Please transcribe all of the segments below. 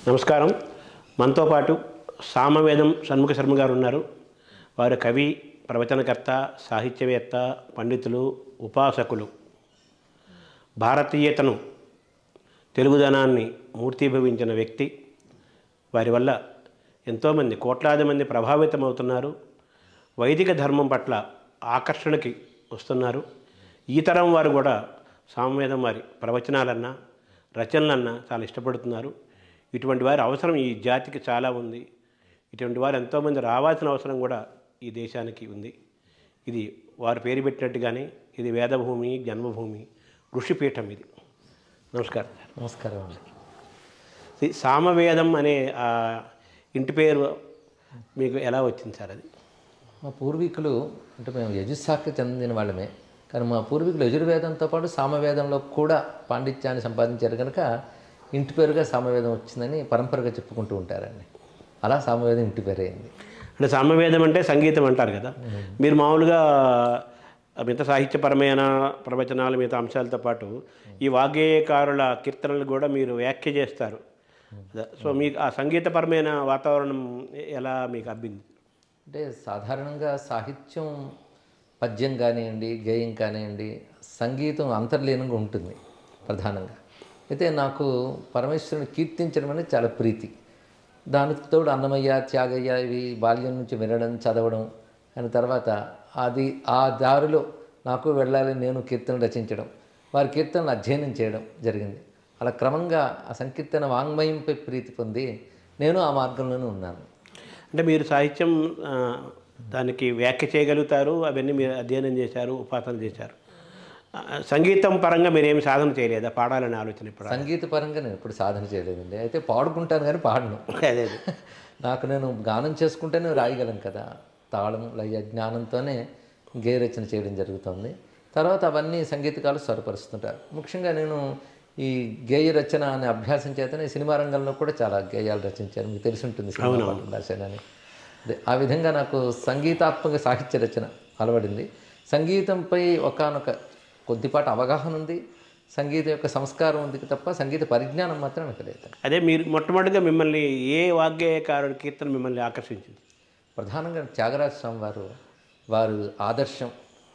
నమస్కారం. మనతో పాటు సామవేదం షణ్ముఖ శర్మ గారు ఉన్నారు. వారు కవి, ప్రవచనకర్త, సాహిత్యవేత్త, పండితులు, ఉపాసకులు. భారతీయతను, తెలుగుదనాన్ని మూర్తీభవించిన వ్యక్తి. వారి వల్ల ఎంతోమంది, కోట్లాది మంది ప్రభావితమవుతున్నారు. వైదిక ధర్మం పట్ల ఆకర్షణకి వస్తున్నారు. ఈ తరం వారు కూడా సామవేదం వారి ప్రవచనాలన్నా రచనలన్నా చాలా ఇష్టపడుతున్నారు. ఇటువంటి వారి అవసరం ఈ జాతికి చాలా ఉంది. ఇటువంటి వారు ఎంతోమంది రావాల్సిన అవసరం కూడా ఈ దేశానికి ఉంది. ఇది వారు పేరు పెట్టినట్టుగానే ఇది వేదభూమి, జన్మభూమి, ఋషిపీఠం. ఇది. నమస్కారం. నమస్కారం అండి. సామవేదం అనే ఇంటి పేరు మీకు ఎలా వచ్చింది సార్? అది మా పూర్వీకులు, అంటే మేము యజుశాఖకి చెందిన వాళ్ళమే, కానీ మా పూర్వీకులు యజుర్వేదంతో పాటు సామవేదంలో కూడా పాండిత్యాన్ని సంపాదించారు కనుక ఇంటి పేరుగా సామవేదం వచ్చిందని పరంపరగా చెప్పుకుంటూ ఉంటారండి. అలా సామవేదం ఇంటి పేరు అయింది. అంటే సామవేదం అంటే సంగీతం అంటారు కదా. మీరు మామూలుగా మిగతా సాహిత్యపరమైన ప్రవచనాలు, మిగతా అంశాలతో పాటు ఈ వాగ్గేయకారుల కీర్తనలు కూడా మీరు వ్యాఖ్య చేస్తారు. సో మీకు ఆ సంగీతపరమైన వాతావరణం ఎలా మీకు అబ్బింది? అంటే సాధారణంగా సాహిత్యం, పద్యం కానివ్వండి, గేయం కానివ్వండి, సంగీతం అంతర్లీనంగా ఉంటుంది ప్రధానంగా. అయితే నాకు పరమేశ్వరుని కీర్తించడం అనేది చాలా ప్రీతి. దానికి తోడు అన్నమయ్య, త్యాగయ్య ఇవి బాల్యం నుంచి వినడం, చదవడం అని తర్వాత అది ఆ దారిలో నాకు వెళ్ళాలని నేను కీర్తనలు రచించడం, వారి కీర్తనలు అధ్యయనం చేయడం జరిగింది. అలా క్రమంగా ఆ సంకీర్తన వాంగ్మయంపై ప్రీతి పొంది నేను ఆ మార్గంలోనే ఉన్నాను. అంటే మీరు సాహిత్యం దానికి వ్యాఖ్య చేయగలుగుతారు, అవన్నీ మీరు అధ్యయనం చేశారు, ఉపాసన చేశారు. సంగీతం పరంగా మీరేమి సాధన చేయలేదా? పాడాలని ఆలోచన ఇప్పుడు? సంగీత పరంగా నేను ఎప్పుడు సాధన చేయలేదండి. అయితే పాడుకుంటాను కానీ పాడను. అదే నాకు నేను గానం చేసుకుంటేనే రాయగలను కదా. తాళం, లయ, జ్ఞానంతోనే గేయ రచన చేయడం జరుగుతుంది. తర్వాత అవన్నీ సంగీతకాలు స్వరపరుస్తుంటారు. ముఖ్యంగా నేను ఈ గేయ రచన అనే అభ్యాసం చేతనే సినిమా రంగంలో కూడా చాలా గేయాలు రచించాను. మీకు తెలిసి ఉంటుంది, సినిమా పాటలు రాశానని. ఆ విధంగా నాకు సంగీతాత్మక సాహిత్య రచన అలవడింది. సంగీతంపై ఒకానొక కొద్దిపాటి అవగాహన ఉంది, సంగీతం యొక్క సంస్కారం ఉంది తప్ప సంగీత పరిజ్ఞానం మాత్రం నాకు లేదు. అదే మీరు మొట్టమొదటిగా మిమ్మల్ని ఏ వాగ్గేయకారుడి కీర్తన మిమ్మల్ని ఆకర్షించింది? ప్రధానంగా త్యాగరాజ స్వామి వారు ఆదర్శం,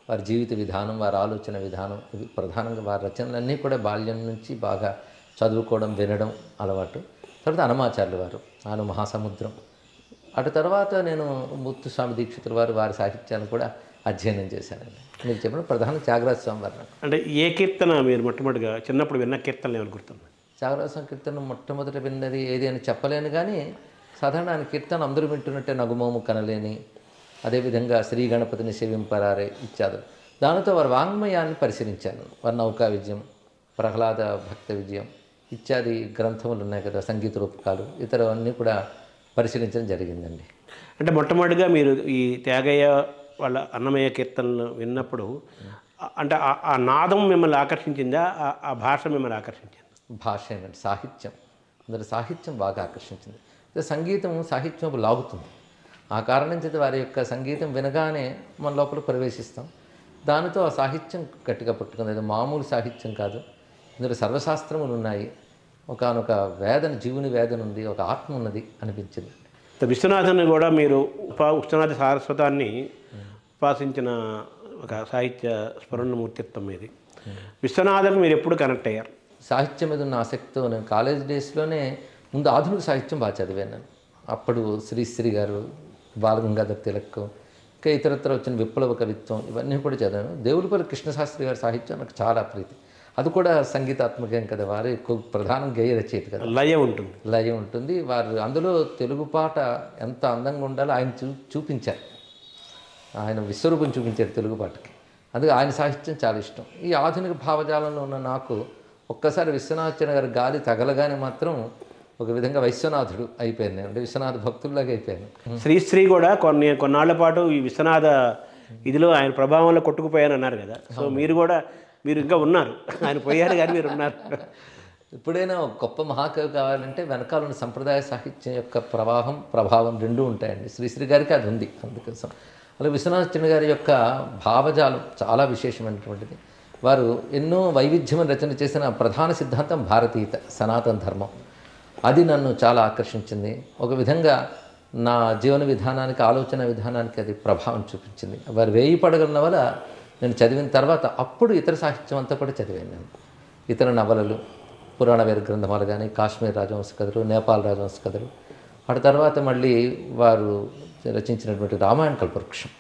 వారి జీవిత విధానం, వారి ఆలోచన విధానం, ఇవి ప్రధానంగా వారి రచనలన్నీ కూడా బాల్యం నుంచి బాగా చదువుకోవడం, వినడం అలవాటు. తర్వాత అన్నమాచార్యులు వారు, ఆయన మహాసముద్రం. అటు తర్వాత నేను ముత్తుస్వామి దీక్షితుల వారి సాహిత్యాన్ని కూడా అధ్యయనం చేశానండి. మీరు చెప్పిన ప్రధాన త్యాగరాజ స్వామి వారు. అంటే ఏ కీర్తన మీరు మొట్టమొదటిగా చిన్నప్పుడు విన్న కీర్తనలు ఏమైనా గుర్తుంది? త్యాగరాజ స్వామి కీర్తన మొట్టమొదట విన్నది ఏది అని చెప్పలేను, కానీ సాధారణ ఆయన కీర్తన అందరూ వింటున్నట్టే నగుమోము కనలేని, అదేవిధంగా శ్రీ గణపతిని సేవింపరారే ఇత్యాదులు. దానితో వారి వాంగ్మయాన్ని పరిశీలించాను. వారి నౌకా విజయం, ప్రహ్లాద భక్త విజయం ఇత్యాది గ్రంథములు ఉన్నాయి కదా, సంగీత రూపకాలు, ఇతరవన్నీ కూడా పరిశీలించడం జరిగిందండి. అంటే మొట్టమొదటిగా మీరు ఈ త్యాగయ్య వాళ్ళ అన్నమయ్య కీర్తనలు విన్నప్పుడు అంటే ఆ నాదం మిమ్మల్ని ఆకర్షించిందా? ఆ భాష మిమ్మల్ని ఆకర్షించింది? భాష ఏనండి, సాహిత్యం, అందరి సాహిత్యం బాగా ఆకర్షించింది. సంగీతం సాహిత్యం లాగుతుంది. ఆ కారణం చేత వారి యొక్క సంగీతం వినగానే మన లోపల ప్రవేశిస్తాం. దానితో ఆ సాహిత్యం గట్టిగా పట్టుకుంది. అది మామూలు సాహిత్యం కాదు, ఇందులో సర్వశాస్త్రములు ఉన్నాయి, ఒకనొక వేదన, జీవుని వేదన ఉంది, ఒక ఆత్మ ఉన్నది అనిపించింది. విశ్వనాథుని కూడా మీరు విశ్వనాథ సారస్వతాన్ని ఉపాసించిన ఒక సాహిత్య స్ఫురణమూర్తిత్వం ఇది. విశ్వనాథన్ మీరు ఎప్పుడు కనెక్ట్ అయ్యారు? సాహిత్యం మీద ఉన్న ఆసక్తితో నేను కాలేజ్ డేస్లోనే ముందు ఆధునిక సాహిత్యం బాగా చదివాను నేను. అప్పుడు శ్రీశ్రీ గారు, బాలగంగాధర్ తిలక్, ఇంకా ఇతరత్ర వచ్చిన విప్లవ కవిత్వం ఇవన్నీ కూడా చదివాను. దేవులపల్లి కృష్ణశాస్త్రి గారి సాహిత్యం నాకు చాలా ప్రీతి. అది కూడా సంగీతాత్మకం కదా, వారు ఎక్కువ ప్రధానం గేయ రచయిత కదా, లయ ఉంటుంది. వారు అందులో తెలుగు పాట ఎంత అందంగా ఉండాలో ఆయన చూపించారు. ఆయన విశ్వరూపం చూపించారు తెలుగు పాటకి. అందుకే ఆయన సాహిత్యం చాలా ఇష్టం. ఈ ఆధునిక భావజాలంలో ఉన్న నాకు ఒక్కసారి విశ్వనాథన్ గారి గాలి తగలగానే మాత్రం ఒక విధంగా వైశ్వనాథుడు అయిపోయాను నేను, అంటే విశ్వనాథ భక్తుల్లాగా అయిపోయాను. శ్రీశ్రీ కూడా కొన్నాళ్ల పాటు ఈ విశ్వనాథ ఇదిలో ఆయన ప్రభావంలో కొట్టుకుపోయాను అన్నారు కదా. సో మీరు ఇంకా ఉన్నారు, ఆయన పోయారు కానీ మీరు ఉన్నారు. ఎప్పుడైనా గొప్ప మహాకవి కావాలంటే వెనకాల ఉన్న సంప్రదాయ సాహిత్యం యొక్క ప్రభావం రెండూ ఉంటాయండి. శ్రీశ్రీ గారికి అది ఉంది. అందుకోసం అలా విశ్వనాథన్ గారి యొక్క భావజాలం చాలా విశేషమైనటువంటిది. వారు ఎన్నో వైవిధ్యమైన రచన చేసిన ప్రధాన సిద్ధాంతం భారతీయత, సనాతన ధర్మం. అది నన్ను చాలా ఆకర్షించింది. ఒక విధంగా నా జీవన విధానానికి, ఆలోచన విధానానికి అది ప్రభావం చూపించింది. వారి 1000 పడగల నవల నేను చదివిన తర్వాత అప్పుడు ఇతర సాహిత్యం అంతా కూడా చదివాను నేను. ఇతర నవలలు, పురాణ వేద గ్రంథాలు కానీ, కాశ్మీర్ రాజవంశ కథలు, నేపాల్ రాజవంశ కథలు, ఆ తర్వాత మళ్ళీ వారు రచించినటువంటి రామాయణ కల్పవృక్షం,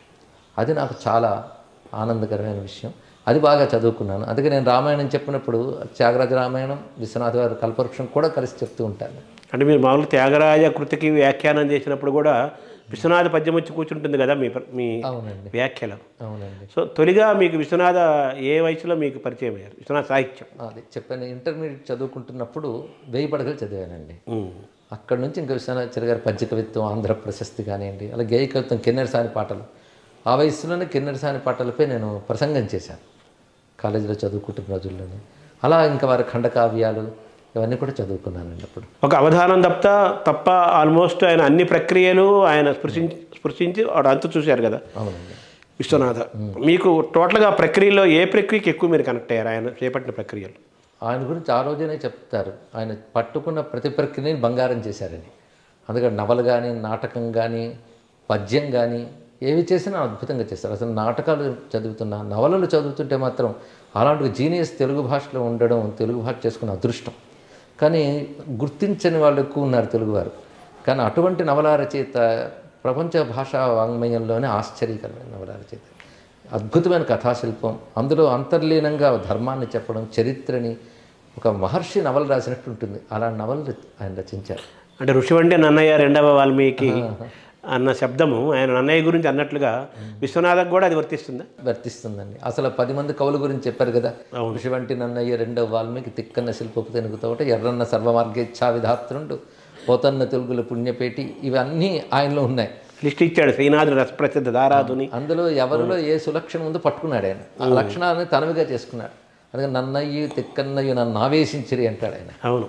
అది నాకు చాలా ఆనందకరమైన విషయం. అది బాగా చదువుకున్నాను. అందుకే నేను రామాయణం చెప్పినప్పుడు త్యాగరాజ రామాయణం, విశ్వనాథ గారు కల్పవృక్షం కూడా కలిసి చెప్తూ ఉంటాను. అంటే మీరు మామూలు త్యాగరాజ కృతికి వ్యాఖ్యానం చేసినప్పుడు కూడా విశ్వనాథ పద్యం వచ్చి కూర్చుంటుంది కదా మీ అవునండి, వ్యాఖ్యలో. అవునండి. సో తొలిగా మీకు విశ్వనాథ ఏ వయసులో మీకు పరిచయం అయ్యారు విశ్వనాథ సాహిత్యం? అది చెప్పాను, ఇంటర్మీడియట్ చదువుకుంటున్నప్పుడు 1000 పడగలు చదివానండి. అక్కడ నుంచి ఇంకా విశ్వనాథాచార్య గారి పద్య కవిత్వం, ఆంధ్ర ప్రశస్తి కానివ్వండి, అలా గేయ కవిత్వం, కిన్నెరసాని పాటలు, ఆ వయసులోనే కిన్నెరసాని పాటలపై నేను ప్రసంగం చేశాను కాలేజీలో చదువుకుంటున్న రోజుల్లోనే. అలా ఇంకా వారి ఖండకావ్యాలు ఇవన్నీ కూడా చదువుకున్నానండి. అప్పుడు ఒక అవధానం తప్ప ఆల్మోస్ట్ ఆయన అన్ని ప్రక్రియలు ఆయన స్పృశించి వాడు అంత చూశారు కదా. అవునండి. విశ్వనాథ మీకు టోటల్గా ప్రక్రియలో ఏ ప్రక్రియకి ఎక్కువ మీరు కనెక్ట్ అయ్యారు ఆయన చేపట్టిన ప్రక్రియలు? ఆయన గురించి ఆ రోజునే చెప్తారు, ఆయన పట్టుకున్న ప్రతి ప్రక్రియని బంగారం చేశారని. అందుకని నవల కానీ, నాటకం కానీ, పద్యం కానీ ఏవి చేసినా అద్భుతంగా చేస్తారు. అసలు నాటకాలు చదువుతున్నా, నవలలు చదువుతుంటే మాత్రం అలాంటి జీనియస్ తెలుగు భాషలో ఉండడం, తెలుగు భాష చేసుకున్న అదృష్టం. కానీ గుర్తించని వాళ్ళు ఎక్కువ ఉన్నారు తెలుగువారు. కానీ అటువంటి నవలా రచయిత ప్రపంచ భాషా వాంగ్మయంలోనే ఆశ్చర్యకరమైన నవలా రచయిత, అద్భుతమైన కథాశిల్పం, అందులో అంతర్లీనంగా ధర్మాన్ని చెప్పడం, చరిత్రని, ఒక మహర్షి నవల రాసినట్టు ఉంటుంది. అలాంటి నవలు ఆయన రచించారు. అంటే ఋషివంటి నన్నయ్య రెండవ వాల్మీకి అన్న శబ్దము ఆయన నన్నయ్య గురించి అన్నట్లుగా విశ్వనాథకు కూడా అది వర్తిస్తుందండి. అసలు 10 మంది కవుల గురించి చెప్పారు కదా, ఋషివంటి నన్నయ్య రెండవ వాల్మీకి, తిక్కన్న శిల్పపు తెనుగుతోట, ఎర్రన్న సర్వమార్గేచ్ఛా విధాత్రుండు, పోతన్న తెలుగుల పుణ్యపేటి, ఇవన్నీ ఆయనలో ఉన్నాయి. లిస్ట్ ఇచ్చాడు శ్రీనాథుడు రసప్రసిద్ధ దారాదుని. అందులో ఎవరిలో ఏ సులక్షణం ఉందో పట్టుకున్నాడు ఆయన, ఆ లక్షణాలని తనవిగా చేసుకున్నాడు. అందుకే నన్నయ్య తిక్కన్నయ్య నన్ను ఆవేశించిరి అంటాడు ఆయన. అవును.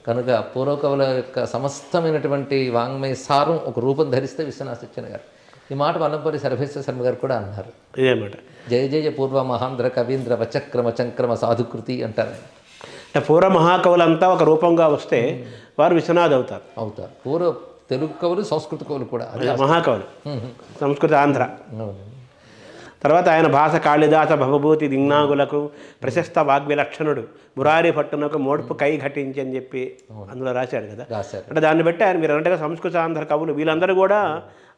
కనుక పూర్వకవుల యొక్క సమస్తమైనటువంటి వాంగ్మయ సారం ఒక రూపం ధరిస్తే విశ్వనాథ సత్యనారాయణ గారు. ఈ మాట వల్లంపల్లి సర్వేశ్వర శర్మ గారు కూడా అన్నారు. ఇదేమాట జయ జయ పూర్వ మహాంధ్ర కవీంద్ర వచక్రమ చంక్రమ సాధుకృతి అంటారు. పూర్వ మహాకవులంతా ఒక రూపంగా వస్తే వారు విశ్వనాథ్ అవుతారు. పూర్వ తెలుగు కవులు, సంస్కృత కవులు కూడా మహాకవులు, సంస్కృత ఆంధ్ర. అవునండి. తర్వాత ఆయన భాష కాళిదాస భవభూతి దిగ్నాగులకు ప్రశస్త వాగ్విలక్షణుడు, మురారి పట్టునకు మోడ్పు కై ఘటించి అని చెప్పి అందులో రాశాడు కదా. అంటే దాన్ని బట్టి ఆయన మీరు అన్నట్టుగా సంస్కృత ఆంధ్ర కవులు వీళ్ళందరూ కూడా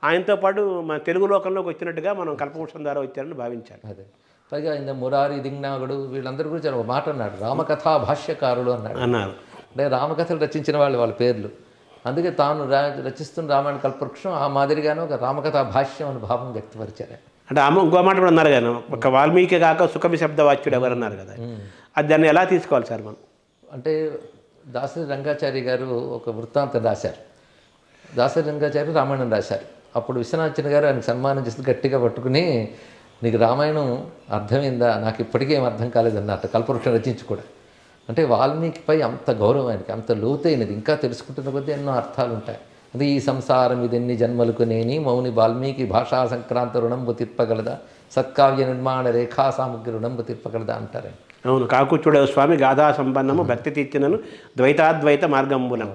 ఆయనతో పాటు మన తెలుగు లోకంలోకి వచ్చినట్టుగా మనం కల్పవృక్షం ద్వారా వచ్చారని భావించాలి. అదే పైగా ఆయన మురారి దిగ్నాగుడు వీళ్ళందరూ గురించి ఒక మాట అన్నాడు, రామకథా భాష్యకారుడు అన్నారు. అంటే రామకథలు రచించిన వాళ్ళ పేర్లు. అందుకే తాను రచిస్తున్న రామాయణ కల్పవృక్షం ఆ మాదిరిగానే ఒక రామకథా భాష్యం అని భావం వ్యక్తపరిచారు. అంటే ఇంకో మాట కూడా అన్నారు కదా, ఒక వాల్మీకి కాక సుకవి శబ్దవాచ్యుడు ఎవరు అన్నారు కదా, అది దాన్ని ఎలా తీసుకోవాలి సార్ మనం? అంటే దాసరి రంగాచారి గారు ఒక వృత్తాంతం రాశారు. దాసరి రంగాచారి రామాయణం రాశారు. అప్పుడు విశ్వనాథన్ గారు ఆయనకు సన్మానం చేసి గట్టిగా పట్టుకుని, నీకు రామాయణం అర్థమైందా? నాకు ఇప్పటికేం అర్థం కాలేదన్నట్టు కల్పవృక్షం రచించి కూడా. అంటే వాల్మీకిపై అంత గౌరవం ఆయనకి, అంత లోతైనది, ఇంకా తెలుసుకుంటున్న కొద్దీ ఎన్నో అర్థాలు ఉంటాయి. అది ఈ సంసారం ఇదెన్ని జన్మలకు నేని మౌని వాల్మీకి భాషా సంక్రాంత రుణంబు తిప్పగలదా, సత్కావ్య నిర్మాణ రేఖా సామగ్రి రుణంబు తిప్పగలదా అంటారు. అవును. కాకుచ్చుడ స్వామి గాథా సంపన్నము భక్తి తీర్చినను ద్వైతాద్వైత మార్గంబునం.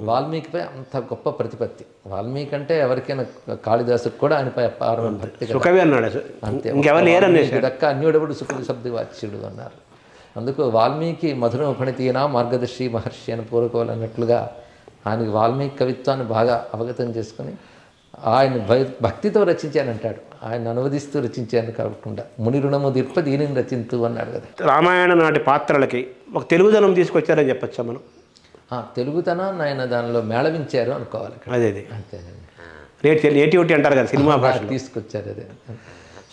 వాల్మీకిపై అంత గొప్ప ప్రతిపత్తి. వాల్మీకి అంటే ఎవరికైనా, కాళిదాసుకు కూడా ఆయనపై అపారమైన భక్తి. సుకవి అన్నాడు, అంతే దక్క అన్యుడవుడు సుఖ శబ్దవాచ్యుడు అన్నారు. అందుకు వాల్మీకి మధుర ఫణితీనా మార్గదర్శి మహర్షి అని పూర్వకవులు అన్నట్లుగా ఆయనకి వాల్మీకి కవిత్వాన్ని బాగా అవగతం చేసుకుని ఆయన భక్తితో రచించానంటాడు. ఆయన అనువదిస్తూ రచించాను కాకుండా ముని రుణము దీర్ప దీనిని రచింతు అన్నాడు కదా. రామాయణ నాటి పాత్రలకి ఒక తెలుగుదనం తీసుకొచ్చారని చెప్పచ్చా మనం? తెలుగుతనాన్ని ఆయన దానిలో మేళవించారు అనుకోవాలి. అదే అంతే, నేటివిటీ అంటారు కదా సినిమా భాష, తీసుకొచ్చారు. అదే.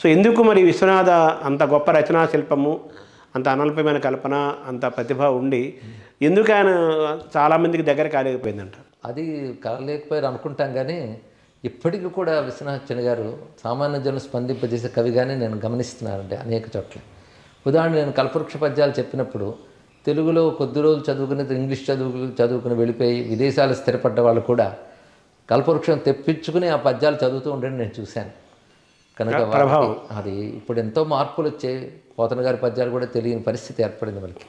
సో ఎందుకు మరి విశ్వనాథ అంత గొప్ప రచనా శిల్పము, అంత అనల్పమైన కల్పన, అంత ప్రతిభ ఉండి ఎందుకు ఆయన చాలామందికి దగ్గర కాలేకపోయిందంట? అది కాలేకపోయారు అనుకుంటాం. కానీ ఇప్పటికీ కూడా విశ్వనాథన్ గారు సామాన్య జనులు స్పందింపజేసే కవిగానే నేను గమనిస్తున్నానండి అనేక చోట్ల. ఉదాహరణ, నేను కల్పవృక్ష పద్యాలు చెప్పినప్పుడు తెలుగులో కొద్ది రోజులు చదువుకుని ఇంగ్లీష్ చదువుకుని వెళ్ళిపోయి విదేశాలు స్థిరపడ్డ వాళ్ళు కూడా కల్పవృక్షం తెప్పించుకుని ఆ పద్యాలు చదువుతూ ఉండని నేను చూశాను. కనుక అది ఇప్పుడు ఎంతో మార్పులు వచ్చాయి. పోతన గారి పద్యాలు కూడా తెలియని పరిస్థితి ఏర్పడింది మనకి.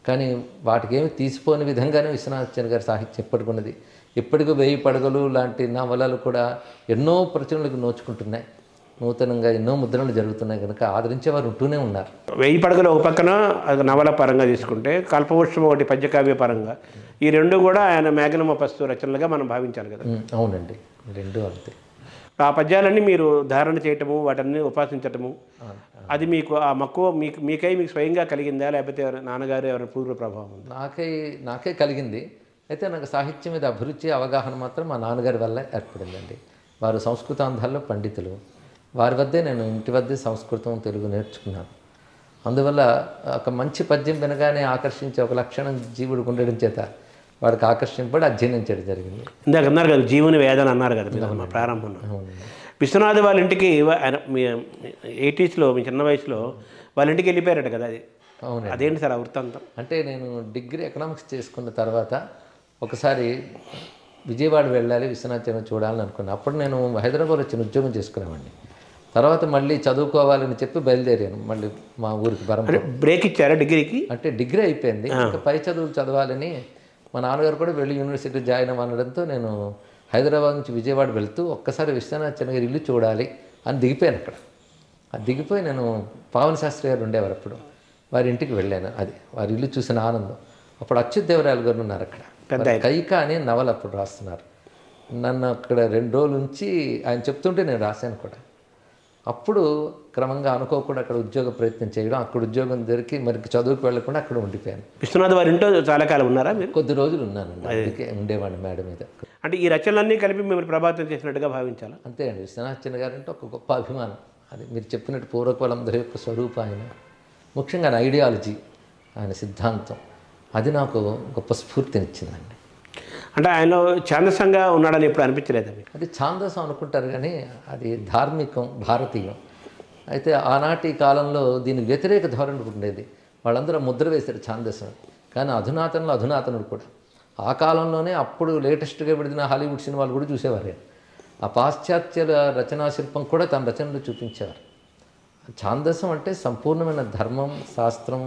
కానీ వాటికి ఏమి తీసిపోని విధంగానే విశ్వనాథాచార్య గారి సాహిత్యం ఇప్పటికున్నది. ఇప్పటికీ 1000 పడగలు లాంటి నవలలు కూడా ఎన్నో ప్రచురణలకు నోచుకుంటున్నాయి. నూతనంగా ఎన్నో ముద్రణలు జరుగుతున్నాయి కనుక ఆదరించేవారు ఉంటూనే ఉన్నారు. 1000 పడగలు ఒక పక్కన అది నవల పరంగా తీసుకుంటే, కల్పవృక్షం ఒకటి పద్యకావ్య పరంగా, ఈ రెండు కూడా ఆయన మ్యాగ్నమ్ ఆపస్ రచనలుగా మనం భావించాలి కదా. అవునండి, రెండు అంతే. ఆ పద్యాలన్నీ మీరు ధారణ చేయటము, వాటన్ని ఉపాసించటము, అది మీకు ఆ మక్కువ మీకు స్వయంగా కలిగిందా, లేకపోతే నాన్నగారు ఎవరైనా పూర్వ ప్రభావం ఉందా? నాకే కలిగింది. అయితే నాకు సాహిత్యం మీద అభిరుచి, అవగాహన మాత్రం మా నాన్నగారి వల్ల ఏర్పడిందండి. వారు సంస్కృతాంధ్రాల్లో పండితులు. వారి వద్దే నేను ఇంటి వద్దే సంస్కృతం, తెలుగు నేర్చుకున్నాను. అందువల్ల ఒక మంచి పద్యం వినగానే ఆకర్షించే ఒక లక్షణం జీవుడికి ఉండడం చేత వాడికి ఆకర్షింపబడి అధ్యయనం చేయడం జరిగింది. ఇందాక అన్నారు కదా జీవుని వేదన అన్నారు కదా మీరు మా ప్రారంభంలో. విశ్వనాథ్ వాళ్ళ ఇంటికి ఆయన మీ 80s మీ చిన్న వయసులో వాళ్ళ ఇంటికి వెళ్ళిపోయారట కదా, అది అవును. అదేంటి సార్ ఆ వృత్తాంతం? అంటే నేను డిగ్రీ ఎకనామిక్స్ చేసుకున్న తర్వాత ఒకసారి విజయవాడ వెళ్ళాలి, విశ్వనాథాచార్య చూడాలని అనుకున్నాను. అప్పుడు నేను హైదరాబాద్ వచ్చిన ఉద్యోగం చేసుకునేవాడిని. తర్వాత మళ్ళీ చదువుకోవాలని చెప్పి బయలుదేరాను మళ్ళీ మా ఊరికి బరంపురం. బ్రేక్ ఇచ్చారా డిగ్రీకి? అంటే డిగ్రీ అయిపోయింది, ఇంకా పై చదువులు చదవాలని మా నాన్నగారు కూడా వెళ్ళి యూనివర్సిటీ జాయిన్ అవ్వడంతో నేను హైదరాబాద్ నుంచి విజయవాడ వెళ్తూ ఒక్కసారి విశ్వనాథాచార్య గారి ఇల్లు చూడాలి అని దిగిపోయాను. అక్కడ అది దిగిపోయి నేను పావన శాస్త్రి గారు ఉండేవారు అప్పుడు, వారి ఇంటికి వెళ్ళాను. అది వారి ఇల్లు చూసిన ఆనందం. అప్పుడు అచ్యుతదేవరాయలు గారు ఉన్నారు అక్కడ, కైక అనే నవల అప్పుడు రాస్తున్నారు. నన్ను అక్కడ 2 రోజులు ఉంచి ఆయన చెప్తుంటే నేను రాశాను కూడా. అప్పుడు క్రమంగా అనుకోకుండా అక్కడ ఉద్యోగ ప్రయత్నం చేయడం, అక్కడ ఉద్యోగం దొరికి మరి చదువుకు వెళ్ళకుండా అక్కడ ఉండిపోయాను. విశ్వనాథ్ వారి ఇంట్లో చాలా కాలం ఉన్నారా మీరు? కొద్ది రోజులు ఉన్నానండి, అందుకే ఉండేవాడిని మేడ మీద. అంటే ఈ రచనలన్నీ కలిపి మిమ్మల్ని ప్రభావితం చేసినట్టుగా భావించాలా? అంతే అండి, విశ్వనాథాచార్య గారు అంటే ఒక గొప్ప అభిమానం. అది మీరు చెప్పినట్టు పూర్వకులందరి యొక్క స్వరూపం ఆయన. ముఖ్యంగా ఆయన ఐడియాలజీ, ఆయన సిద్ధాంతం, అది నాకు గొప్ప స్ఫూర్తినిచ్చిందండి. అంటే ఆయనలో ఛాందసంగా ఉన్నాడని ఎప్పుడు అనిపించలేదు మీకు? అది ఛాందసం అనుకుంటారు కానీ అది ధార్మికం, భారతీయం. అయితే ఆనాటి కాలంలో దీనికి వ్యతిరేక ధోరణి ఉండేది. వాళ్ళందరూ ముద్ర వేశారు ఛాందసం. కానీ అధునాతనలో అధునాతనుడు కూడా. ఆ కాలంలోనే అప్పుడు లేటెస్ట్గా విడిన హాలీవుడ్ సినిమాలు కూడా చూసేవారు. ఆ పాశ్చాత్యుల రచనా శిల్పం కూడా తన రచనలో చూపించేవారు. ఛాందసం అంటే సంపూర్ణమైన ధర్మం, శాస్త్రం,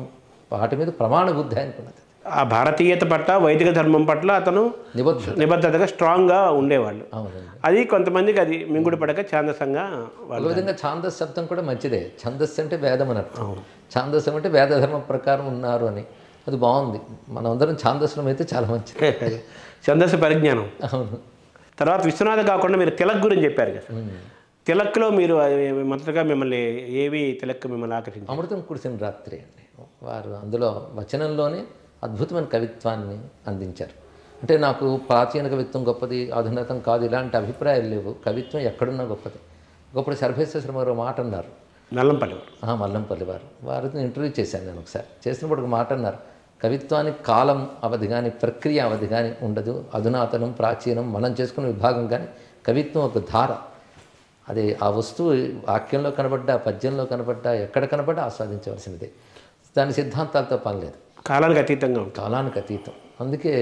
వాటి మీద ప్రమాణ బుద్ధి అనుకున్నది. ఆ భారతీయత పట్ల, వైదిక ధర్మం పట్ల అతను నిబద్ధతగా స్ట్రాంగ్గా ఉండేవాళ్ళు. అవునండి. అది కొంతమందికి అది మింగుడు పడక ఛాందసంగా. ఒక విధంగా ఛాందస్ శబ్దం కూడా మంచిదే. ఛందస్సు అంటే వేదం అని అర్థం. ఛాందస్సం అంటే వేదధర్మం ప్రకారం ఉన్నారు అని. అది బాగుంది. మనం అందరం ఛాందస్సులం అయితే చాలా మంచిది. ఛందస్సు పరిజ్ఞానం. అవును. తర్వాత విశ్వనాథ కాకుండా మీరు తిలక్ గురించి చెప్పారు కదా. తిలక్లో మీరు మొదటగా మిమ్మల్ని తిలక్ మిమ్మల్ని ఆకర్షించారు? అమృతం కురిసిన రాత్రి అండి. వారు అందులో వచనంలోనే అద్భుతమైన కవిత్వాన్ని అందించారు. అంటే నాకు ప్రాచీన కవిత్వం గొప్పది, అధునాతం కాదు, ఇలాంటి అభిప్రాయాలు లేవు. కవిత్వం ఎక్కడున్నా గొప్పది. గొప్పటి సర్వేశ్వర గారు మాట అన్నారు. మల్లంపల్లి వారితో ఇంటర్వ్యూ చేశాను నేను ఒకసారి. చేసినప్పుడు ఒక మాట అన్నారు, కవిత్వానికి కాలం అవధి కానీ ప్రక్రియ అవధి కానీ ఉండదు. అధునాతనం, ప్రాచీనం మనం చేసుకున్న విభాగం కానీ కవిత్వం ఒక ధార. అది ఆ వస్తువు వాక్యంలో కనబడ్డా, పద్యంలో కనబడ్డా, ఎక్కడ కనబడ్డా ఆస్వాదించవలసినదే. దాని సిద్ధాంతాలతో పనిలేదు. కాలానికి అతీతంగా, కాలానికి అతీతం. అందుకే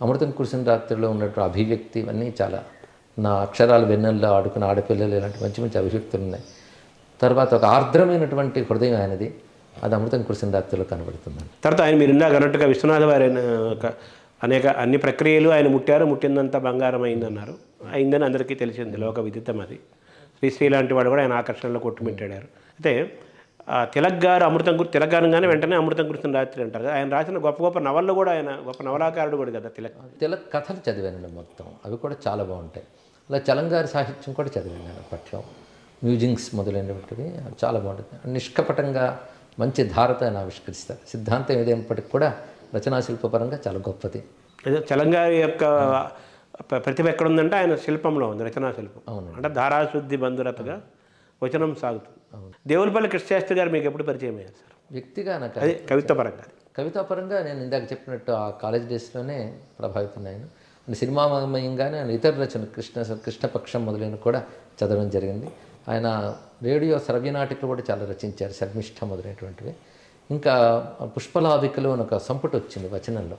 అమృతం కురిసిన రాత్రిలో ఉన్నట్టు అభివ్యక్తి ఇవన్నీ చాలా, నా అక్షరాలు వెన్నెల్లో ఆడుకున్న ఆడపిల్లలు, ఇలాంటి మంచి మంచి అభివ్యక్తులు ఉన్నాయి. తర్వాత ఒక ఆర్ద్రమైనటువంటి హృదయం ఆయనది, అది అమృతం కురిసిన రాత్రిలో కనబడుతుందండి. తర్వాత ఆయన మీరు ఇందాక అన్నట్టుగా విశ్వనాథ వారి అన్ని ప్రక్రియలు ఆయన ముట్టిందంతా బంగారం అయిందన్నారు. అయిందని అందరికీ తెలిసింది, లోక విదితం అది. శ్రీ లాంటి వాడు కూడా ఆయన ఆకర్షణలో కొట్టుమిట్టాడారు. అయితే తిలక్ గారు తిలక్ గారుగానే వెంటనే అమృతం కురిసిన రాత్రి అంటారు. ఆయన రాసిన గొప్ప గొప్ప నవళ్ళు కూడా, ఆయన గొప్ప నవలాకారుడు కూడా కదా తిలక్ కథలు చదివానండి మొత్తం. అవి కూడా చాలా బాగుంటాయి. అలా చలంగారి సాహిత్యం కూడా చదివాను నేను. పఠ్యం, మ్యూజింగ్స్ మొదలైనటువంటివి చాలా బాగుంటుంది. నిష్కపటంగా మంచి ధారత ఆయన ఆవిష్కరిస్తారు. సిద్ధాంతం ఏదైనప్పటికీ కూడా రచనా శిల్పపరంగా చాలా గొప్పది. చలంగారి యొక్క ప్రతిభ ఎక్కడుందంటే ఆయన శిల్పంలో ఉంది, రచనా శిల్పం. అవును. అంటే ధారాశుద్ధి బంధురతగా వచనం సాగుతుంది. దేవులపల్లి కృష్ణశాస్త్రి గారు మీకు ఎప్పుడు పరిచయం అయ్యారు సార్? వ్యక్తిగా నాకు అదే కవితాపరంగా. కవితాపరంగా నేను ఇందాక చెప్పినట్టు ఆ కాలేజ్ డేస్లోనే ప్రభావితం అయ్యాను. సినిమామయంగానే ఆయన ఇతర రచన కృష్ణపక్షం మొదలైన కూడా చదవడం జరిగింది. ఆయన రేడియో శ్రవ్యనాటికలు కూడా చాలా రచించారు, శర్మిష్ఠ మొదలైనటువంటివి. ఇంకా పుష్పలావికలు అని ఒక సంపుటి వచ్చింది వచనంలో,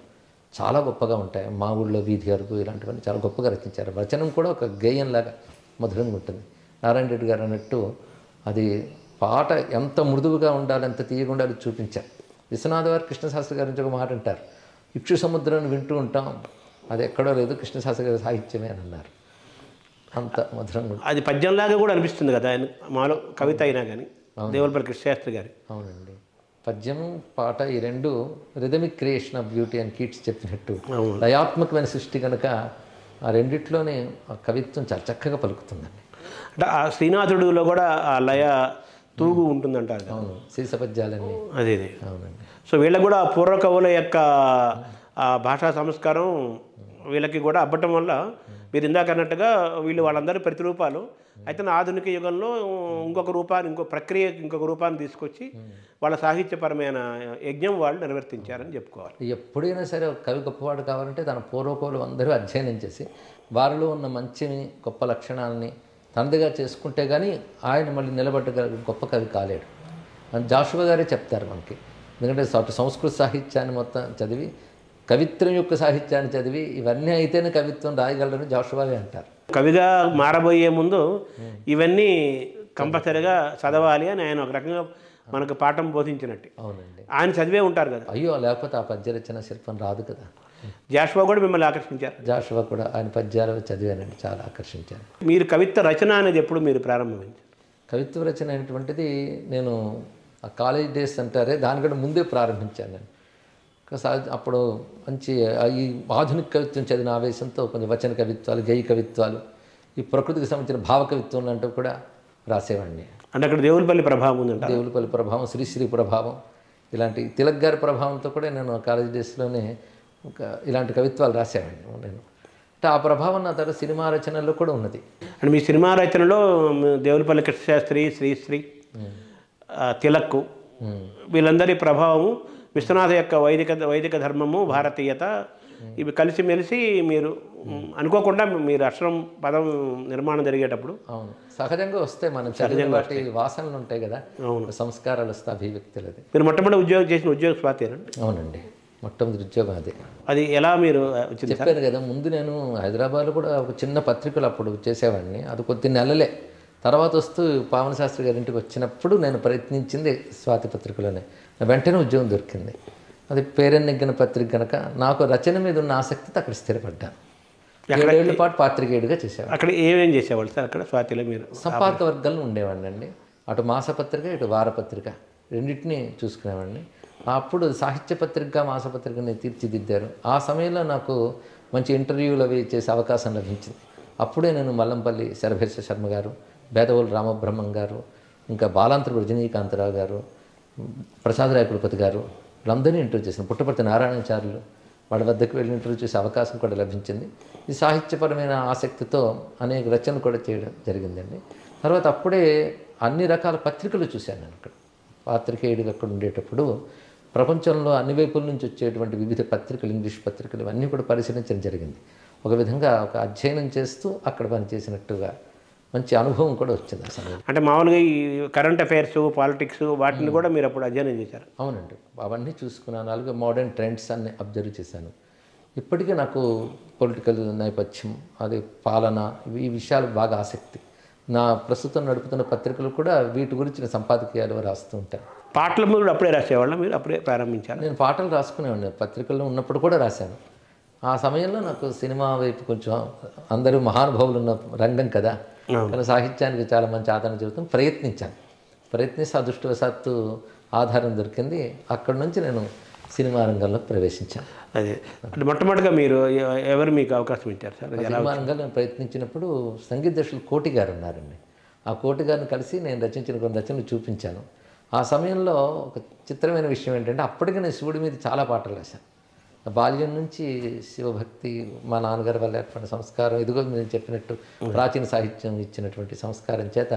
చాలా గొప్పగా ఉంటాయి. మా ఊళ్ళో వీధి అరుగు ఇలాంటివన్నీ చాలా గొప్పగా రచించారు. వచనం కూడా ఒక గేయంలాగా మధురంగా ఉంటుంది. నారాయణ రెడ్డి గారు అన్నట్టు అది పాట ఎంత మృదువుగా ఉండాలి, ఎంత తీయగా ఉండాలి చూపించారు. విశ్వనాథ వారు కృష్ణశాస్త్రి గారి నుంచి ఒక మాట అంటారు, ఇక్షు సముద్రాన్ని వింటూ ఉంటాం, అది ఎక్కడో లేదు, కృష్ణశాస్త్రి గారి సాహిత్యమే అని అన్నారు. అంత మధురంగా అది పద్యంలాగా కూడా అనిపిస్తుంది కదా ఆయన మాలో కవిత అయినా కానీ దేవులపల్లి కృష్ణశాస్త్రి గారి. అవునండి, పద్యము పాట ఈ రెండు రిథమిక్ క్రియేషన్ ఆఫ్ బ్యూటీ అని కీట్స్ చెప్పినట్టు లయాత్మకమైన సృష్టి కనుక ఆ రెండిట్లోనే ఆ కవిత్వం చాలా చక్కగా పలుకుతుందండి. అంటే ఆ శ్రీనాథుడిలో కూడా ఆ లయ తూగు ఉంటుందంటారు కదా. అవును, శీసపద్యాలన్నీ. అదే అవునండి. సో వీళ్ళకి కూడా పూర్వ కవుల యొక్క ఆ భాషా సంస్కారం వీళ్ళకి కూడా అబ్బటం వల్ల మీరు ఇందాక అన్నట్టుగా వీళ్ళు వాళ్ళందరూ ప్రతిరూపాలు అయితే ఆధునిక యుగంలో ఇంకొక రూపాన్ని ఇంకొక రూపాన్ని తీసుకొచ్చి వాళ్ళ సాహిత్యపరమైన యజ్ఞం వాళ్ళు నిర్వర్తించారని చెప్పుకోవాలి. ఎప్పుడైనా సరే ఒక కవి గొప్పవాడు కావాలంటే తన పూర్వకవులు అందరూ అధ్యయనం చేసి వారిలో ఉన్న మంచిని గొప్ప లక్షణాలని తనదిగా చేసుకుంటే కానీ ఆయన మళ్ళీ నిలబడగల గొప్ప కవి కాలేడు అని జాషువా గారే చెప్తారు మనకి. ఎందుకంటే అటు సంస్కృత సాహిత్యాన్ని మొత్తం చదివి కవిత్వం యొక్క సాహిత్యాన్ని చదివి ఇవన్నీ అయితేనే కవిత్వం రాయగలరని జాషువావే అంటారు. కవిగా మారబోయే ముందు ఇవన్నీ కంపల్సరిగా చదవాలి అని ఆయన ఒక రకంగా మనకు పాఠం బోధించినట్టు. అవునండి, ఆయన చదివే ఉంటారు కదా. అయ్యో లేకపోతే ఆ పద్యరచన శిల్పం రాదు కదా. జాషువా కూడా మిమ్మల్ని ఆకర్షించారు. జాషువా కూడా ఆయన పద్యాలు చదివానండి, చాలా ఆకర్షించాను. మీరు కవిత్వ రచన అనేది ఎప్పుడు మీరు ప్రారంభించారు? కవిత్వ రచన అనేటువంటిది నేను ఆ కాలేజ్ డేస్ అంటారే దానికంటే ముందే ప్రారంభించాను నేను. అప్పుడు మంచి ఈ ఆధునిక కవిత్వం చదివిన ఆవేశంతో కొంచెం వచన కవిత్వాలు, గేయ కవిత్వాలు, ఈ ప్రకృతికి సంబంధించిన భావ కవిత్వం లాంటివి కూడా రాసేవాడిని. అంటే అక్కడ దేవులపల్లి ప్రభావం ఉందంట. దేవులపల్లి ప్రభావం, శ్రీశ్రీ ప్రభావం, ఇలాంటి తిలక్ గారి ప్రభావంతో కూడా నేను కాలేజ్ డేస్లోనే ఇలాంటి కవిత్వాలు రాసేవాడిని నేను. అంటే ఆ ప్రభావం నా తర్వాత సినిమా రచనల్లో కూడా ఉన్నది. అంటే మీ సినిమా రచనలో దేవులపల్లి కృష్ణశాస్త్రి, శ్రీశ్రీ, తిలక్ వీళ్ళందరి ప్రభావము, విశ్వనాథ యొక్క వైదిక ధర్మము, భారతీయత ఇవి కలిసిమెలిసి మీరు అనుకోకుండా మీరు అక్షరం పదం నిర్మాణం జరిగేటప్పుడు అవును సహజంగా వస్తే మనం చదివిన వాటి వాసనలు ఉంటాయి కదా, సంస్కారాలు వస్తే అభివ్యక్తులది. మీరు మొట్టమొదటి ఉద్యోగం చేసిన ఉద్యోగం స్వాతేనండి? అవునండి, మొట్టమొదటి ఉద్యోగం అదే. అది ఎలా మీరు చెప్పాను కదా ముందు, నేను హైదరాబాద్లో కూడా ఒక చిన్న పత్రికలు అప్పుడు చేసేవాడిని. అది కొద్ది నెలలే. తర్వాత వస్తూ పావన శాస్త్రి గారి ఇంటికి వచ్చినప్పుడు నేను ప్రయత్నించింది స్వాతి పత్రికలోనే. వెంటనే ఉద్యోగం దొరికింది. అది పేరెన్నెగ్గిన పత్రిక కనుక నాకు రచన మీద ఉన్న ఆసక్తితో అక్కడ స్థిరపడ్డాను. 7 ఏళ్ల పాటు పాత్రికేయుడిగా చేసేవాడు. అక్కడ ఏమేం చేసేవాళ్ళు సార్? అక్కడ స్వాతిలో మీరు సంపాదక వర్గాల్లో ఉండేవాడిని అండి. అటు మాసపత్రిక, ఇటు వారపత్రిక రెండింటినీ చూసుకునేవాడిని. అప్పుడు సాహిత్య పత్రిక, మాసపత్రికని తీర్చిదిద్దారు. ఆ సమయంలో నాకు మంచి ఇంటర్వ్యూలు అవి చేసే అవకాశం లభించింది. అప్పుడే నేను మల్లంపల్లి శరభేశ్వర శర్మ గారు, బేదవోలు రామబ్రహ్మం గారు, ఇంకా బాలాంతరు రజనీకాంతరావు గారు, ప్రసాద్ రాయకులపతి గారు వీళ్ళందరినీ ఇంటర్వ్యూ చేసిన పుట్టపర్తి నారాయణాచార్యులు వాళ్ళ వద్దకు వెళ్ళి ఇంటర్వ్యూ చేసే అవకాశం కూడా లభించింది. ఈ సాహిత్యపరమైన ఆసక్తితో అనేక రచనలు కూడా చేయడం జరిగిందండి. తర్వాత అప్పుడే అన్ని రకాల పత్రికలు చూశాను నేను. అక్కడ పాత్రికేయుడిగా అక్కడ ఉండేటప్పుడు ప్రపంచంలో అన్ని వైపుల నుంచి వచ్చేటువంటి వివిధ పత్రికలు, ఇంగ్లీష్ పత్రికలు ఇవన్నీ కూడా పరిశీలించడం జరిగింది. ఒక విధంగా ఒక అధ్యయనం చేస్తూ అక్కడ పనిచేసినట్టుగా మంచి అనుభవం కూడా వచ్చింది ఆ సమయంలో. అంటే మామూలుగా ఈ కరెంట్ అఫైర్స్, పాలిటిక్స్ వాటిని కూడా మీరు అప్పుడు అధ్యయనం చేశారు? అవునండి, అవన్నీ చూసుకున్నాను. అలాగే మోడర్న్ ట్రెండ్స్ అన్ని అబ్జర్వ్ చేశాను. ఇప్పటికీ నాకు పొలిటికల్ నేపథ్యం, అది పాలన, ఈ విషయాలు బాగా ఆసక్తి. నా ప్రస్తుతం నడుపుతున్న పత్రికలు కూడా వీటి గురించిన సంపాదకీయాలు రాస్తూ ఉంటాను. పాటలు మీరు అప్పుడే రాసేవాళ్ళ? మీరు అప్పుడే ప్రారంభించారు? నేను పాటలు రాసుకునేవాడిని, పత్రికల్లో ఉన్నప్పుడు కూడా రాశాను. ఆ సమయంలో నాకు సినిమా వైపు కొంచెం అందరూ మహానుభావులు ఉన్న రంగం కదా, కానీ సాహిత్యానికి చాలా మంచి ఆదరణ జరుగుతుంది. ప్రయత్నిస్తే అదృష్టవశాత్తు ఆధారం దొరికింది. అక్కడి నుంచి నేను సినిమా రంగంలో ప్రవేశించాను. అదే అంటే మొట్టమొదటిగా మీరు ఎవరు మీకు అవకాశం ఇచ్చారు సార్? సినిమా రంగంలో నేను ప్రయత్నించినప్పుడు సంగీత దర్శకులు కోటి గారు ఉన్నారండి. ఆ కోటి గారిని కలిసి నేను రచించిన కొన్ని రచనలు చూపించాను. ఆ సమయంలో ఒక చిత్రమైన విషయం ఏంటంటే అప్పటికి నేను శివుడి మీద చాలా పాటలు రాశాను. బాల్యం నుంచి శివభక్తి, మా నాన్నగారి వల్ల ఏర్పడిన సంస్కారం, ఇదిగో నేను చెప్పినట్టు ప్రాచీన సాహిత్యం ఇచ్చినటువంటి సంస్కారం చేత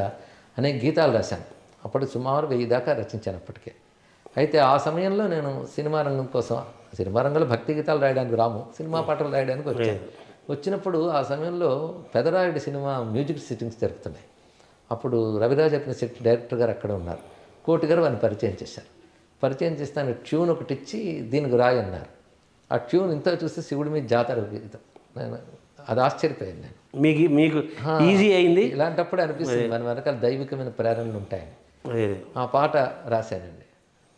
అనేక గీతాలు రాశాను. అప్పుడు సుమారు 1000 దాకా రచించాను అప్పటికే. అయితే ఆ సమయంలో నేను సినిమా రంగం కోసం, సినిమా రంగంలో భక్తి గీతాలు రాయడానికి రాము, సినిమా పాటలు రాయడానికి వచ్చాను. వచ్చినప్పుడు ఆ సమయంలో పెదరాయుడు సినిమా మ్యూజిక్ సిట్టింగ్స్ జరుగుతున్నాయి. అప్పుడు రవిరాజ్ అప్పినశెట్టి డైరెక్టర్ గారు అక్కడ ఉన్నారు. కోటి గారు వారిని పరిచయం చేశారు. పరిచయం చేస్తాను ట్యూన్ ఒకటి ఇచ్చి దీనికి రాయి అన్నారు. ఆ ట్యూన్ ఇంత చూస్తే శివుడి మీద జాతర గీతం. నేను అది ఆశ్చర్యపోయాను. నేను మీకు ఈజీ అయింది. ఇలాంటప్పుడు అనిపిస్తుంది మన వెనకాల దైవికమైన ప్రేరణలు ఉంటాయని. ఆ పాట రాశానండి.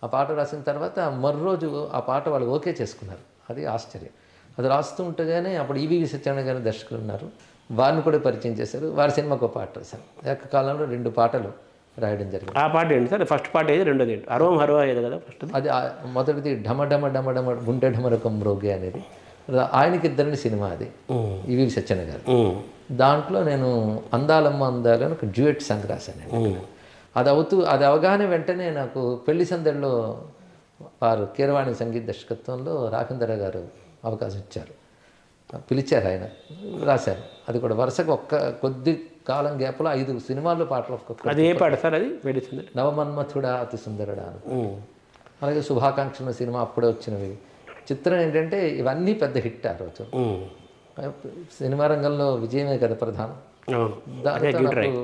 ఆ పాట రాసిన తర్వాత మర్రోజు ఆ పాట వాళ్ళు ఓకే చేసుకున్నారు. అది ఆశ్చర్యం. అది రాస్తూ ఉంటేగానే అప్పుడు ఈవీవి సత్యనారాయణ గారు దర్శకులు ఉన్నారు, వారిని కూడా పరిచయం చేశారు. వారి సినిమాకు ఒక పాట రాశాను. ఏకకాలంలో 2 పాటలు రాయడం జరిగింది. ఆ పాట ఏంటి సార్? ఫస్ట్ పాట ఏది, రెండోది ఏంటి? అరవం హరవ అయ్యేది కదా ఫస్ట్? అది మొదటిది ఢమ ఢమ ఢమ ఢమ గుండె ఢమరకం మ్రోగే అనేది ఆయనకి ఇద్దరిని సినిమా, అది ఈవీవి సత్యనారాయణ గారు. దాంట్లో నేను అందాలమ్మ అందాలు అని ఒక డ్యూయట్ సాంగ్ రాశాను. అది అవగానే వెంటనే నాకు పెళ్లి సందడిలో వారు కీరవాణి సంగీత దర్శకత్వంలో రాఘవేంద్ర గారు అవకాశం ఇచ్చారు, పిలిచారు, ఆయన రాశారు. అది కూడా వరుసగా కొద్ది కాలం గ్యాప్లో 5 సినిమాల్లో పాటలు ఒక్కొక్క. అది ఏ పాట సార్? అది పెళ్లి సందడి. నవమన్మథుడా అతి సుందరుడా అని. అలాగే శుభాకాంక్షల సినిమా అప్పుడే వచ్చినవి. చిత్రం ఏంటంటే ఇవన్నీ పెద్ద హిట్ ఆ రోజు. సినిమా రంగంలో విజయమే కదా ప్రధానం. దాంతో నాకు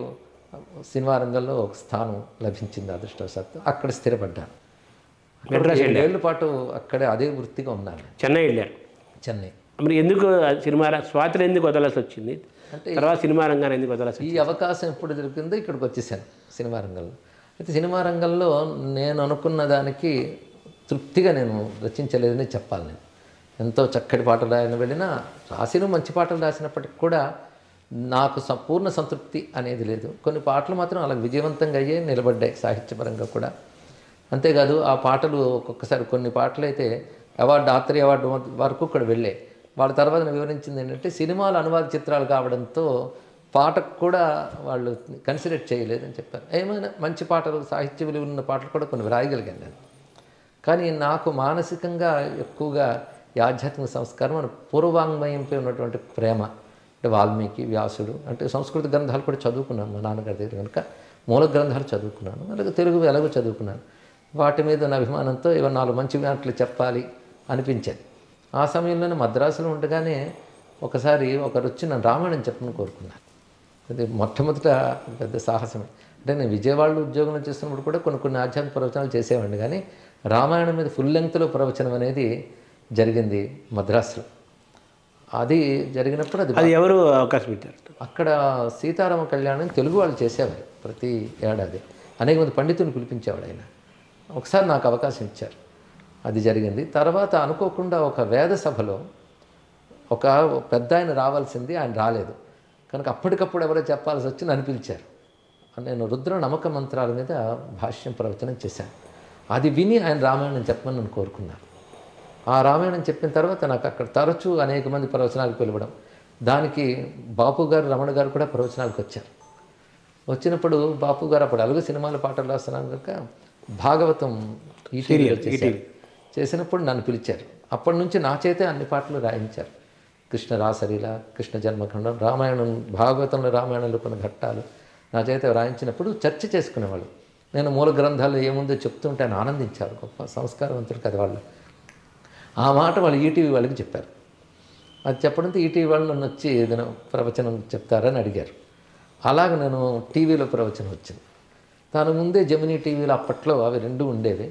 సినిమా రంగంలో ఒక స్థానం లభించింది అదృష్టవశాత్తు. అక్కడ స్థిరపడ్డాను. 7 ఏళ్ల పాటు అక్కడే అదే వృత్తిగా ఉన్నాను. చెన్నై వెళ్ళారు. చెన్నై. మరి ఎందుకు సినిమా స్వాతిని ఎందుకు వదలాల్సి వచ్చింది? అంటే తర్వాత సినిమా రంగాన్ని ఎందుకు వదలాల్సి? ఈ అవకాశం ఎప్పుడు దొరికిందో ఇక్కడికి వచ్చేసాను సినిమా రంగంలో. అయితే సినిమా రంగంలో నేను అనుకున్న దానికి తృప్తిగా నేను రచించలేదని చెప్పాలి. నేను ఎంతో చక్కటి పాటలు రాయని వెళ్ళినా, రాసిన మంచి పాటలు రాసినప్పటికి కూడా నాకు పూర్ణ సంతృప్తి అనేది లేదు. కొన్ని పాటలు మాత్రం అలా విజయవంతంగా అయ్యే నిలబడ్డాయి సాహిత్యపరంగా కూడా. అంతేకాదు ఆ పాటలు ఒక్కొక్కసారి కొన్ని పాటలు అయితే ఆత్రేయ అవార్డు వరకు కూడా వెళ్ళాయి. వాళ్ళ తర్వాత నేను వివరించింది ఏంటంటే సినిమాలు అనువాద చిత్రాలు కావడంతో పాటకు కూడా వాళ్ళు కన్సిడర్ చేయలేదని చెప్పారు. ఏమైనా మంచి పాటలు, సాహిత్య విలువ ఉన్న పాటలు కూడా కొన్ని రాయగలిగాను నేను. కానీ నాకు మానసికంగా ఎక్కువగా ఈ ఆధ్యాత్మిక సంస్కారం మన పూర్వవాంగ్మయంపై ఉన్నటువంటి ప్రేమ, అంటే వాల్మీకి, వ్యాసుడు, అంటే సంస్కృత గ్రంథాలు కూడా చదువుకున్నాను మా నాన్నగారి దగ్గర కనుక. మూల గ్రంథాలు చదువుకున్నాను, అలాగే తెలుగు ఎలాగో చదువుకున్నాను. వాటి మీద ఉన్న అభిమానంతో ఏవో 4 మంచి మాటలు చెప్పాలి అనిపించేది. ఆ సమయంలోనే మద్రాసులో ఉండగానే ఒకసారి ఒకరు వచ్చి నన్ను రామాయణం చెప్పని కోరుకున్నారు. అది మొట్టమొదట పెద్ద సాహసమే. అంటే నేను విజయవాడలో ఉద్యోగం చేస్తున్నప్పుడు కూడా కొన్ని ఆధ్యాత్మిక ప్రవచనాలు చేసేవాడిని, కానీ రామాయణం మీద ఫుల్ లెంగ్త్లో ప్రవచనం అనేది జరిగింది మద్రాసులో. అది జరిగినప్పుడు అది ఎవరు అవకాశం ఇచ్చారు? అక్కడ సీతారామ కళ్యాణం తెలుగు వాళ్ళు చేసేవారు ప్రతి ఏడాది. అనేక మంది పండితులను పిలిపించేవాడు ఆయన. ఒకసారి నాకు అవకాశం ఇచ్చారు, అది జరిగింది. తర్వాత అనుకోకుండా ఒక వేద సభలో ఒక పెద్ద ఆయన రావాల్సింది, ఆయన రాలేదు కనుక అప్పటికప్పుడు ఎవరో చెప్పాల్సి వచ్చి నన్ను పిలిచారు. నేను రుద్ర నమ్మక మంత్రాల మీద భాష్యం ప్రవచనం చేశాను. అది విని ఆయన రామాయణం చెప్పమని నన్ను కోరుకున్నారు. ఆ రామాయణం చెప్పిన తర్వాత నాకు అక్కడ తరచూ అనేక మంది ప్రవచనాలకు పిలవడం, దానికి బాపు గారు, రమణ గారు కూడా ప్రవచనాలకు వచ్చారు. వచ్చినప్పుడు బాపు గారు అప్పుడు అలుగు సినిమాల పాటలు రాస్తున్నాను కనుక భాగవతం ఈటీవీలో చేసినప్పుడు నన్ను పిలిచారు. అప్పటి నుంచి నా చేతే అన్ని పాటలు రాయించారు. కృష్ణ రాసలీల, కృష్ణ జన్మఖండం, రామాయణం, భాగవతంలో రామాయణంలో కొన్ని ఘట్టాలు నా చేత రాయించినప్పుడు చర్చ చేసుకునేవాళ్ళు. నేను మూల గ్రంథాలు ఏముందో చెప్తుంటే ఆయన ఆనందించారు. గొప్ప సంస్కారవంతులు కదా వాళ్ళు. ఆ మాట వాళ్ళు ఈటీవీ వాళ్ళకి చెప్పారు. అది చెప్పడంతో ఈటీవీ వాళ్ళు నన్ను వచ్చి ఏదైనా ప్రవచనం చెప్తారని అడిగారు. అలాగ నేను టీవీలో ప్రవచనం వచ్చింది. దాని ముందే జమినీ టీవీలో అప్పట్లో అవి 2 ఉండేవి.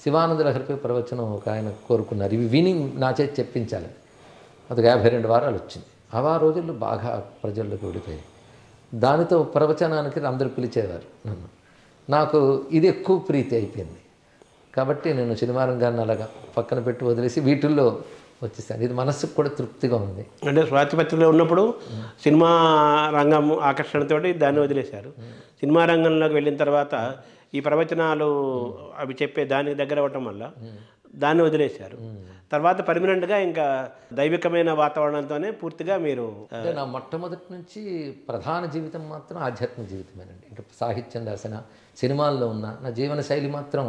శివానంద లహరిపై ప్రవచనం ఒక ఆయన కోరుకున్నారు, ఇవి విని నా చేతి చెప్పించాలి. అది 52 వారాలు వచ్చింది. ఆ రోజుల్లో బాగా ప్రజల్లోకి ఓడిపోయాయి. దానితో ప్రవచనానికి అందరూ పిలిచేవారు నన్ను. నాకు ఇది ఎక్కువ ప్రీతి అయిపోయింది కాబట్టి నేను సినిమా రంగాన్ని అలాగా పక్కన పెట్టి వదిలేసి వీటిల్లో వచ్చేసాను. ఇది మనస్సుకు కూడా తృప్తిగా ఉంది. అంటే స్వాతిపత్రికలో ఉన్నప్పుడు సినిమా రంగం ఆకర్షణతోటి దాన్ని వదిలేశారు. సినిమా రంగంలోకి వెళ్ళిన తర్వాత ఈ ప్రవచనాలు అవి చెప్పే దానికి దగ్గర అవ్వటం వల్ల దాన్ని వదిలేశారు. తర్వాత పర్మనెంట్గా ఇంకా దైవికమైన వాతావరణంతోనే పూర్తిగా మీరు. అంటే నా మొట్టమొదటి నుంచి ప్రధాన జీవితం మాత్రం ఆధ్యాత్మిక జీవితమేనండి. ఇంకా సాహిత్యం రాసిన, సినిమాల్లో ఉన్న నా జీవన శైలి మాత్రం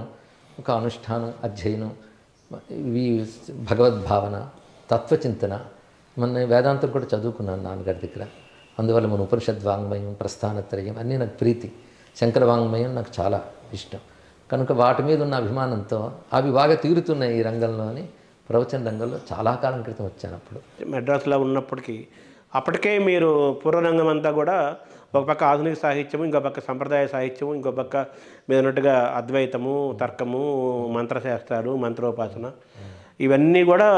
ఒక అనుష్ఠానం, అధ్యయనం, ఇవి భగవద్భావన, తత్వచింతన. మొన్న వేదాంతం కూడా చదువుకున్నాను నాన్నగారి దగ్గర. అందువల్ల మన ఉపనిషద్వాంగ్మయం, ప్రస్థానత్రయం అన్నీ నాకు ప్రీతి. శంకర వాంగ్మయం నాకు చాలా ఇష్టం కనుక వాటి మీద ఉన్న అభిమానంతో అవి బాగా తీరుతున్నాయి ఈ రంగంలోని. ప్రవచన రంగంలో చాలా కాలం క్రితం వచ్చాను. అప్పుడు మెడ్రాస్లో ఉన్నప్పటికీ అప్పటికే మీరు పూర్వరంగం అంతా కూడా ఒక పక్క ఆధునిక సాహిత్యము, ఇంకో పక్క సంప్రదాయ సాహిత్యము, ఇంకో పక్క మీద ఉన్నట్టుగా అద్వైతము, తర్కము, మంత్రశాస్త్రాలు, మంత్రోపాసన ఇవన్నీ కూడా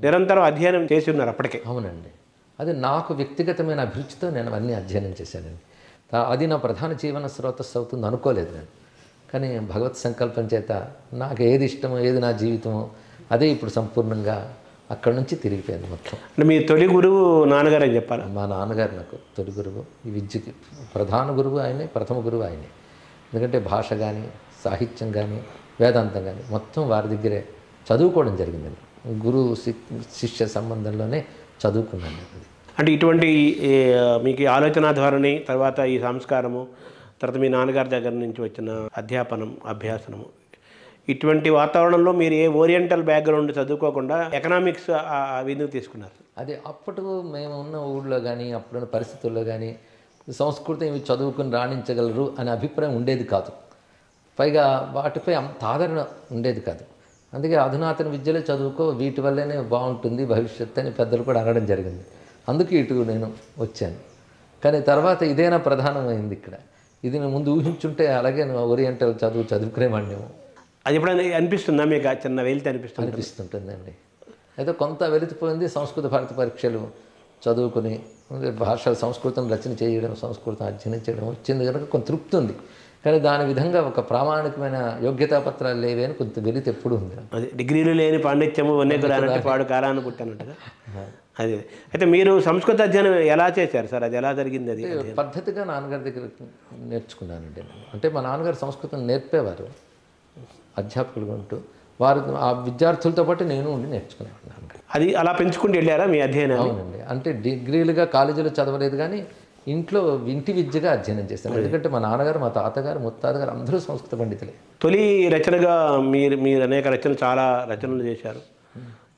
నిరంతరం అధ్యయనం చేసి ఉన్నారు అప్పటికే. అవునండి, అది నాకు వ్యక్తిగతమైన అభిరుచితో నేను అవన్నీ అధ్యయనం చేశానండి. అది నా ప్రధాన జీవన స్రోతస్సు అవుతుంది అనుకోలేదు నేను. కానీ భగవత్ సంకల్పం చేత నాకు ఏది ఇష్టమో ఏది నా జీవితమో అదే ఇప్పుడు సంపూర్ణంగా అక్కడి నుంచి తిరిగిపోయింది మొత్తం. అంటే మీ తొలి గురువు నాన్నగారు అని చెప్పాలి. మా నాన్నగారు నాకు తొలి గురువు, ఈ విద్యకి ప్రధాన గురువు ఆయనే, ప్రథమ గురువు ఆయనే. ఎందుకంటే భాష కానీ సాహిత్యం కానీ వేదాంతం కానీ మొత్తం వారి దగ్గరే చదువుకోవడం జరిగిందండి. గురువు శిష్య సంబంధంలోనే చదువుకున్నాను అది. అంటే ఇటువంటి మీకు ఈ ఆలోచన ధోరణి, తర్వాత ఈ సంస్కారము, తర్వాత మీ నాన్నగారి దగ్గర నుంచి వచ్చిన అధ్యాపనం, అభ్యాసనము, ఇటువంటి వాతావరణంలో మీరు ఏ ఓరియంటల్ బ్యాక్గ్రౌండ్ చదువుకోకుండా ఎకనామిక్స్ విధులు తీసుకున్నారు? అదే అప్పటి మేము ఉన్న ఊళ్ళో కానీ అప్పుడున్న పరిస్థితుల్లో కానీ సంస్కృతం ఇవి చదువుకుని రాణించగలరు అనే అభిప్రాయం ఉండేది కాదు. పైగా వాటిపై అంత ఆదరణ ఉండేది కాదు. అందుకే అధునాతన విద్యలో చదువుకో, వీటి వల్లనే బాగుంటుంది భవిష్యత్తు అని పెద్దలు కూడా అనడం జరిగింది. అందుకే ఇటు నేను వచ్చాను. కానీ తర్వాత ఇదేనా ప్రధానమైంది ఇక్కడ. ఇది నేను ముందు ఊహించుంటే అలాగే ఓరియంటల్ చదువుకునేవాడినేమో. అది ఎప్పుడైనా అనిపిస్తుందా మీకు? చిన్న వెలితి అనిపిస్తుంటుందండి. అయితే కొంత వెలితిపోయింది. సంస్కృత భారత పరీక్షలు చదువుకుని భాషల సంస్కృతం రచన చేయడం, సంస్కృతం అధ్యయనం చేయడం వచ్చింది కనుక కొంత తృప్తి ఉంది. కానీ దాని విధంగా ఒక ప్రామాణికమైన యోగ్యతా పత్రాలు లేవే అని కొంత వెలితి ఎప్పుడు ఉంది. అది డిగ్రీలు లేని పాండిత్యము వన్యకురానంటే పాడు కాలాన్ని పుట్టానంటగా. అది అయితే మీరు సంస్కృత అధ్యయనం ఎలా చేశారు సార్? అది ఎలా జరిగింది? అది పద్ధతిగా నాన్నగారి దగ్గర నేర్చుకున్నానండి. అంటే మా నాన్నగారు సంస్కృతం నేర్పేవారు అధ్యాపకులుగా ఉంటూ. వారు ఆ విద్యార్థులతో పాటు నేను ఉండి నేర్చుకునేవాడిని. అది అలా పెంచుకుంటూ వెళ్ళారా మీ అధ్యయనం? అవునండి. అంటే డిగ్రీలుగా కాలేజీలో చదవలేదు, కానీ ఇంట్లో ఇంటి విద్యగా అధ్యయనం చేశాను. ఎందుకంటే మా నాన్నగారు, మా తాతగారు, ముత్తాతగారు అందరూ సంస్కృత పండితులే. తొలి రచనగా మీరు అనేక రచనలు, చాలా రచనలు చేశారు.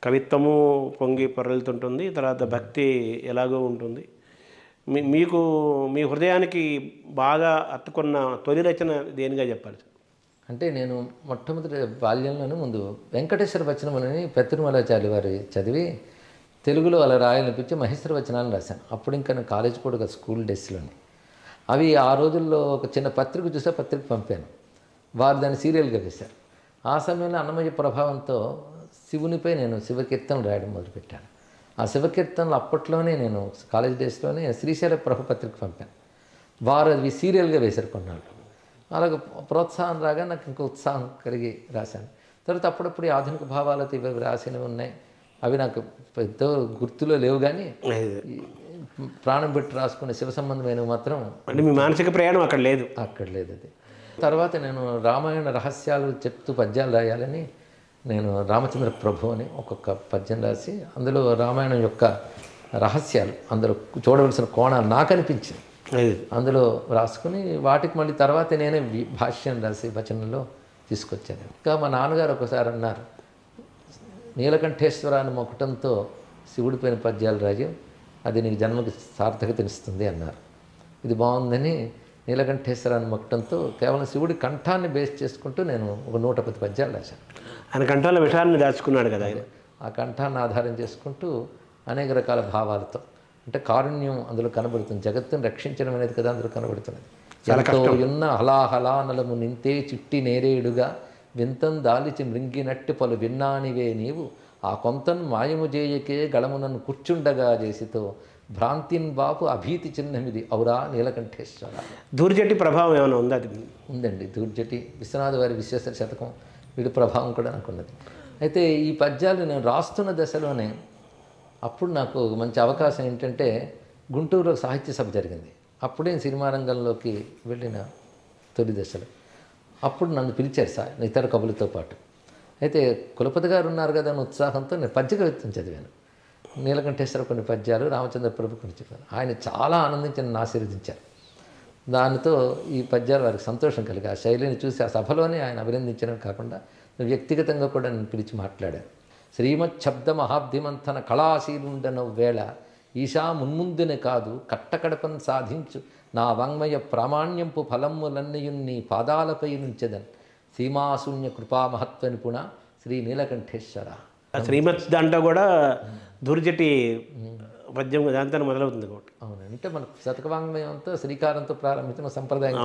కవిత్వము పొంగి పొరలుతుంటుంది, తర్వాత భక్తి ఎలాగో ఉంటుంది. మీకు మీ హృదయానికి బాగా అత్తుకున్న తొలి రచన దేనిగా చెప్పాలి? అంటే నేను మొట్టమొదటి బాల్యంలోనే ముందు వెంకటేశ్వర వచనములని పెత్తిరుమలాచార్య వారి చదివి తెలుగులో అలా రాయాలనిపించి మహేశ్వర వచనాలను రాశాను. అప్పుడు ఇంకా నేను కాలేజ్ కూడా స్కూల్ డేస్లోని. అవి ఆ రోజుల్లో ఒక చిన్న పత్రిక చూసే పత్రిక పంపాను. వారు దాన్ని సీరియల్గా వేశారు. ఆ సమయంలో అన్నమయ్య ప్రభావంతో శివునిపై నేను శివకీర్తనలు రాయడం మొదలుపెట్టాను. ఆ శివకీర్తనలు అప్పట్లోనే నేను కాలేజ్ డేస్లోనే శ్రీశైల ప్రభు పత్రిక పంపాను. వారు అవి సీరియల్గా వేశారు కొన్నాళ్ళు. అలాగే ప్రోత్సాహం రాగా నాకు ఇంకా ఉత్సాహం కలిగి రాశాను. తర్వాత అప్పుడప్పుడు ఆధునిక భావాలతో ఇవి రాసినవి ఉన్నాయి. అవి నాకు పెద్ద గుర్తులో లేవు, కానీ ప్రాణం పెట్టి రాసుకునే శివ సంబంధమైనవి మాత్రం. అంటే మీ మానసిక ప్రయాణం అక్కడ లేదు? అక్కడ లేదు. అది తర్వాత నేను రామాయణ రహస్యాలు చెప్తూ పద్యాలు రాయాలని నేను రామచంద్ర ప్రభు అని ఒక్కొక్క పద్యం రాసి అందులో రామాయణం యొక్క రహస్యాలు అందులో చూడవలసిన కోణాలు నాకు అనిపించింది. అందులో రాసుకుని వాటికి మళ్ళీ తర్వాత నేనే భాష్యం రాసి వచనంలో తీసుకొచ్చాను. ఇంకా మా నాన్నగారు ఒకసారి అన్నారు, నీలకంఠేశ్వరాన్ని మొక్కటంతో శివుడిపైన పద్యాలు రాజు, అది నీకు జన్మకి సార్థకతనిస్తుంది అన్నారు. ఇది బాగుందని నీలకంఠేశ్వరాన్ని మొక్కటంతో కేవలం శివుడి కంఠాన్ని బేస్ చేసుకుంటూ నేను ఒక 110 పద్యాలు రాశాను. ఆయన కంఠంలో విషయాన్ని దాచుకున్నాడు కదా ఆయన. ఆ కంఠాన్ని ఆధారం చేసుకుంటూ అనేక రకాల భావాలతో, అంటే కారుణ్యం అందులో కనబడుతుంది. జగత్తును రక్షించడం అనేది కదా అందులో కనబడుతున్నది. ఎంతో ఉన్న హలాహలానలము నింతే చిట్టి నేరేడుగా వింతం దాలిచి మృంగినట్టు పలు విన్నానివే నీవు ఆ కొంతన్ మాయము చేయకే గళమునను కూర్చుండగా చేసితో భ్రాంతిన్ బాపు అభీతి చిహ్నమిది ఔరా నీలకంఠేశ్వర. దూర్జటి ప్రభావం ఏమైనా ఉందా? అది ఉందండి. దూర్జటి విశ్వనాథ వారి విశ్వేశ్వర శతకం వీడి ప్రభావం కూడా నాకు ఉన్నది. అయితే ఈ పద్యాలు నేను రాస్తున్న దశలోనే అప్పుడు నాకు మంచి అవకాశం ఏంటంటే గుంటూరులో సాహిత్య సభ జరిగింది. అప్పుడే సినిమా రంగంలోకి వెళ్ళిన తొలి దశలో అప్పుడు నన్ను పిలిచారు ఇతర కవులతో పాటు. అయితే కులపతి గారు ఉన్నారు కదా అని ఉత్సాహంతో నేను పద్య కవిత్వం చదివాను. నీలకంఠేశ్వర కొన్ని పద్యాలు, రామచంద్ర ప్రభు కొన్ని చెప్పాను. ఆయన చాలా ఆనందించి నన్ను ఆశీర్వదించారు. దానితో ఈ పద్యాలు వారికి సంతోషం కలిగి ఆ శైలిని చూసి ఆ సభలోనే ఆయన అభినందించడం కాకుండా వ్యక్తిగతంగా కూడా నన్ను పిలిచి మాట్లాడారు. శ్రీమత్ శబ్ద మహాబ్ధిమంతన కళాశీలుండనవు వేళ ఈశా మున్ముందునే కాదు కట్టకడపన్ సాధించు నా వాంగ్మయ ప్రామాణ్యంపు ఫలమ్ములన్నయున్ నీ పాదాలపై నుంచెదన్ సీమాశూన్య కృపామహత్వ నిపుణ శ్రీ నీలకంఠేశ్వర. శ్రీమత్ దాంట్లో కూడా దూర్జటి పద్యం దాంతో మొదలవుతుంది. అవును, అంటే మనకు శతకవాంగ్మయంతో శ్రీకారంతో ప్రారంభించిన సంప్రదాయం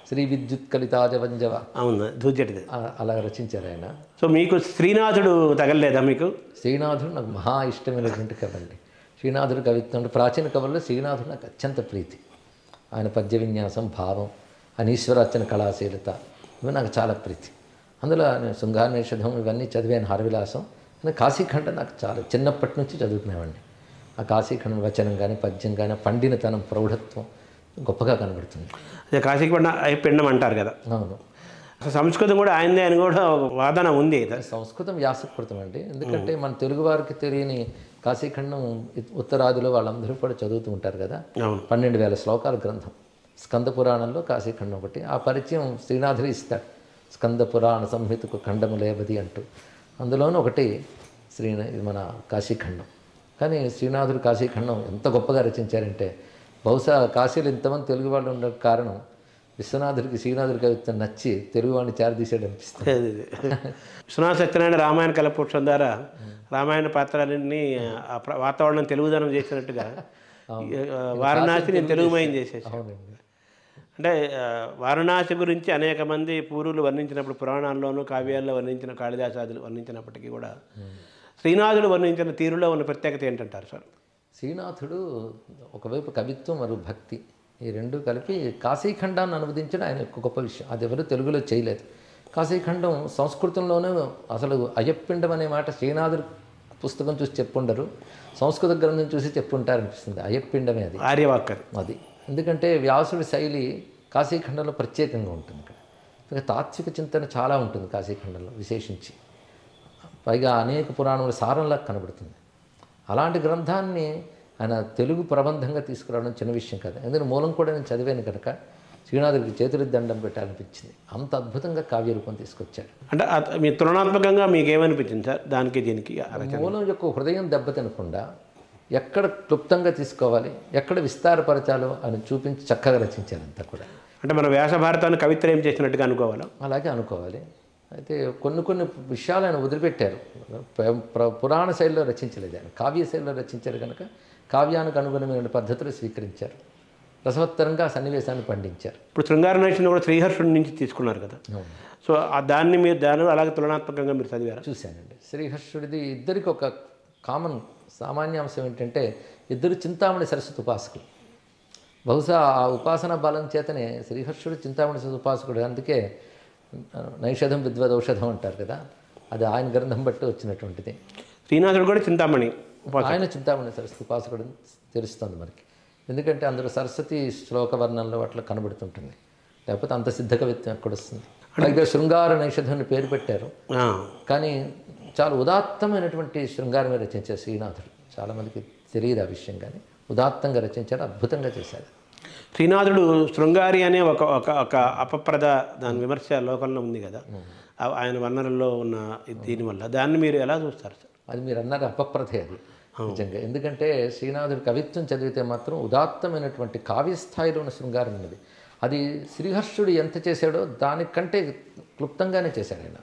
శ్రీ విద్యుత్ కలితాజవంజవ. అవును, దూర్జటిది అలా రచించారు ఆయన. సో మీకు శ్రీనాథుడు తగలలేదా? మీకు శ్రీనాథుడు నాకు మహా ఇష్టమైనటువంటి కవి అండి. శ్రీనాథుడు కవిత్వం అంటే ప్రాచీన కవుల్లో శ్రీనాథుడు నాకు అత్యంత ప్రీతి. ఆయన పద్య విన్యాసం, భావం, అనీశ్వరార్చన కళాశీలత, ఇవి నాకు చాలా ప్రీతి. అందులో నేను శృంగారనిషధం ఇవన్నీ చదివాను, హరవిలాసం. కానీ కాశీఖండం నాకు చాలా చిన్నప్పటి నుంచి చదువుకునేవాడిని. ఆ కాశీఖండం వచనం కానీ పద్యం కానీ పండినతనం ప్రౌఢత్వం గొప్పగా కనబడుతుంది. అదే కాశీఖండం అంటారు కదా. అవును, అసలు సంస్కృతం కూడా ఆయనదే అని కూడా ఒక వాదన ఉంది. సంస్కృతం వ్యాసకృతం అండి. ఎందుకంటే మన తెలుగు వారికి తెలియని కాశీఖండం ఉత్తరాదిలో వాళ్ళందరూ కూడా చదువుతూ ఉంటారు కదా. 12,000 శ్లోకాల గ్రంథం స్కంద పురాణంలో కాశీఖండం ఒకటి. ఆ పరిచయం శ్రీనాథుడు ఇస్తాడు, స్కంద పురాణ సంహితకు ఖండము లేబది అంటూ. అందులోనూ ఒకటి ఇది మన కాశీఖండం. కానీ శ్రీనాథుడు కాశీఖండం ఎంత గొప్పగా రచించారంటే, బహుశా కాశీలో ఇంతమంది తెలుగు వాళ్ళు ఉండే కారణం విశ్వనాథుడికి శ్రీనాథుడి కవిత్వం నచ్చి తెలుగు వాడిని చేరదీసాడు అనిపిస్తుంది. విశ్వనాథ సత్యనారాయణ రామాయణ కలపురుషం ద్వారా రామాయణ పాత్రలన్నీ వాతావరణం తెలుగుదనం చేసినట్టుగా వారణాసిని తెలుగుమయం చేసేసి. అవునండి. అంటే వారణాసి గురించి అనేక మంది పూర్వులు వర్ణించినప్పుడు పురాణాల్లోనూ కావ్యాల్లో వర్ణించిన కాళిదాసాదులు వర్ణించినప్పటికీ కూడా శ్రీనాథుడు వర్ణించిన తీరులో ఉన్న ప్రత్యేకత ఏంటంటారు సార్? శ్రీనాథుడు ఒకవైపు కవిత్వం మరియు భక్తి ఈ రెండు కలిపి కాశీఖండాన్ని అనువదించడం ఆయన ఒక గొప్ప విషయం. అది ఎవరు తెలుగులో చేయలేదు. కాశీఖండం సంస్కృతంలోనే అసలు అయ్యప్పిండం అనే మాట శ్రీనాథుడు పుస్తకం చూసి చెప్పుండరు, సంస్కృత గ్రంథం చూసి చెప్పుంటారనిపిస్తుంది. అయ్యప్పిండమే అది, ఆర్యవాక్ అది. ఎందుకంటే వ్యాసుడి శైలి కాశీఖండంలో ప్రత్యేకంగా ఉంటుంది. ఇక్కడ తాత్విక చింతన చాలా ఉంటుంది కాశీఖండంలో విశేషించి. పైగా అనేక పురాణముల సారంలా కనబడుతుంది. అలాంటి గ్రంథాన్ని ఆయన తెలుగు ప్రబంధంగా తీసుకురావడం చిన్న విషయం కాదు. ఎందుకంటే మూలం కూడా నేను చదివాను కనుక శ్రీనాథుడికి చేతులకి దండం పెట్టాలనిపించింది. అంత అద్భుతంగా కావ్య రూపం తీసుకొచ్చాడు. అంటే మీ తులనాత్మకంగా మీకు ఏమనిపించింది సార్ దానికి దీనికి? మూలం యొక్క హృదయం దెబ్బతినకుండా ఎక్కడ క్లుప్తంగా తీసుకోవాలి, ఎక్కడ విస్తారపరచాలో అని చూపించి చక్కగా రచించారు అంతా కూడా. అంటే మన వ్యాస భారతాన్ని కవిత్రయం చేసినట్టుగా అనుకోవాలా? అలాగే అనుకోవాలి. అయితే కొన్ని విషయాలు ఆయన వదిలిపెట్టారు. పురాణ శైలిలో రచించలేదు, ఆయన కావ్య శైలిలో రచించారు కనుక కావ్యానికి అనుగుణమైన పద్ధతులు స్వీకరించారు. రసవత్తరంగా సన్నివేశాన్ని పండించారు. ఇప్పుడు శృంగార నైషధం కూడా శ్రీహర్షుడి నుంచి తీసుకున్నారు కదా. సో దాన్ని అలాగే తులనాత్మకంగా మీరు చదివారు? చూశానండి. శ్రీహర్షుడిది ఇద్దరికి ఒక కామన్ సామాన్యాంశం ఏంటంటే ఇద్దరు చింతామణి సరస్వతి ఉపాసకులు. బహుశా ఆ ఉపాసన బలం చేతనే శ్రీహర్షుడు చింతామణి సరస్వతి ఉపాసకుడు. అందుకే నైషధం విద్వద్ ఔషధం అంటారు కదా, అది ఆయన గ్రంథం బట్టి వచ్చినటువంటిది. శ్రీనాథుడు కూడా చింతామణి, ఆయన చింతామణి సరస్వతి ఉపాసకుడు తెలుస్తుంది మనకి. ఎందుకంటే అందులో సరస్వతి శ్లోక వర్ణంలో అట్లా కనబడుతుంటుంది. లేకపోతే అంత సిద్ధ కవిత్వం ఎక్కడొస్తుంది? అలాగే శృంగార నైషధాన్ని పేరు పెట్టారు, కానీ చాలా ఉదాత్తమైనటువంటి శృంగారమే రచించారు శ్రీనాథుడు. చాలామందికి తెలియదు ఆ విషయం, కానీ ఉదాత్తంగా రచించారు, అద్భుతంగా చేశారు. శ్రీనాథుడు శృంగారి అనే ఒక అపప్రద దాని విమర్శ లోకంలో ఉంది కదా, ఆయన వర్ణనలో ఉన్న దీనివల్ల దాన్ని మీరు ఎలా చూస్తారు సార్? అది మీరు అన్నారు అపప్రదే అది నిజంగా. ఎందుకంటే శ్రీనాథుడు కవిత్వం చదివితే మాత్రం ఉదాత్తమైనటువంటి కావ్యస్థాయిలో ఉన్న శృంగారం ఉన్నది. అది శ్రీహర్షుడు ఎంత చేశాడో దానికంటే క్లుప్తంగానే చేశాడు ఆయన.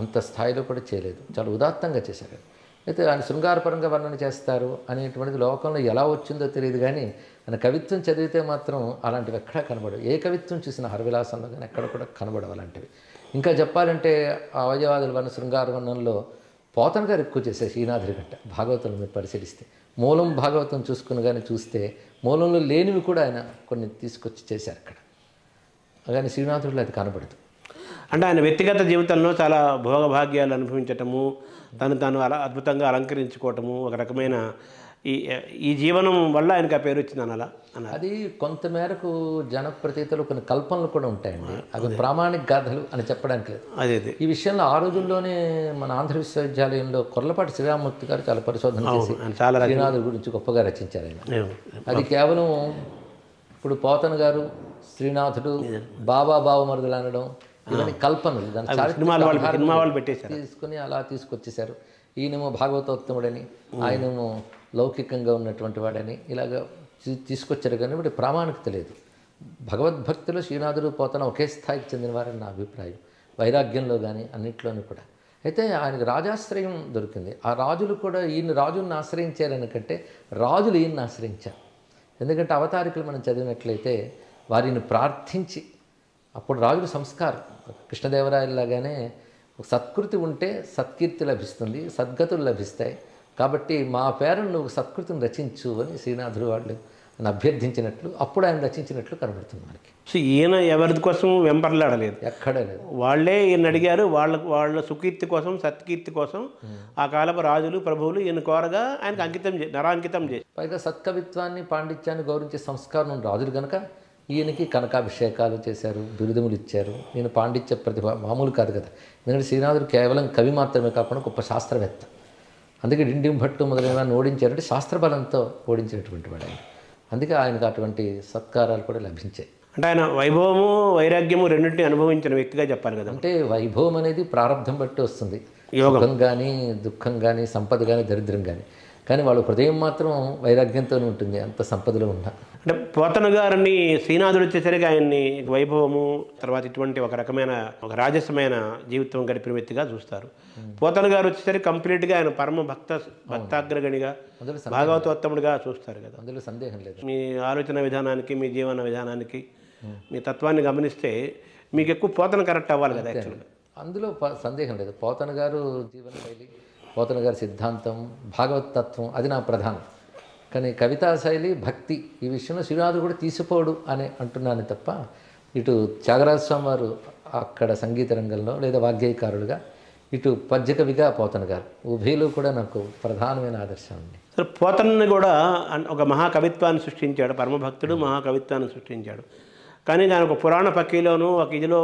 అంత స్థాయిలో కూడా చేయలేదు, చాలా ఉదాత్తంగా చేశాడు. అయితే ఆయన శృంగారపరంగా వర్ణన చేస్తారు అనేటువంటిది లోకంలో ఎలా వచ్చిందో తెలియదు, కానీ ఆయన కవిత్వం చదివితే మాత్రం అలాంటివి ఎక్కడా కనబడవు. ఏ కవిత్వం చూసిన హరవిలాసంలో కానీ ఎక్కడ కూడా కనబడవు అలాంటివి. ఇంకా చెప్పాలంటే అవయవాదుల వర్ణ శృంగార వర్ణంలో పోతన గారు ఎక్కువ చేశారు శ్రీనాథుడి గంట. భాగవతం మీరు పరిశీలిస్తే మూలం భాగవతం చూసుకుని కానీ చూస్తే మూలంలో లేనివి కూడా ఆయన కొన్ని తీసుకొచ్చి చేశారు అక్కడ, కానీ శ్రీనాథుడిలో అది కనబడదు. అంటే ఆయన వ్యక్తిగత జీవితంలో చాలా భోగభాగ్యాలు అనుభవించటము, తాను అలా అద్భుతంగా అలంకరించుకోవటము, ఒక రకమైన ఈ జీవనం వల్ల ఆయనకు ఆ పేరు వచ్చింది అనాలా? అది కొంతమేరకు జనప్రతీతలు కొన్ని కల్పనలు కూడా ఉంటాయండి, అవి ప్రామాణిక గాథలు అని చెప్పడానికి లేదు. అదే ఈ విషయంలో ఆ రోజుల్లోనే మన ఆంధ్ర విశ్వవిద్యాలయంలో కొర్లపాటి శ్రీరామూర్తి గారు చాలా పరిశోధన చేసి శ్రీనాథుడి గురించి గొప్పగా రచించారు ఆయన. అది కేవలం ఇప్పుడు పోతన గారు శ్రీనాథుడు బాబా బావమరుదులు అనడం ఇవన్నీ కల్పనలు, దాన్ని తీసుకుని అలా తీసుకొచ్చేశారు. ఈయనేమో భాగవతోత్తముడని, ఆయనేమో లౌకికంగా ఉన్నటువంటి వాడని ఇలాగ తీసుకొచ్చారు, కానీ ఇప్పుడు ప్రామాణికత లేదు. భగవద్భక్తిలో శ్రీనాథుడు పోతన ఒకే స్థాయికి చెందినవారని నా అభిప్రాయం, వైరాగ్యంలో కానీ అన్నింటిలోనూ కూడా. అయితే ఆయనకు రాజాశ్రయం దొరికింది. ఆ రాజులు కూడా ఈయన రాజులను ఆశ్రయించారనికంటే రాజులు ఈయన్ని ఆశ్రయించారు. ఎందుకంటే అవతారికలు మనం చదివినట్లయితే వారిని ప్రార్థించి, అప్పుడు రాజుల సంస్కారం కృష్ణదేవరాయలాగానే సత్కృతి ఉంటే సత్కీర్తి లభిస్తుంది, సద్గతులు లభిస్తాయి, కాబట్టి మా పేరును నువ్వు సత్కృతిని రచించు అని శ్రీనాథుడు వాళ్ళు అని అభ్యర్థించినట్లు అప్పుడు ఆయన రచించినట్లు కనబడుతుంది మనకి. సో ఈయన ఎవరి కోసం వెంపర్లాడలేదు, ఎక్కడే లేదు. వాళ్ళే ఈయన అడిగారు. వాళ్ళ సుకీర్తి కోసం, సత్కీర్తి కోసం ఆ కాలపు రాజులు ప్రభువులు ఈయన కోరగా ఆయనకు నరాంకితం చేసి, పైగా సత్కవిత్వాన్ని పాండిత్యాన్ని గౌరవించే సంస్కారం ఉన్న రాజులు కనుక ఈయనకి కనకాభిషేకాలు చేశారు, బిరుదములు ఇచ్చారు. ఈయన పాండిత్య ప్రతిభ మామూలు కాదు కదా. ఎందుకంటే శ్రీనాథుడు కేవలం కవి మాత్రమే కాకుండా గొప్ప శాస్త్రవేత్త. అందుకే డిండిం భట్టు మొదలైన వారిని ఓడించారంటే శాస్త్రబలంతో ఓడించినటువంటి వాడు ఆయన. అందుకే ఆయనకు అటువంటి సత్కారాలు కూడా లభించాయి. అంటే ఆయన వైభవము వైరాగ్యము రెండింటిని అనుభవించిన వ్యక్తిగా చెప్పాలి కదా. అంటే వైభవం అనేది ప్రారంభం బట్టి వస్తుంది, యోగం సుఖం కానీ దుఃఖం కానీ సంపద కానీ దరిద్రం కానీ వాళ్ళ హృదయం మాత్రం వైరాగ్యంతోనే ఉంటుంది అంత సంపదలో ఉన్నా. అంటే పోతన గారిని శ్రీనాథుడు వచ్చేసరికి ఆయన్ని వైభవము తర్వాత ఇటువంటి ఒక రకమైన ఒక రాజసమైన జీవితం గడిపిన వ్యక్తిగా చూస్తారు. పోతన గారు వచ్చేసరికి కంప్లీట్గా ఆయన పరమ భక్తాగ్రగణిగా భాగవతోత్తముడిగా చూస్తారు కదా. అందులో సందేహం లేదు. మీ ఆలోచన విధానానికి, మీ జీవన విధానానికి, మీ తత్వాన్ని గమనిస్తే మీకు ఎక్కువ పోతన కరెక్ట్ అవ్వాలి కదా యాక్చువల్గా. అందులో సందేహం లేదు. పోతన గారు జీవనశైలి, పోతన గారి సిద్ధాంతం, భాగవత తత్వం అది నా ప్రధానం. కానీ కవితా శైలి, భక్తి ఈ విషయంలో శ్రీనాథుడు కూడా తీసిపోడు అని అంటున్నాను తప్ప, ఇటు త్యాగరాజ స్వామి వారు అక్కడ సంగీత రంగంలో లేదా వాగ్గేయకారులుగా, ఇటు పద్యకవిగా పోతన గారు ఉభయలు కూడా నాకు ప్రధానమైన ఆదర్శం అండి. సరే, పోతనని కూడా ఒక మహాకవిత్వాన్ని సృష్టించాడు, పరమభక్తుడు మహాకవిత్వాన్ని సృష్టించాడు. కానీ దాని ఒక పురాణ పక్కీలోనూ ఒక ఇదిలో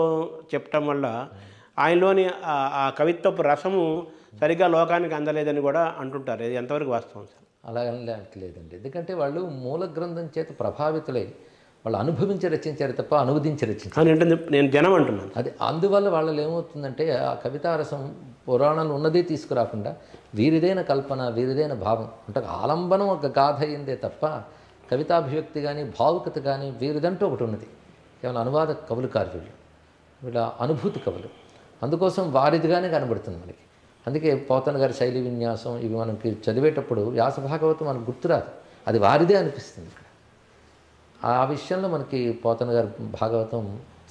చెప్పటం వల్ల ఆయనలోని ఆ కవిత్వపు రసము సరిగ్గా లోకానికి అందలేదని కూడా అంటుంటారు. ఇది ఎంతవరకు వాస్తవం సార్? అలా లేదండి. ఎందుకంటే వాళ్ళు మూల గ్రంథం చేత ప్రభావితులై వాళ్ళు అనుభవించి రచించారు తప్ప అనువదించి రచించారు. ఏంటంటే నేను జనం అంటున్నాను. అది అందువల్ల వాళ్ళలో ఏమవుతుందంటే ఆ కవితారసం పురాణాలు ఉన్నదే తీసుకురాకుండా వీరిదైన కల్పన, వీరిదైన భావం అంటే ఆలంబనం ఒక గాథ అయిందే తప్ప కవితాభివ్యక్తి కానీ భావుకత కానీ వీరిదంటూ ఒకటి ఉన్నది. కేవలం అనువాద కవులు కాదు వీళ్ళు, వీళ్ళ అనుభూతి కవులు. అందుకోసం వారిదిగానే కనబడుతుంది మనకి. అందుకే పోతన గారి శైలి విన్యాసం ఇవి మనకి చదివేటప్పుడు వ్యాస భాగవతం మనకు గుర్తురాదు, అది వారిదే అనిపిస్తుంది. ఆ విషయంలో మనకి పోతన గారి భాగవతం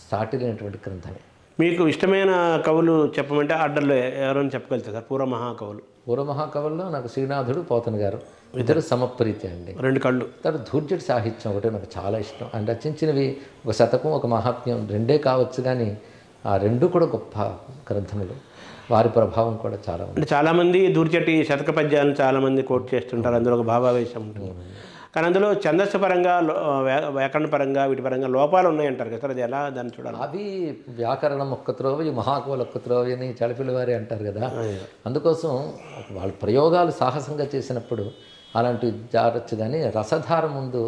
సాటి లేనటువంటి గ్రంథమే. మీకు ఇష్టమైన కవులు చెప్పమంటే ఆర్డర్లో ఎవరైనా చెప్పగలుగుతారు సార్? పూర్వమహాకవుల్లో నాకు శ్రీనాథుడు, పోతన గారు ఇద్దరు సమప్రీతి అండి. రెండు కళ్ళు. తర్వాత ధూర్జటి సాహిత్యం ఒకటే నాకు చాలా ఇష్టం. ఆయన రచించినవి ఒక శతకం, ఒక మహాత్మ్యం రెండే కావచ్చు, కానీ ఆ రెండు కూడా గొప్ప గ్రంథములు. వారి ప్రభావం కూడా చాలా ఉంది. అంటే చాలామంది దూర్చటి శతక పద్యాలను చాలామంది కోట్ చేస్తుంటారు, అందులో ఒక భావావేశం ఉంటుంది. కానీ అందులో ఛందస్సు పరంగా, వ్యాకరణ పరంగా, వీటి పరంగా లోపాలు ఉన్నాయంటారు కదా సార్, అది ఎలా దాన్ని చూడాలి? అవి వ్యాకరణం ఒక్క త్రోవ, ఈ మహాకవులు ఒక్క త్రోవ అని చడిపిల్లి వారి అంటారు కదా. అందుకోసం వాళ్ళ ప్రయోగాలు సాహసంగా చేసినప్పుడు అలాంటివి జారచ్చు, కానీ రసధార ముందు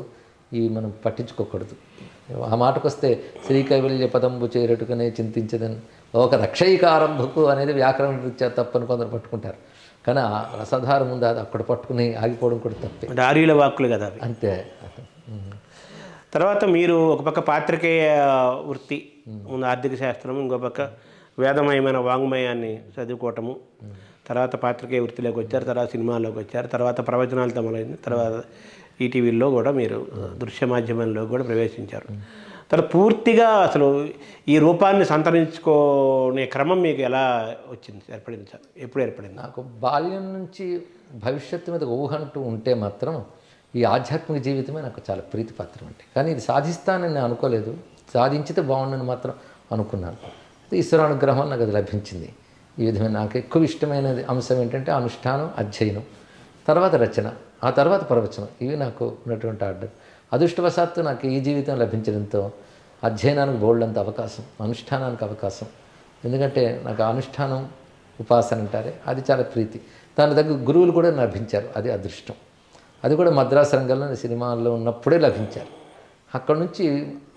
ఇవి మనం పట్టించుకోకూడదు. ఆ మాటకు వస్తే శ్రీకైవల్య పదంబు చేరటుకనే చింతించదని ఒక రక్షయికారంభకు అనేది వ్యాకరణ రీత్యా తప్పని కొందరు పట్టుకుంటారు. కానీ ఆ రసధార ముందు అది అక్కడ పట్టుకుని ఆగిపోవడం కూడా తప్పే. ఆర్యుల వాక్కులు కదా అవి. అంతే. తర్వాత మీరు ఒక పక్క పాత్రికేయ వృత్తి, ముందు ఆర్థిక శాస్త్రం, ఇంకో పక్క వేదమయమైన వాంగ్మయాన్ని చదువుకోవటము, తర్వాత పాత్రికేయ వృత్తిలోకి వచ్చారు, తర్వాత సినిమాల్లోకి వచ్చారు, తర్వాత ప్రవచనాలతో మొదలైంది, తర్వాత ఈటీవీలో కూడా మీరు దృశ్య మాధ్యమంలో కూడా ప్రవేశించారు. తర్వాత పూర్తిగా అసలు ఈ రూపాన్ని సంతరించుకునే క్రమం మీకు ఎలా వచ్చింది, ఏర్పడింది సార్? ఎప్పుడు ఏర్పడింది? నాకు బాల్యం నుంచి భవిష్యత్తు మీద ఊహ అంటూ ఉంటే మాత్రం ఈ ఆధ్యాత్మిక జీవితమే నాకు చాలా ప్రీతిపాత్రం అంటే. కానీ ఇది సాధిస్తానని నేను అనుకోలేదు, సాధించితే బాగుండని మాత్రం అనుకున్నాను. ఈశ్వరానుగ్రహం నాకు అది లభించింది. ఈ విధమైన నాకు ఎక్కువ ఇష్టమైనది అంశం ఏంటంటే అనుష్ఠానం, అధ్యయనం, తర్వాత రచన, ఆ తర్వాత ప్రవచనం. ఇవి నాకు ఉన్నటువంటి ఆర్డర్. అదృష్టవశాత్తు నాకు ఈ జీవితం లభించడంతో అధ్యయనానికి బోల్డంత అవకాశం, అనుష్ఠానానికి అవకాశం. ఎందుకంటే నాకు అనుష్ఠానం, ఉపాసన అంటారే అది చాలా ప్రీతి. దాని దగ్గర గురువులు కూడా లభించారు, అది అదృష్టం. అది కూడా మద్రాసు రంగంలో సినిమాల్లో ఉన్నప్పుడే లభించారు. అక్కడ నుంచి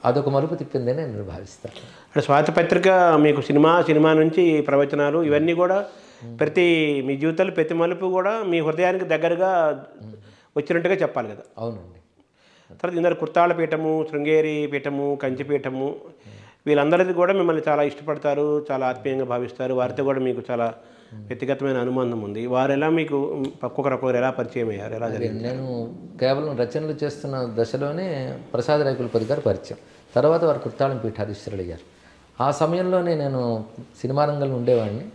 అదొక మలుపు తిప్పిందని నేను భావిస్తాను. అంటే స్వాతపత్రిక మీకు సినిమా నుంచి ప్రవచనాలు ఇవన్నీ కూడా ప్రతి మీ జీవితంలో ప్రతి మలుపు కూడా మీ హృదయానికి దగ్గరగా వచ్చినట్టుగా చెప్పాలి కదా. అవునండి. తర్వాత ఇందరు కుర్తాళ పీఠము, శృంగేరి పీఠము, కంచిపీఠము వీళ్ళందరిది కూడా మిమ్మల్ని చాలా ఇష్టపడతారు, చాలా ఆత్మీయంగా భావిస్తారు. వారితో కూడా మీకు చాలా వ్యక్తిగతమైన అనుబంధం ఉంది. వారు ఎలా మీకు ఒక్కొక్కరు ఎలా పరిచయం అయ్యారు, ఎలా జరిగింది? నేను కేవలం రచనలు చేస్తున్న దశలోనే ప్రసాద్ రైకులపతి గారు పరిచయం, తర్వాత వారు కుర్తాళం పీఠాధీశ్వరులు అయ్యారు. ఆ సమయంలోనే నేను సినిమా రంగంలో ఉండేవాడిని,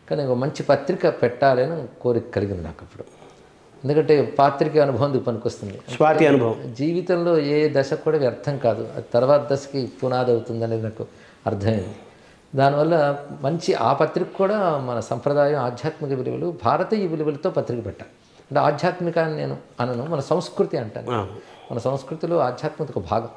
కానీ ఒక మంచి పత్రిక పెట్టాలని కోరిక కలిగింది నాకు. అప్పుడు ఎందుకంటే పాత్రిక అనుభవం పనికొస్తుంది. స్వాతి అనుభవం జీవితంలో ఏ దశ కూడా వ్యర్థం కాదు, అది తర్వాత దశకి పునాది అవుతుంది అనేది నాకు అర్థమైంది. దానివల్ల మంచి ఆ పత్రిక కూడా మన సంప్రదాయం, ఆధ్యాత్మిక విలువలు, భారతీయ విలువలతో పత్రిక పెట్టాలి. అంటే ఆధ్యాత్మికాన్ని నేను అనను, మన సంస్కృతి అంటాను. మన సంస్కృతిలో ఆధ్యాత్మిక ఒక భాగం.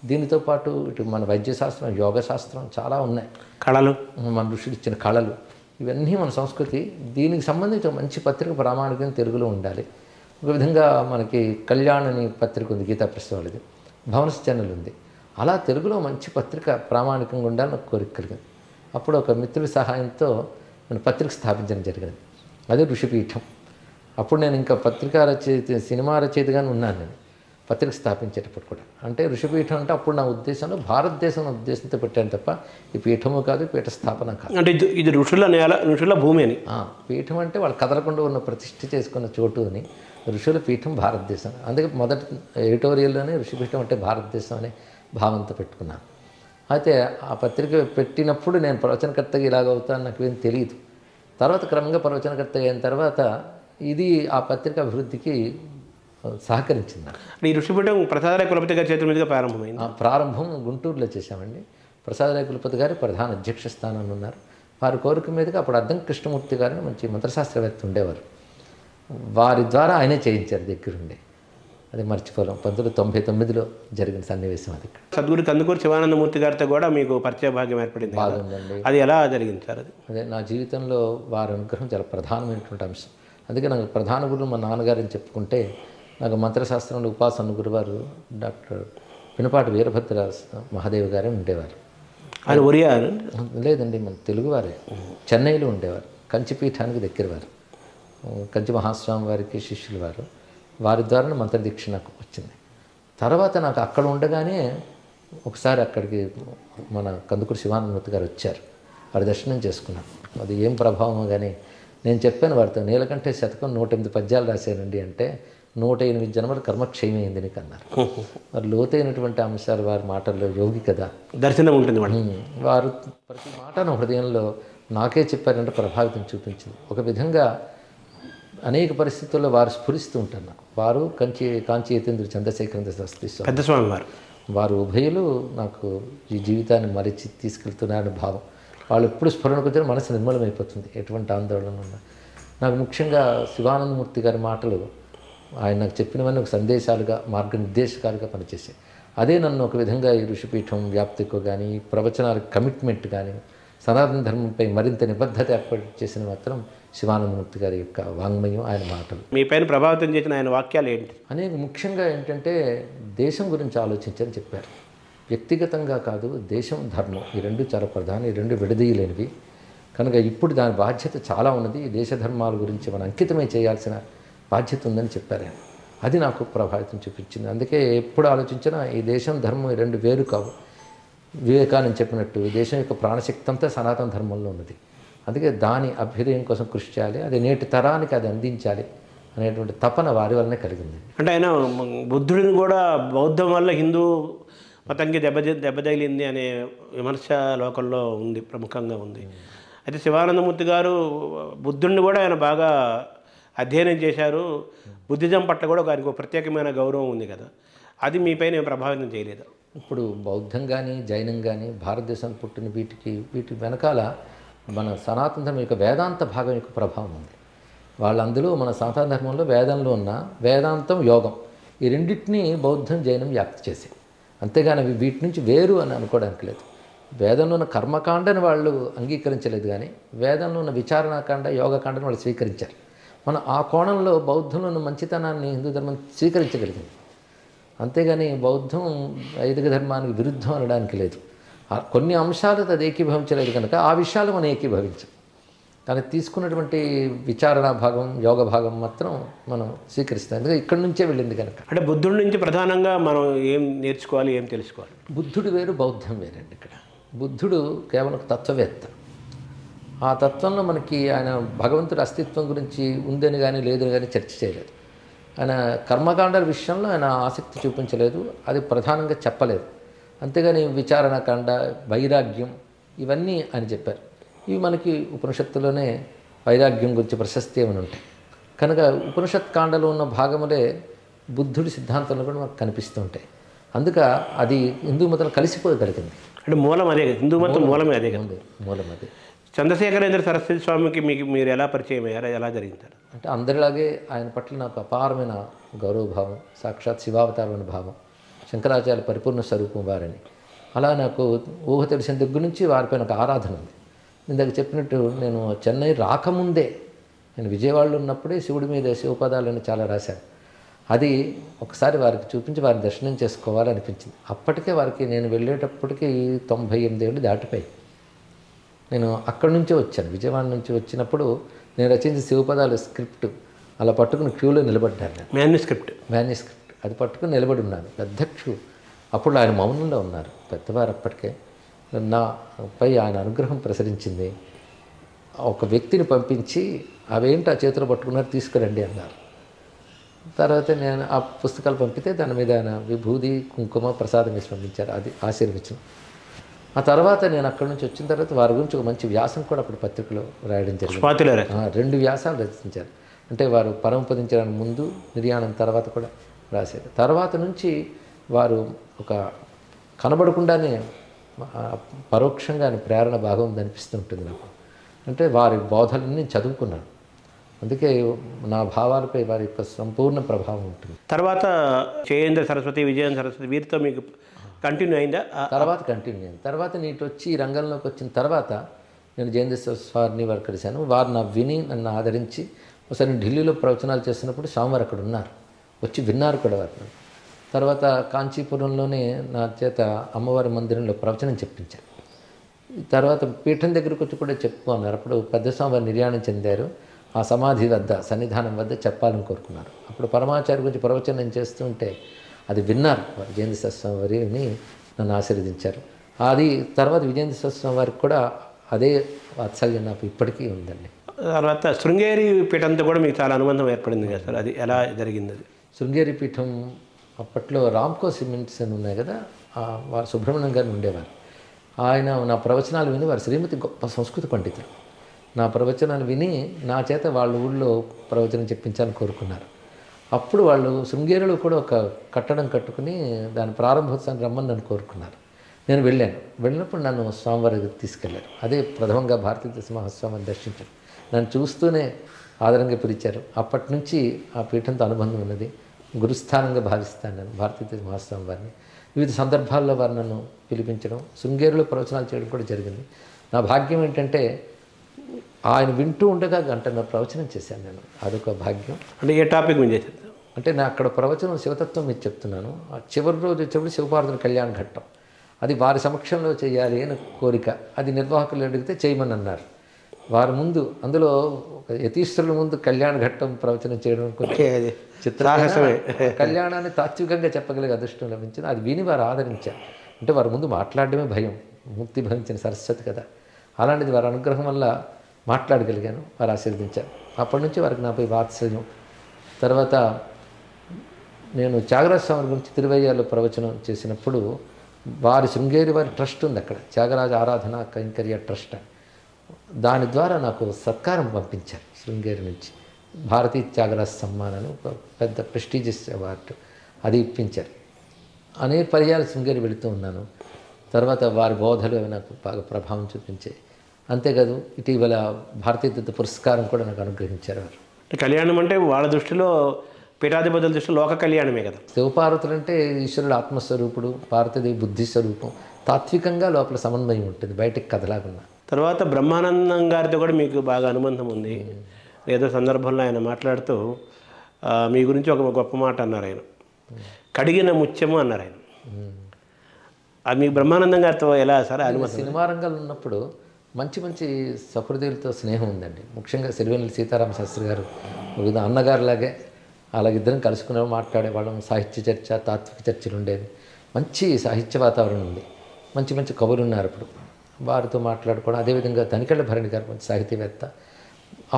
దీనితో పాటు ఇటు మన వైద్యశాస్త్రం, యోగ శాస్త్రం చాలా ఉన్నాయి, కళలు, మన ఋషులు ఇచ్చిన కళలు, ఇవన్నీ మన సంస్కృతి. దీనికి సంబంధించిన మంచి పత్రిక ప్రామాణికంగా తెలుగులో ఉండాలి. ఒక విధంగా మనకి కళ్యాణ్ అని పత్రిక ఉంది, గీతా ప్రెస్ వాళ్ళది, భవనస్ ఛానల్ ఉంది. అలా తెలుగులో మంచి పత్రిక ప్రామాణికంగా ఉండాలని నాకు కోరిక కలిగింది. అప్పుడు ఒక మిత్రుడి సహాయంతో నేను పత్రిక స్థాపించడం జరిగింది, అదే ఋషిపీఠం. అప్పుడు నేను ఇంకా పత్రికా రచయిత, సినిమా రచయితగానే ఉన్నాను నేను పత్రిక స్థాపించేటప్పుడు కూడా. అంటే ఋషిపీఠం అంటే అప్పుడు నా ఉద్దేశంలో భారతదేశం ఉద్దేశంతో పెట్టాను తప్ప ఈ పీఠము కాదు, పీఠ స్థాపన కాదు. అంటే ఇది ఋషుల నేల, ఋషుల భూమి అని. పీఠం అంటే వాళ్ళు కదలకుండా ఉన్న ప్రతిష్ఠ చేసుకున్న చోటు అని. ఋషుల పీఠం భారతదేశం, అందుకే మొదటి ఎడిటోరియల్లోనే ఋషిపీఠం అంటే భారతదేశం అనే భావంతో పెట్టుకున్నాను. అయితే ఆ పత్రిక పెట్టినప్పుడు నేను ప్రవచనకర్తగా ఇలాగవుతాను నాకు ఏం తెలియదు. తర్వాత క్రమంగా ప్రవచనకర్తగా అయిన తర్వాత ఇది ఆ పత్రిక అభివృద్ధికి సహకరించింది. ఈ ఋషిపీఠం ప్రసాదరాయ కులపతి గారి చేతుల మీదుగా ప్రారంభమైంది. ప్రారంభం గుంటూరులో చేశామండి. ప్రసాదరాయ కులపతి గారు ప్రధాన అధ్యక్ష స్థానంలో ఉన్నారు. వారి కోరిక మీదుగా అప్పుడు అద్దం కృష్ణమూర్తి గారిని మంచి మంత్రశాస్త్రవేత్త ఉండేవారు, వారి ద్వారా ఆయనే చేయించారు దగ్గరుండి. అది మర్చిపోలేం. 1999లో జరిగిన సన్నివేశం అది. సద్గురు కందుకూరు శివానందమూర్తి గారితో కూడా మీకు పరిచయ భాగ్యం ఏర్పడింది. బాగుందండి. అది ఎలా జరిగింది సార్? అదే నా జీవితంలో వారి అనుగ్రహం చాలా ప్రధానమైనటువంటి అంశం. అందుకే నాకు ప్రధాన గురువు మా నాన్నగారిని చెప్పుకుంటే, నాకు మంత్రశాస్త్రంలో ఉపాసన గురువారు డాక్టర్ పినపాటి వీరభద్ర మహాదేవ్ గారే ఉండేవారు. ఆయన ఒరియా? లేదండి, మన తెలుగువారే. చెన్నైలో ఉండేవారు, కంచిపీఠానికి దగ్గరవారు. కంచి మహాస్వామి వారికి శిష్యులు వారు. వారి ద్వారా మంత్రదీక్ష నాకు వచ్చింది. తర్వాత నాకు అక్కడ ఉండగానే ఒకసారి అక్కడికి మన కందుకూరు శివానందమూర్తి గారు వచ్చారు, వారి దర్శనం చేసుకున్నాను. అది ఏం ప్రభావమో కానీ నేను చెప్పాను వారితో, నీలకంఠ శతకం 108 పద్యాలు రాశానండి అంటే 108 జన్మల కర్మక్షయమైంది నీకు అన్నారు. వారు లోతైనటువంటి అంశాలు వారి మాటల్లో, యోగి కదా, దర్శనం ఉంటుంది. వారు ప్రతి మాట నా హృదయంలో నాకే చెప్పారంటే ప్రభావితం చూపించింది. ఒక విధంగా అనేక పరిస్థితుల్లో వారు స్ఫురిస్తూ ఉంటారు నాకు. వారు కాంచి యతీంద్ర చంద్రశేఖరేంద్ర శాస్త్రి పెద్ద స్వామి వారు, వారు ఉభయులు నాకు ఈ జీవితాన్ని మరిచి తీసుకెళ్తున్నారని భావం. వాళ్ళు ఎప్పుడు స్ఫురణకు వచ్చిన మనసు నిర్మలమైపోతుంది, ఎటువంటి ఆందోళన ఉన్నా. నాకు ముఖ్యంగా శివానందమూర్తి గారి మాటలు, ఆయన నాకు చెప్పినవన్నీ ఒక సందేశాలుగా, మార్గనిర్దేశకాలుగా పనిచేసాయి. అదే నన్ను ఒక విధంగా ఈ ఋషిపీఠం వ్యాప్తికు కానీ, ప్రవచనాలకు కమిట్మెంట్ కానీ, సనాతన ధర్మంపై మరింత నిబద్ధత ఏర్పాటు చేసిన మాత్రం శివానందమూర్తి గారి యొక్క వాంగ్మయం, ఆయన మాటలు. మీ పైన ప్రభావితం చేసిన ఆయన వాక్యాలు ఏంటి? అనేక ముఖ్యంగా ఏంటంటే దేశం గురించి ఆలోచించని చెప్పారు. వ్యక్తిగతంగా కాదు, దేశం, ధర్మం, ఈ రెండు చాలా ప్రధానం, ఈ రెండు విడదీయలేనివి. కనుక ఇప్పుడు దాని బాధ్యత చాలా ఉన్నది. ఈ దేశ ధర్మాల గురించి మనం అంకితమై చేయాల్సిన బాధ్యత ఉందని చెప్పారు ఆయన. అది నాకు ప్రభావితం చూపించింది. అందుకే ఎప్పుడు ఆలోచించినా ఈ దేశం, ధర్మం ఈ రెండు వేరు కావు. వివేకానంద చెప్పినట్టు ఈ దేశం యొక్క ప్రాణశక్తి అంతా సనాతన ధర్మంలో ఉన్నది. అందుకే దాని అభ్యుదయం కోసం కృషి చేయాలి, అది నేటి తరానికి అది అందించాలి అనేటువంటి తపన వారి వల్లనే కలిగింది. అంటే ఆయన బుద్ధుడిని కూడా బౌద్ధం వల్ల హిందూ మతంకి దెబ్బతగిలింది అనే విమర్శ లోకంలో ఉంది, ప్రముఖంగా ఉంది. అయితే శివానందమూర్తి గారు బుద్ధుడిని కూడా ఆయన బాగా అధ్యయనం చేశారు. బుద్ధిజం పట్ల కూడా ఆయనకు ప్రత్యేకమైన గౌరవం ఉంది కదా, అది మీపైన ప్రభావితం చేయలేదు? ఇప్పుడు బౌద్ధం కానీ, జైనం కానీ, భారతదేశం పుట్టిన వీటి వెనకాల మన సనాతన ధర్మం యొక్క వేదాంత భాగం యొక్క ప్రభావం ఉంది. వాళ్ళందులో మన సనాతన ధర్మంలో వేదంలో ఉన్న వేదాంతం, యోగం, ఈ రెండింటినీ బౌద్ధం, జైనం వ్యాప్తి చేశాయి. అంతేగాని అవి వీటి నుంచి వేరు అని అనుకోవడానికి లేదు. వేదంలో ఉన్న కర్మకాండని వాళ్ళు అంగీకరించలేదు, కానీ వేదంలో ఉన్న విచారణాకాండ, యోగకాండని వాళ్ళు స్వీకరించారు. మనం ఆ కోణంలో బౌద్ధంలో ఉన్న మంచితనాన్ని హిందూ ధర్మం స్వీకరించగలిగింది. అంతేగాని బౌద్ధం వైదిక ధర్మానికి విరుద్ధం అనడానికి లేదు. కొన్ని అంశాలు అది ఏకీభవించలేదు కనుక ఆ విషయాలు మనం ఏకీభవించాం. కానీ తీసుకున్నటువంటి విచారణ భాగం, యోగ భాగం మాత్రం మనం స్వీకరిస్తాం. ఎందుకంటే ఇక్కడి నుంచే వెళ్ళింది కనుక. అంటే బుద్ధుడి నుంచి ప్రధానంగా మనం ఏం నేర్చుకోవాలి, ఏం తెలుసుకోవాలి? బుద్ధుడు వేరు, బౌద్ధం వేరండి. ఇక్కడ బుద్ధుడు కేవలం తత్వవేత్త. ఆ తత్వంలో మనకి ఆయన భగవంతుడి అస్తిత్వం గురించి ఉందని కానీ లేదని కానీ చర్చ చేయలేదు. ఆయన కర్మకాండాల విషయంలో ఆయన ఆసక్తి చూపించలేదు, అది ప్రధానంగా చెప్పలేదు. అంతేగాని విచారణకాండ, వైరాగ్యం, ఇవన్నీ ఆయన చెప్పారు. ఇవి మనకి ఉపనిషత్తులోనే వైరాగ్యం గురించి ప్రశస్తి ఏమని ఉంటాయి. కనుక ఉపనిషత్ కాండలో ఉన్న భాగములే బుద్ధుడి సిద్ధాంతంలో కూడా మనకు కనిపిస్తూ ఉంటాయి. అందుక అది హిందూ మతంలో కలిసిపోగలిగింది. అంటే మూలం అదే కదా, హిందూ మతం మూలమే అదే కదా. మూలం అది. చంద్రశేఖరేంద్ర సరస్వతి స్వామికి మీరు ఎలా పరిచయం అయ్యారు, ఎలా జరిగింది సార్? అంటే అందరిలాగే ఆయన పట్ల నాకు అపారమైన గౌరవభావం, సాక్షాత్ శివావతారమైన భావం, శంకరాచార్య పరిపూర్ణ స్వరూపం వారని. అలా నాకు ఊహ తెలిసిన దగ్గర నుంచి వారిపైన ఒక ఆరాధన ఉంది. ఇందాక చెప్పినట్టు నేను చెన్నై రాకముందే, నేను విజయవాడలో ఉన్నప్పుడే శివుడి మీద శివపదాలను చాలా రాశాను. అది ఒకసారి వారికి చూపించి వారి దర్శనం చేసుకోవాలనిపించింది. అప్పటికే వారికి నేను వెళ్ళేటప్పటికి 98 ఏళ్ళు దాటిపోయి. నేను అక్కడి నుంచే వచ్చాను, విజయవాడ నుంచి వచ్చినప్పుడు నేను రచించిన శివపదాల స్క్రిప్ట్ అలా పట్టుకుని క్యూలో నిలబడ్డాను. నేను మ్యాన్యుస్క్రిప్ట్ అది పట్టుకుని నిలబడి ఉన్నాను, పెద్ద క్యూ. అప్పుడు ఆయన మౌనంలో ఉన్నారు, పెద్దవారు అప్పటికే. నాపై ఆయన అనుగ్రహం ప్రసరించింది. ఒక వ్యక్తిని పంపించి అవేంటి ఆ చేతిలో పట్టుకున్నారు, తీసుకురండి అన్నారు. తర్వాత నేను ఆ పుస్తకాలు పంపితే దాని మీద ఆయన విభూది కుంకుమ ప్రసాదం వేసి పంపించారు, అది ఆశీర్వచనం. ఆ తర్వాత నేను అక్కడి నుంచి వచ్చిన తర్వాత వారి గురించి ఒక మంచి వ్యాసం కూడా అప్పుడు పత్రికలో రాయడం జరిగింది. 2 వ్యాసాలు రచించారు. అంటే వారు పరమపదించడానికి ముందు, నిర్యాణం తర్వాత కూడా రాశారు. తర్వాత నుంచి వారు ఒక కనబడకుండానే పరోక్షంగా ప్రేరణ బాగా ఉందనిపిస్తుంటుంది నాకు. అంటే వారి బోధలన్నీ చదువుకున్నాను, అందుకే నా భావాలపై వారి యొక్క సంపూర్ణ ప్రభావం ఉంటుంది. తర్వాత జయేంద్ర సరస్వతి, విజయేంద్ర సరస్వతి వీరితో మీకు కంటిన్యూ అయిందా? తర్వాత కంటిన్యూ అయింది. తర్వాత నీటి వచ్చి ఈ రంగంలోకి వచ్చిన తర్వాత నేను జయేంద్ర సరస్వతి వారిని వారు కలిశాను. వారు నా విని నన్ను ఆదరించి ఒకసారి నేను ఢిల్లీలో ప్రవచనాలు చేస్తున్నప్పుడు స్వామివారు అక్కడ ఉన్నారు, వచ్చి విన్నారు కూడా వారు. తర్వాత కాంచీపురంలోనే నా చేత అమ్మవారి మందిరంలో ప్రవచనం చెప్పించారు. తర్వాత పీఠం దగ్గరకు వచ్చి కూడా చెప్పుకున్నారు. అప్పుడు పెద్ద స్వామివారు నిర్యాణం చెందారు, ఆ సమాధి వద్ద సన్నిధానం వద్ద చెప్పాలని కోరుకున్నారు. అప్పుడు పరమాచార్య గురించి ప్రవచనం చేస్తుంటే అది విన్నారు వారు. విజయేంద్ర సరస్వతి వారిని నన్ను ఆశీర్వదించారు. అది తర్వాత విజయేంద్ర సరస్వతి వారికి కూడా అదే వాత్సల్యం నాకు ఇప్పటికీ ఉందండి. తర్వాత శృంగేరి పీఠంతో కూడా మీకు చాలా అనుబంధం ఏర్పడింది కదా సార్, అది ఎలా జరిగింది? అది శృంగేరి పీఠం అప్పట్లో రామ్కో సిమెంట్స్ అని ఉన్నాయి కదా, వారు సుబ్రహ్మణ్యం గారిని ఉండేవారు. ఆయన నా ప్రవచనాలు విని, వారి శ్రీమతి గొప్ప సంస్కృత పండితులు, నా ప్రవచనాలు విని నా చేత వాళ్ళ ఊళ్ళో ప్రవచనం చెప్పించాలని కోరుకున్నారు. అప్పుడు వాళ్ళు శృంగేరిలో కూడా ఒక కట్టడం కట్టుకుని దాని ప్రారంభోత్సవానికి రమ్మని నన్ను కోరుకున్నారు. నేను వెళ్ళినప్పుడు నన్ను స్వామివారికి తీసుకెళ్లారు. అదే ప్రథమంగా భారతీయ మహాస్వామిని దర్శించారు. నన్ను చూస్తూనే ఆదరంగా పిలిచారు. అప్పటి నుంచి ఆ పీఠంతో అనుబంధం ఉన్నది. గురుస్థానంగా భావిస్తాను నేను భారతీయ మహాస్వామి వారిని. వివిధ సందర్భాల్లో వారు నన్ను పిలిపించడం, శృంగేరిలో ప్రవచనాలు చేయడం కూడా జరిగింది. నా భాగ్యం ఏంటంటే ఆయన వింటూ ఉండగా గంటన్నర ప్రవచనం చేశాను నేను, అదొక భాగ్యం. అంటే ఏ టాపిక్ మీద చేశారు? అంటే నేను అక్కడ ప్రవచనం శివతత్వం మీద చెప్తున్నాను. ఆ చివరి రోజు వచ్చేప్పుడు శివపార్వతుల కళ్యాణ ఘట్టం, అది వారి సమక్షంలో చేయాలి అని కోరిక. అది నిర్వాహకులు అడిగితే చేయమని అన్నారు. వారి ముందు, అందులో ఒక యతీశ్వరుల ముందు కళ్యాణ ఘట్టం ప్రవచనం చేయడం చిత్రమే. కళ్యాణాన్ని తాత్వికంగా చెప్పగలిగే అదృష్టం లభించింది. అది విని వారు ఆదరించారు. అంటే వారి ముందు మాట్లాడడమే భయం, ముక్తి భవించిన సరస్వతి కదా, అలాంటిది వారి అనుగ్రహం వల్ల మాట్లాడగలిగాను. వారు ఆశీర్వదించారు. అప్పటి నుంచి వారికి నాపై వాత్సల్యం. తర్వాత నేను త్యాగరాజ స్వామి గురించి తిరువయ్యాలో ప్రవచనం చేసినప్పుడు వారి శృంగేరి వారి ట్రస్ట్ ఉంది అక్కడ, త్యాగరాజ ఆరాధన కైంకర్య ట్రస్ట్. దాని ద్వారా నాకు సత్కారం పంపించారు శృంగేరి నుంచి, భారతీయ త్యాగరాజ సమ్మాన్ ఒక పెద్ద ప్రెస్టీజియస్ అవార్డు, అది ఇప్పించారు. అనేక పర్యాలు శృంగేరి వెళుతూ ఉన్నాను. తర్వాత వారి బోధలు అవి నాకు బాగా ప్రభావం చూపించాయి. అంతేకాదు ఇటీవల భారతీయ దత్త పురస్కారం కూడా నాకు అనుగ్రహించారు వారు. కళ్యాణం అంటే వాళ్ళ దృష్టిలో, పీఠాధిపతుల దృష్టిలో లోక కళ్యాణమే కదా. శివపార్వతులు అంటే ఈశ్వరుడు ఆత్మస్వరూపుడు, పార్వతీదేవి బుద్ధి స్వరూపం, తాత్వికంగా లోపల సమన్వయం ఉంటుంది, బయటకు కదలాగున్నా. తర్వాత బ్రహ్మానందం గారితో కూడా మీకు బాగా అనుబంధం ఉంది. ఏదో సందర్భంలో ఆయన మాట్లాడుతూ మీ గురించి ఒక గొప్ప మాట అన్నారు. ఆయన కడిగిన ముత్యము అన్నారు ఆయన. అది మీకు బ్రహ్మానందం గారితో ఎలా సార్ అనుబంధం? సినిమా రంగంలో ఉన్నప్పుడు మంచి మంచి సహృదయులతో స్నేహం ఉందండి. ముఖ్యంగా సిరివెన్నెల సీతారామ శాస్త్రి గారు వివిధ అన్నగారులాగే అలాగిద్దరం కలుసుకునే మాట్లాడేవాళ్ళం. సాహిత్య చర్చ, తాత్విక చర్చలు ఉండేవి. మంచి సాహిత్య వాతావరణం ఉంది. మంచి మంచి కవులు ఉన్నారు అప్పుడు, వారితో మాట్లాడుకోవడం. అదేవిధంగా తనికెళ్ళ భరణి గారు మంచి సాహితీవేత్త.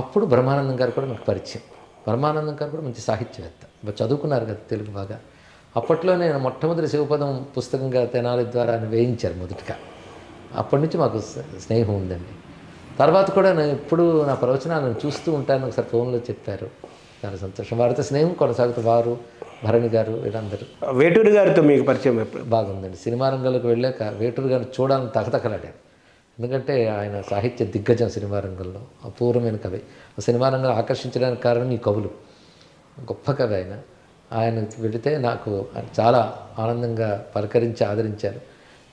అప్పుడు బ్రహ్మానందం గారు కూడా నాకు పరిచయం. బ్రహ్మానందం గారు కూడా మంచి సాహిత్యవేత్త, చదువుకున్నారు కదా తెలుగు బాగా. అప్పట్లో నేను మొట్టమొదటి శివపదం పుస్తకంగా తెనాలి ద్వారా వేయించారు మొదటిగా. అప్పటి నుంచి మాకు స్నేహం ఉందండి. తర్వాత కూడా నేను ఎప్పుడు నా ప్రవచనాలను చూస్తూ ఉంటాను. ఒకసారి ఫోన్లో చెప్పారు, చాలా సంతోషం. వారితో స్నేహం కొనసాగుతూ వారు, భరణి గారు వీళ్ళందరూ. వేటూరి గారితో మీకు పరిచయం ఎప్పుడు? బాగుందండి. సినిమా రంగంలోకి వెళ్ళాక వేటూరు గారిని చూడాలని తహతహలాడాను. ఎందుకంటే ఆయన సాహిత్య దిగ్గజం సినిమా రంగంలో, అపూర్వమైన కవి. ఆ సినిమా రంగంలో ఆకర్షించడానికి కారణం ఈ కవులు. గొప్ప కవి ఆయన. ఆయన వెళితే నాకు చాలా ఆనందంగా పలకరించి ఆదరించారు.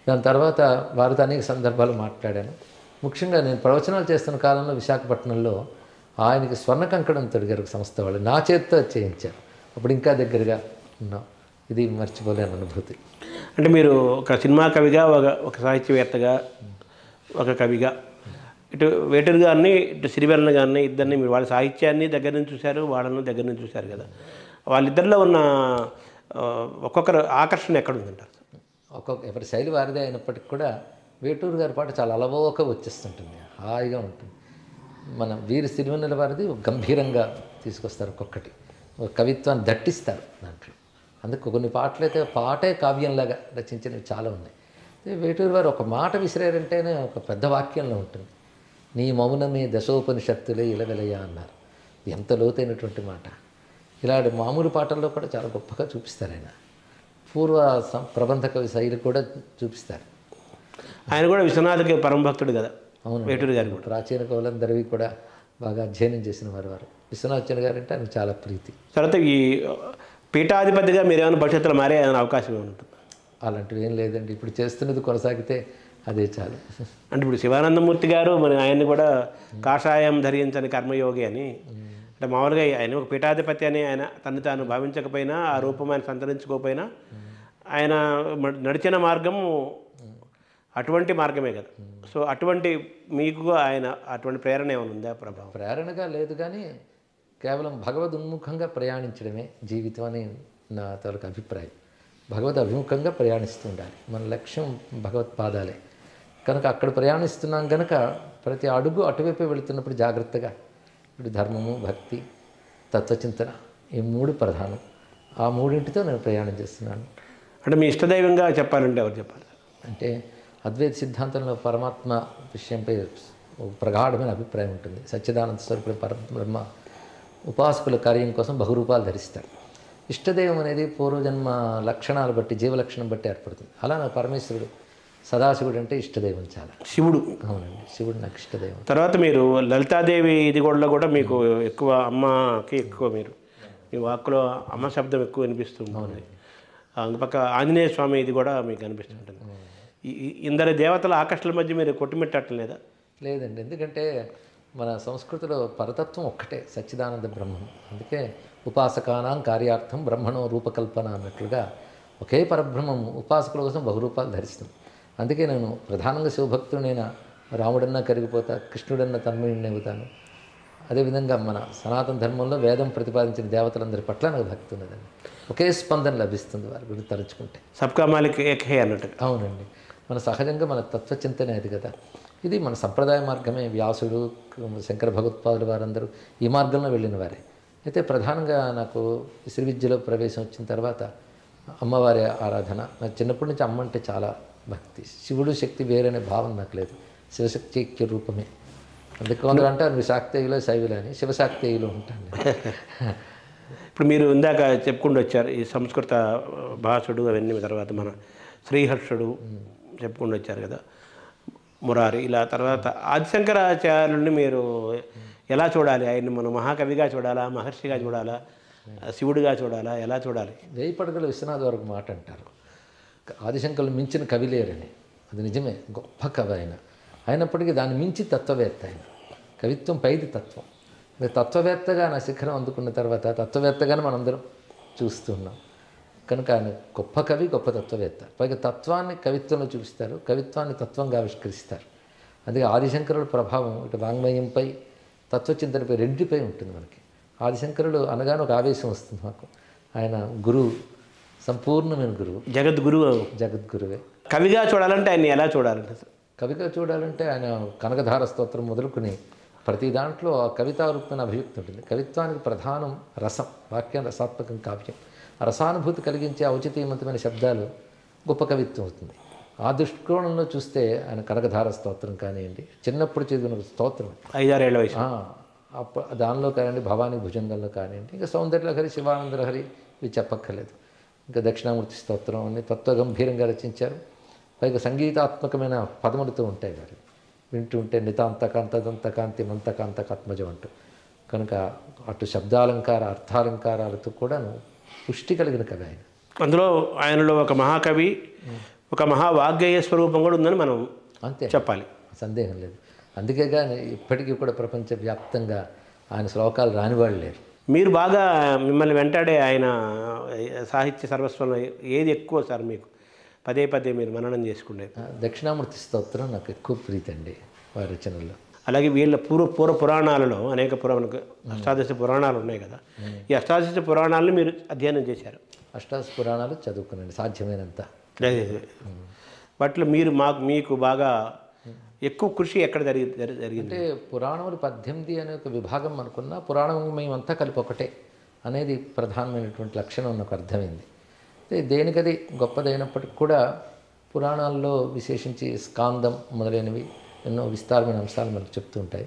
దాని తర్వాత వారితో అనేక సందర్భాలు మాట్లాడాను. ముఖ్యంగా నేను ప్రవచనాలు చేస్తున్న కాలంలో విశాఖపట్నంలో ఆయనకి స్వర్ణ కంకణం తొడిగారు సంస్థ వాళ్ళు, నా చేతితో చేయించారు. అప్పుడు ఇంకా దగ్గరగా ఉన్నాం. ఇది మర్చిపోలేని అనుభూతి. అంటే మీరు ఒక సినిమా కవిగా, ఒక సాహిత్యవేత్తగా, ఒక కవిగా, ఇటు వేటూరి గారిని, ఇటు సిరివెన్నెల గారిని, ఇద్దరిని మీరు వాళ్ళ సాహిత్యాన్ని దగ్గర నుంచి చూశారు, వాళ్ళను దగ్గర నుంచి చూశారు కదా. వాళ్ళిద్దరిలో ఉన్న ఒక్కొక్కరు ఆకర్షణ ఎక్కడ ఉందంటారు? ఎవరి శైలి వారిదే అయినప్పటికీ కూడా వేటూరు గారి పాట చాలా అలవోక వచ్చేస్తుంటుంది, హాయిగా ఉంటుంది. మన వీరి సిరివెన్నెల వారిది గంభీరంగా తీసుకొస్తారు. ఒక్కొక్కటి ఒక కవిత్వాన్ని దట్టిస్తారు దాంట్లో. అందుకు కొన్ని పాటలు అయితే పాటే కావ్యంలాగా రచించినవి చాలా ఉన్నాయి. వేటూరు వారు ఒక మాట విసిరారంటేనే ఒక పెద్ద వాక్యంలో ఉంటుంది. నీ మౌనమే దశోపనిషత్తులే ఇలవెలయ అన్నారు. ఎంత లోతైనటువంటి మాట. ఇలాంటి మామూలు పాటల్లో కూడా చాలా గొప్పగా చూపిస్తారు ఆయన. పూర్వ ప్రబంధ కవి శైలి కూడా చూపిస్తారు. ఆయన కూడా విశ్వనాథకి పరమభక్తుడు కదా. అవును, వేటూరి గారు కూడా ప్రాచీన కవులందరివి కూడా బాగా అధ్యయనం చేసిన వారు. విశ్వనాథన్ గారు అంటే ఆయనకు చాలా ప్రీతి. తర్వాత ఈ పీఠాధిపతిగా మీరు ఏమైనా భవిష్యత్తులో మారే ఏమైనా అవకాశం ఉంటుంది? అలాంటివి ఏం లేదండి. ఇప్పుడు చేస్తున్నది కొనసాగితే అదే చాలు. అంటే ఇప్పుడు శివానందమూర్తి గారు మరి ఆయన్ని కూడా కాషాయం ధరించని కర్మయోగి అని, అంటే మామూలుగా ఆయన ఒక పీఠాధిపతి అని ఆయన తను తాను భావించకపోయినా, ఆ రూపం ఆయన సంతరించుకోకపోయినా, ఆయన నడిచిన మార్గం అటువంటి మార్గమే కదా. సో అటువంటి మీకు ఆయన అటువంటి ప్రేరణ ఏమైనా ఉందా? ప్రభావం ప్రేరణగా లేదు కానీ కేవలం భగవద్ ఉన్ముఖంగా ప్రయాణించడమే జీవితం అని నా తాలూకు అభిప్రాయం. భగవద్ అభిముఖంగా ప్రయాణిస్తూ ఉండాలి. మన లక్ష్యం భగవత్పాదాలే కనుక అక్కడ ప్రయాణిస్తున్నాం కనుక ప్రతి అడుగు అటువైపే వెళుతున్నప్పుడు జాగ్రత్తగా ఇప్పుడు ధర్మము, భక్తి, తత్వచింతన ఈ మూడు ప్రధానం. ఆ మూడింటితో నేను ప్రయాణం చేస్తున్నాను. అంటే మీ ఇష్టదైవంగా చెప్పాలంటే ఎవరు చెప్పాలి? అంటే అద్వైత సిద్ధాంతంలో పరమాత్మ విషయంపై ప్రగాఢమైన అభిప్రాయం ఉంటుంది. సచ్చిదానంద స్వరూపుడు పరబ్రహ్మ ఉపాసకుల కార్యం కోసం బహురూపాలు ధరిస్తాడు. ఇష్టదైవం అనేది పూర్వజన్మ లక్షణాలు బట్టి, జీవలక్షణం బట్టి ఏర్పడుతుంది. అలా నా పరమేశ్వరుడు సదాశివుడు అంటే ఇష్టదైవం చాలా. శివుడు? అవునండి, శివుడు నాకు ఇష్టదైవం. తర్వాత మీరు లలితాదేవి ఇది కూడా మీకు ఎక్కువ అమ్మకి ఎక్కువ మీరు మీ వాక్కులో అమ్మ శబ్దం ఎక్కువ వినిపిస్తుంది. పక్క ఆంజనేయ స్వామి ఇది కూడా మీకు అనిపిస్తుంటుంది. ఇందరి దేవతల ఆకర్షణల మధ్య మీరు కొట్టుమిట్టట్లేదా? లేదండి, ఎందుకంటే మన సంస్కృతిలో పరతత్వం ఒక్కటే, సచ్చిదానంద బ్రహ్మం. అందుకే ఉపాసకానాం కార్యార్థం బ్రహ్మణో రూపకల్పన అన్నట్లుగా ఒకే పరబ్రహ్మం ఉపాసకుల కోసం బహురూపాలు ధరిస్తుంది. అందుకే నేను ప్రధానంగా శివభక్తుడైన రాముడన్నా కరిగిపోతా, కృష్ణుడన్నా తన్మయుడిని అవుతాను. అదేవిధంగా మన సనాతన ధర్మంలో వేదం ప్రతిపాదించిన దేవతలందరి పట్ల నాకు భక్తి ఉన్నదండి. ఒకే స్పందన లభిస్తుంది వారి గురించి తలుచుకుంటే. సబ్కా మాలిక్ ఏక్ హై అన్నట్టు. అవునండి, మన సహజంగా మన తత్వచింతనే అది కదా. ఇది మన సంప్రదాయ మార్గమే. వ్యాసుడు, శంకర భగవత్పాదులు వారందరూ ఈ మార్గంలో వెళ్ళిన వారే. అయితే ప్రధానంగా నాకు శ్రీ విద్యలో ప్రవేశం వచ్చిన తర్వాత అమ్మవారి ఆరాధన. నాకు చిన్నప్పటి నుంచి అమ్మ అంటే చాలా భక్తి. శివుడు శక్తి వేరనే భావన నాకు లేదు. శివశక్తి ఐక్య రూపమే. అందుకే కొందరు అంటారు నువ్వు శాక్తేయులో శైవులు అని. శివశాక్తేయులు ఉంటాను. ఇప్పుడు మీరు ఇందాక చెప్పుకుంటూ వచ్చారు ఈ సంస్కృత భాషుడు అవన్నీ, తర్వాత మన శ్రీహర్షుడు చెప్పుకుంటూ వచ్చారు కదా, మురారి, ఇలా తర్వాత ఆదిశంకరాచార్యుల్ని మీరు ఎలా చూడాలి? ఆయన్ని మనం మహాకవిగా చూడాలా, మహర్షిగా చూడాలా, శివుడిగా చూడాలా, ఎలా చూడాలి? వేయి పడగల విశ్వనాథ్ వరకు మాట అంటారు, ఆదిశంకరులు మించిన కవి లేరని. అది నిజమే, గొప్ప కవి ఆయన. అయినప్పటికీ దాన్ని మించి తత్వవేత్త ఆయన. కవిత్వం పైది తత్వం. తత్వవేత్తగా నా శిఖరం అందుకున్న తర్వాత తత్వవేత్తగానే మనందరం చూస్తున్నాం. కనుక ఆయన గొప్ప కవి, గొప్ప తత్వవేత్త. పైగా తత్వాన్ని కవిత్వంలో చూపిస్తారు, కవిత్వాన్ని తత్వంగా ఆవిష్కరిస్తారు. అందుకే ఆదిశంకరుల ప్రభావం ఇటు వాంగ్మయంపై, తత్వచింతనపై, రెండిపై ఉంటుంది మనకి. ఆదిశంకరులు అనగానే ఒక ఆవేశం వస్తుంది మాకు. ఆయన గురువు, సంపూర్ణమైన గురువు, జగద్గురువు. జగద్గురువే. కవిగా చూడాలంటే ఆయన ఎలా చూడాలంటే? కవిగా చూడాలంటే ఆయన కనకధార స్తోత్రం మొదలుకొని ప్రతి దాంట్లో ఆ కవితారూపమైన అభివ్యక్తి ఉంటుంది. కవిత్వానికి ప్రధానం రసం, వాక్యం రసాత్మకం, కావ్యం. ఆ రసానుభూతి కలిగించే ఔచిత్యవంతమైన శబ్దాలు గొప్ప కవిత్వం అవుతుంది. ఆ దృష్టికోణంలో చూస్తే ఆయన కనకధార స్తోత్రం కానివ్వండి, చిన్నప్పుడు చదివిన స్తోత్రం, 5-6 ఏళ్ల వయసు, దానిలో కానివ్వండి, భవానీ భుజంగంలో కానివ్వండి, ఇంకా సౌందర్యలహరి, శివానందలహరి ఇవి చెప్పక్కర్లేదు. ఇంకా దక్షిణామూర్తి స్తోత్రం అన్ని తత్వగంభీరంగా రచించారు. పైగా సంగీతాత్మకమైన పదములతో ఉంటాయి వారు. వింటూ ఉంటే నితాంతకాంతదంతకాంతి మంతకాంతకాత్మజం అంటూ. కనుక అటు శబ్దాలంకార అర్థాలంకారాలతో కూడాను పుష్టి కలిగిన కవి ఆయన. అందులో ఆయనలో ఒక మహాకవి, ఒక మహావాగ్గేయ స్వరూపం కూడా ఉందని మనం అంతే చెప్పాలి, సందేహం లేదు. అందుకే కానీ ఇప్పటికీ కూడా ప్రపంచవ్యాప్తంగా ఆయన శ్లోకాలు రానివాళ్ళు లేరు. మీరు బాగా మిమ్మల్ని వెంటాడే ఆయన సాహిత్య సర్వస్వంలో ఏది ఎక్కువ సార్ మీకు పదే పదే మీరు మననం చేసుకునేది? దక్షిణామూర్తి స్తోత్రం నాకు ఎక్కువ ప్రీతి అండి వారి రచనల్లో. అలాగే వీళ్ళ పూర్వ పురాణాలలో అనేక అష్టాదశ పురాణాలు ఉన్నాయి కదా, ఈ అష్టాదశ పురాణాలను మీరు అధ్యయనం చేశారు? అష్టాదశ పురాణాలు చదువుకున్నాను సాధ్యమైనంత. వాటిలో మీకు బాగా ఎక్కువ కృషి ఎక్కడ జరిగింది? అంటే పురాణములు 18 అనే ఒక విభాగం అనుకున్నా పురాణం మేమంతా కలిపి ఒకటే అనేది ప్రధానమైనటువంటి లక్షణం నాకు అర్థమైంది. దేనికది గొప్పదైనప్పటికి కూడా పురాణాల్లో విశేషించి స్కాందం మొదలైనవి ఎన్నో విస్తారమైన అంశాలు మనకు చెప్తూ ఉంటాయి.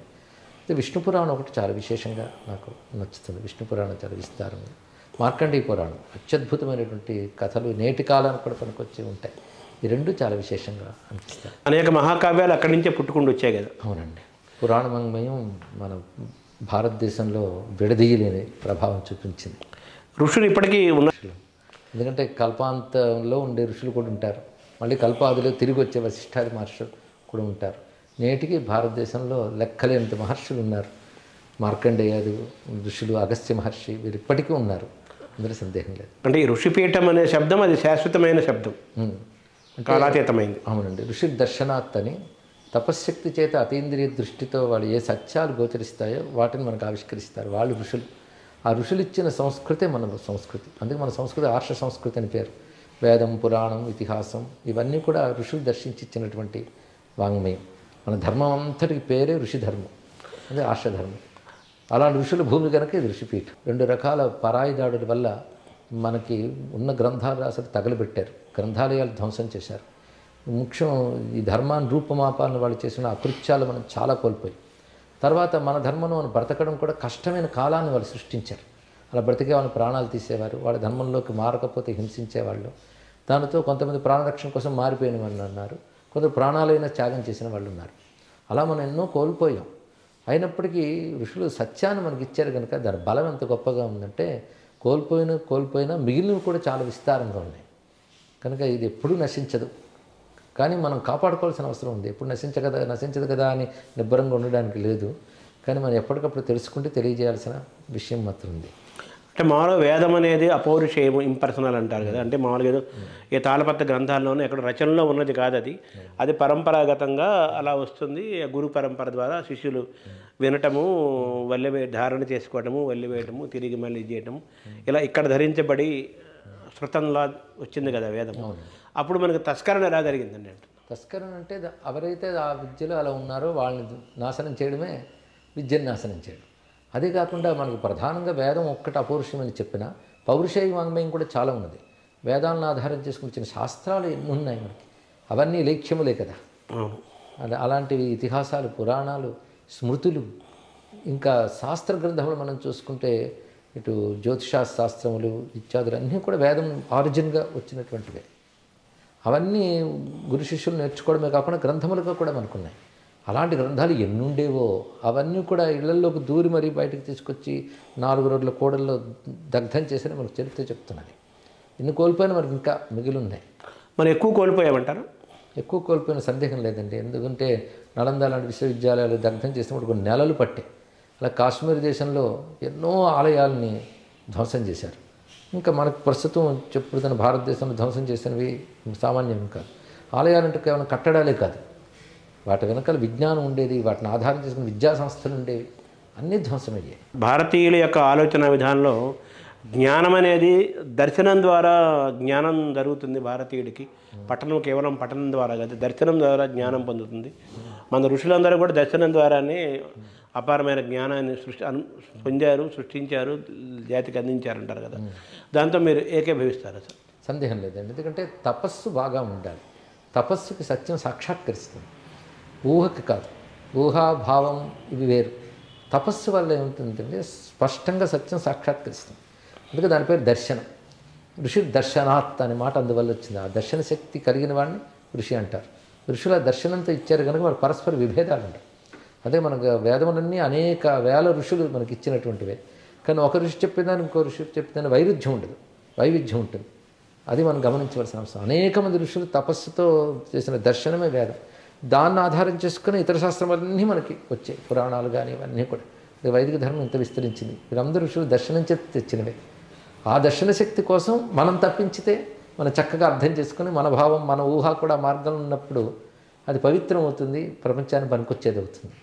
విష్ణు పురాణం ఒకటి చాలా విశేషంగా నాకు నచ్చుతుంది. విష్ణు పురాణం చాలా విస్తారంగా. మార్కండేయ పురాణం అత్యద్భుతమైనటువంటి కథలు నేటి కాలానికి కూడా పనికొచ్చి ఉంటాయి. ఈ రెండు చాలా విశేషంగా అనిపిస్తాయి. అనేక మహాకావ్యాలు అక్కడి నుంచే పుట్టుకుంటూ వచ్చాయి కదా. అవునండి. పురాణమయం మన భారతదేశంలో విడదీయలేని ప్రభావం చూపించింది. ఋషులు ఇప్పటికీ ఉన్న, ఎందుకంటే కల్పాంతంలో ఉండే ఋషులు కూడా ఉంటారు, మళ్ళీ కల్పాదిలో తిరిగి వచ్చే వశిష్ఠాది మహర్షులు కూడా ఉంటారు. నేటికి భారతదేశంలో లెక్కలేనంత మహర్షులు ఉన్నారు. మార్కండేయాది ఋషులు, అగస్త్య మహర్షి వీరు ఇప్పటికీ ఉన్నారు, అందులో సందేహం లేదు. అంటే ఈ ఋషిపీఠం అనే శబ్దం అది శాశ్వతమైన శబ్దం, కాలాతీతమైంది. అవునండి. ఋషి దర్శనాత్ అని తపశ్శక్తి చేత అతీంద్రియ దృష్టితో వాళ్ళు ఏ సత్యాలు గోచరిస్తాయో వాటిని మనకు ఆవిష్కరిస్తారు వాళ్ళు ఋషులు. ఆ ఋషులు ఇచ్చిన సంస్కృతే మన సంస్కృతి. అందుకే మన సంస్కృతి ఆర్ష సంస్కృతి అని పేరు. వేదం, పురాణం, ఇతిహాసం ఇవన్నీ కూడా ఋషులు దర్శించి ఇచ్చినటువంటి వాంగ్మయం. మన ధర్మం అంతటికి పేరే ఋషి ధర్మం, అదే ఆర్షధర్మం. అలాంటి ఋషుల భూమి కనుక ఇది ఋషిపీఠం. 2 రకాల పరాయి దాడుల వల్ల మనకి ఉన్న గ్రంథాలు అసలు తగలబెట్టారు, గ్రంథాలయాలు ధ్వంసం చేశారు. ముఖ్యం ఈ ధర్మాన్ని రూపమాపాలను వాళ్ళు చేసిన అకృత్యాలు మనం చాలా కోల్పోయి, తర్వాత మన ధర్మంలో మనం బ్రతకడం కూడా కష్టమైన కాలాన్ని వాళ్ళు సృష్టించారు. అలా బ్రతికే వాళ్ళని ప్రాణాలు తీసేవారు, వాళ్ళ ధర్మంలోకి మారకపోతే హింసించేవాళ్ళు. దానితో కొంతమంది ప్రాణరక్షణ కోసం మారిపోయిన వాళ్ళు ఉన్నారు, కొందరు ప్రాణాలైనా త్యాగం చేసిన వాళ్ళు ఉన్నారు. అలా మనం ఎన్నో కోల్పోయాం. అయినప్పటికీ ఋషులు సత్యాన్ని మనకి ఇచ్చారు కనుక దాని బలం ఎంత గొప్పగా ఉందంటే కోల్పోయినా మిగిలినవి కూడా చాలా విస్తారంగా ఉన్నాయి. కనుక ఇది ఎప్పుడూ నశించదు, కానీ మనం కాపాడుకోవాల్సిన అవసరం ఉంది. ఎప్పుడు నశించదు కదా అని నిబ్బరంగా ఉండడానికి లేదు, కానీ మనం ఎప్పటికప్పుడు తెలుసుకుంటే తెలియజేయాల్సిన విషయం మాత్రం ఉంది. అంటే మామూలుగా వేదం అనేది అపౌరుషేయం, ఇంపర్సనల్ అంటారు కదా. అంటే మామూలుగా ఏదో ఏ తాళపత్ర గ్రంథాల్లోనూ ఎక్కడ రచనలో ఉన్నది కాదు అది. అది పరంపరాగతంగా అలా వస్తుంది. గురు పరంపర ద్వారా శిష్యులు వినటము, ధారణ చేసుకోవటము, వల్లివేయటము, తిరిగి మళ్ళీ చేయటము, ఇలా ఇక్కడ ధరించబడి శృతంలా వచ్చింది కదా వేదం. అప్పుడు మనకు తస్కరణ ఎలా జరిగిందండి? అంటే తస్కరణ అంటే ఎవరైతే ఆ విద్యలో అలా ఉన్నారో వాళ్ళని నాశనం చేయడమే విద్యను నాశనం చేయడం. అదే కాకుండా మనకు ప్రధానంగా వేదం ఒక్కటి అపౌరుషమని చెప్పినా పౌరుషేయ వాంగ్మయం కూడా చాలా ఉన్నది. వేదాలను ఆధారం చేసుకుని వచ్చిన శాస్త్రాలు ఎన్ని ఉన్నాయి మనకి, అవన్నీ లేఖ్యములే కదా. అలాంటివి ఇతిహాసాలు, పురాణాలు, స్మృతులు, ఇంకా శాస్త్ర గ్రంథములు మనం చూసుకుంటే ఇటు జ్యోతిషాస్త్రములు ఇత్యాదులు అన్నీ కూడా వేదం ఆరిజిన్గా వచ్చినటువంటివే. అవన్నీ గురు శిష్యులు నేర్చుకోవడమే కాకుండా గ్రంథములుగా కూడా మనకున్నాయి. అలాంటి గ్రంథాలు ఎన్నుండేవో అవన్నీ కూడా ఇళ్లలోకి దూరి మరీ బయటకు తీసుకొచ్చి 4 రోజుల కూడల్లో దగ్ధం చేసిన మనకు చరిత్ర చెప్తున్నది. ఇన్ని కోల్పోయిన మనకి ఇంకా మిగిలి ఉన్నాయి. మనం ఎక్కువ కోల్పోయామంటారు? ఎక్కువ కోల్పోయిన సందేహం లేదండి. ఎందుకంటే నలంద లాంటి విశ్వవిద్యాలయాలు దగ్ధం చేసినప్పుడు కొన్ని నెలలు పట్టే. అలా కాశ్మీర్ దేశంలో ఎన్నో ఆలయాలని ధ్వంసం చేశారు. ఇంకా మనకు ప్రస్తుతం చెప్పుతున్న భారతదేశంలో ధ్వంసం చేసినవి సామాన్యం కాదు. ఆలయాలంటే కేవలం కట్టడాలే కాదు, వాటి వెనకాల విజ్ఞానం ఉండేది, వాటిని ఆధారం చేసుకుని విద్యా సంస్థలు ఉండేవి, అన్నీ ధ్వంసమయ్యాయి. భారతీయుల యొక్క ఆలోచన విధానంలో జ్ఞానం అనేది దర్శనం ద్వారా జ్ఞానం జరుగుతుంది. భారతీయుడికి పఠనం కేవలం పఠనం ద్వారా కాదు, దర్శనం ద్వారా జ్ఞానం పొందుతుంది. మన ఋషులందరూ కూడా దర్శనం ద్వారానే అపారమైన జ్ఞానాన్ని పొందారు, సృష్టించారు, జాతికి అందించారంటారు కదా. దాంతో మీరు ఏకీభవిస్తారు సార్? సందేహం లేదండి. ఎందుకంటే తపస్సు బాగా ఉండాలి. తపస్సుకి సత్యం సాక్షాత్కరిస్తుంది, ఊహకి కాదు. ఊహాభావం ఇవి వేరు. తపస్సు వల్ల ఏమవుతుందంటే స్పష్టంగా సత్యం సాక్షాత్కరిస్తుంది. అందుకే దాని పేరు దర్శనం. ఋషి దర్శనాత్ అనే మాట అందువల్ల వచ్చింది. ఆ దర్శన శక్తి కలిగిన వాడిని ఋషి అంటారు. ఋషుల దర్శనంతో ఇచ్చారు కనుక వాడు పరస్పర విభేదాలు ఉంటాయి. అదే మనకు వేదములన్నీ అనేక వేల ఋషులు మనకి ఇచ్చినటువంటివే. కానీ ఒక ఋషి చెప్పేదాన్ని ఇంకో ఋషి చెప్పేదాన్ని వైరుధ్యం ఉండదు, వైవిధ్యం ఉంటుంది. అది మనం గమనించవలసిన అవసరం. అనేక మంది ఋషులు తపస్సుతో చేసిన దర్శనమే వేదం. దాన్ని ఆధారం చేసుకుని ఇతర శాస్త్రములన్నీ మనకి వచ్చాయి, పురాణాలు కానీ ఇవన్నీ కూడా. వైదిక ధర్మం ఇంత విస్తరించింది. వీరందరూ ఋషులు దర్శనం చేతి తెచ్చినవే. ఆ దర్శన శక్తి కోసం మనం తప్పించితే మనం చక్కగా అర్థం చేసుకుని మన భావం మన ఊహ కూడా మార్గంలో ఉన్నప్పుడు అది పవిత్రం అవుతుంది, ప్రపంచాన్ని పనికొచ్చేది అవుతుంది.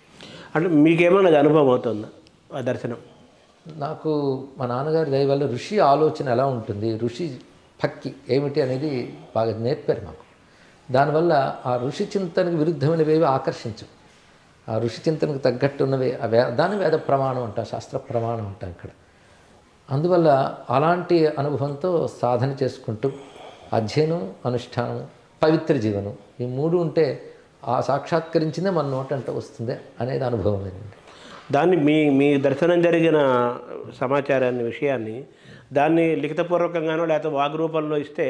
అంటే మీకేమన్నా అనుభవం అవుతుందా ఆ దర్శనం? నాకు మా నాన్నగారి దయ వల్ల ఋషి ఆలోచన ఎలా ఉంటుంది, ఋషి భక్తి ఏమిటి అనేది బాగా నేర్పారు మాకు. దానివల్ల ఆ ఋషి చింతనకు విరుద్ధమైనవేవి ఆకర్షించవు. ఆ ఋషి చింతనకు తగ్గట్టు ఉన్నవే దాని వేద ప్రమాణం అంటాం, శాస్త్ర ప్రమాణం అంటాం ఇక్కడ. అందువల్ల అలాంటి అనుభవంతో సాధన చేసుకుంటూ అధ్యయనం, అనుష్ఠానం, పవిత్ర జీవనం ఈ మూడు ఉంటే ఆ సాక్షాత్కరించిందే మన నోటంట వస్తుంది అనేది అనుభవమేనండి. దాన్ని మీ దర్శనం జరిగిన సమాచారాన్ని, విషయాన్ని దాన్ని లిఖితపూర్వకంగానో లేకపోతే వాగ్రూపంలో ఇస్తే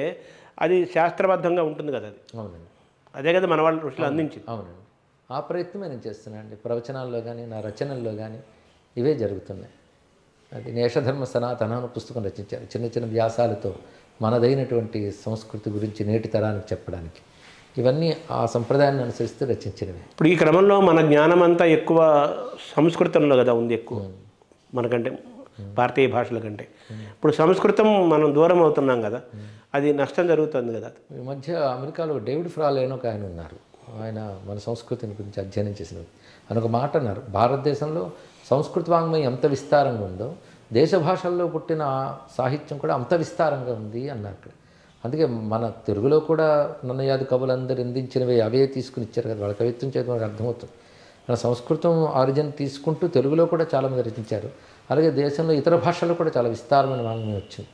అది శాస్త్రబద్ధంగా ఉంటుంది కదా. అది అవునండి, అదే కదా మన వాళ్ళ ఋషులు అందించింది. అవునండి. ఆ ప్రయత్నమే నేను చేస్తున్నాను అండి. ప్రవచనాల్లో కానీ నా రచనల్లో కానీ ఇవే జరుగుతున్నాయి. అది నేషధర్మ సనాతన అనే పుస్తకం రచించారు, చిన్న చిన్న వ్యాసాలతో మనదైనటువంటి సంస్కృతి గురించి నేటి తరానికి చెప్పడానికి. ఇవన్నీ ఆ సంప్రదాయాన్ని అనుసరిస్తూ రచించినవి. ఇప్పుడు ఈ క్రమంలో మన జ్ఞానం అంతా ఎక్కువ సంస్కృతంలో కదా ఉంది, ఎక్కువ మనకంటే భారతీయ భాషల కంటే. ఇప్పుడు సంస్కృతం మనం దూరం అవుతున్నాం కదా, అది నష్టం జరుగుతుంది కదా. ఈ మధ్య అమెరికాలో డేవిడ్ ఫ్రాలే ఒక ఆయన ఉన్నారు. ఆయన మన సంస్కృతిని గురించి అధ్యయనం చేసిన ఆయన ఒక మాట అన్నారు, భారతదేశంలో సంస్కృత వాంగ్మయం ఎంత విస్తారంగా ఉందో దేశ భాషల్లో పుట్టిన సాహిత్యం కూడా అంత విస్తారంగా ఉంది అన్నారు అక్కడ. అందుకే మన తెలుగులో కూడా నన్నయాది కవులందరూ అందించినవి అవే తీసుకుని ఇచ్చారు కదా, వాళ్ళ కవిత్వం చేత మనకు అర్థమవుతుంది. మన సంస్కృతం ఆరిజిన్ తీసుకుంటూ తెలుగులో కూడా చాలామంది రచించారు. అలాగే దేశంలో ఇతర భాషల్లో కూడా చాలా విస్తారమైన వాంగ్మయం వచ్చింది,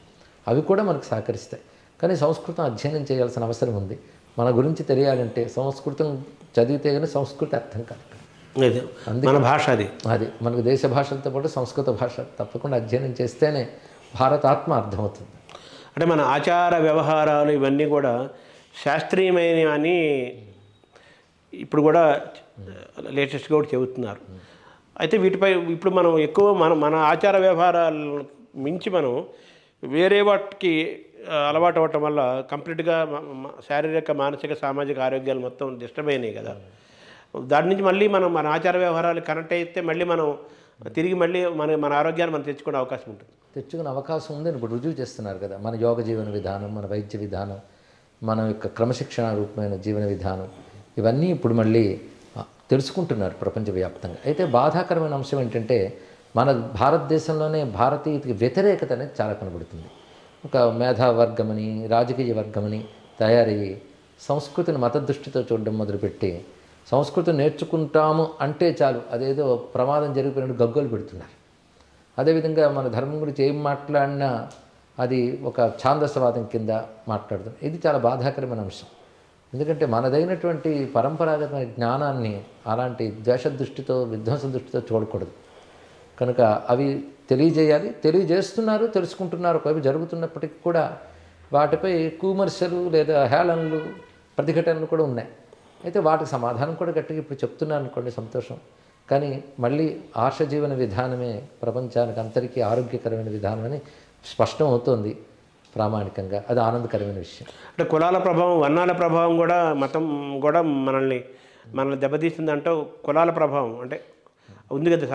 అవి కూడా మనకు సహకరిస్తాయి. కానీ సంస్కృతం అధ్యయనం చేయాల్సిన అవసరం ఉంది. మన గురించి తెలియాలంటే సంస్కృతం చదివితే కానీ సంస్కృతి అర్థం కాదు. మన భాష అది మనకు దేశ భాషలతో పాటు సంస్కృత భాష తప్పకుండా అధ్యయనం చేస్తేనే భారతాత్మ అర్థమవుతుంది. అంటే మన ఆచార వ్యవహారాలు ఇవన్నీ కూడా శాస్త్రీయమైనవని ఇప్పుడు కూడా లేటెస్ట్గా కూడా చెబుతున్నారు. అయితే వీటిపై ఇప్పుడు మనం ఎక్కువ మన ఆచార వ్యవహారాలు మించి మనం వేరే వాటికి అలవాటు అవ్వటం వల్ల కంప్లీట్గా శారీరక, మానసిక, సామాజిక ఆరోగ్యాలు మొత్తం డిస్టర్బ్ అయినాయి కదా. దాని నుంచి మళ్ళీ మనం మన ఆచార వ్యవహారాలు కనెక్ట్ అయితే మళ్ళీ మనం తిరిగి మళ్ళీ మన ఆరోగ్యాన్ని మనం తెచ్చుకునే అవకాశం ఉంటుంది. తెచ్చుకునే అవకాశం ఉందని ఇప్పుడు రుజువు చేస్తున్నారు కదా. మన యోగ జీవన విధానం, మన వైద్య విధానం, మన యొక్క క్రమశిక్షణ రూపమైన జీవన విధానం ఇవన్నీ ఇప్పుడు మళ్ళీ తెలుసుకుంటున్నారు ప్రపంచవ్యాప్తంగా. అయితే బాధాకరమైన అంశం ఏంటంటే మన భారతదేశంలోనే భారతీయతకి వ్యతిరేకత అనేది చాలా కనబడుతుంది. ఒక మేధావర్గమని, రాజకీయ వర్గమని తయారయ్యి సంస్కృతిని మత దృష్టితో చూడడం మొదలుపెట్టి సంస్కృతిని నేర్చుకుంటాము అంటే చాలు అదేదో ప్రమాదం జరిగిపోయినట్టు గగ్గోలు పెడుతున్నారు. అదేవిధంగా మన ధర్మం గురించి ఏం మాట్లాడినా అది ఒక ఛాందసవాదం కింద మాట్లాడుతుంది. ఇది చాలా బాధాకరమైన అంశం. ఎందుకంటే మనదైనటువంటి పరంపరాగతమైన జ్ఞానాన్ని అలాంటి ద్వేష దృష్టితో, విధ్వంస దృష్టితో చూడకూడదు. కనుక అవి తెలియజేయాలి, తెలియజేస్తున్నారు, తెలుసుకుంటున్నారు. ఒకవైపు జరుగుతున్నప్పటికీ కూడా వాటిపై కూమర్శలు లేదా హేళనలు, ప్రతిఘటనలు కూడా ఉన్నాయి. అయితే వాటికి సమాధానం కూడా గట్టిగా ఇప్పుడు చెప్తున్నాను అనుకోండి, సంతోషం. కానీ మళ్ళీ ఆర్ష జీవన విధానమే ప్రపంచానికి అందరికీ ఆరోగ్యకరమైన విధానం అని స్పష్టం అవుతోంది ప్రామాణికంగా. అది ఆనందకరమైన విషయం. అంటే కులాల ప్రభావం, వర్ణాల ప్రభావం కూడా, మతం కూడా మనల్ని దెబ్బతీస్తుందంటూ కులాల ప్రభావం అంటే ఉంది కదా.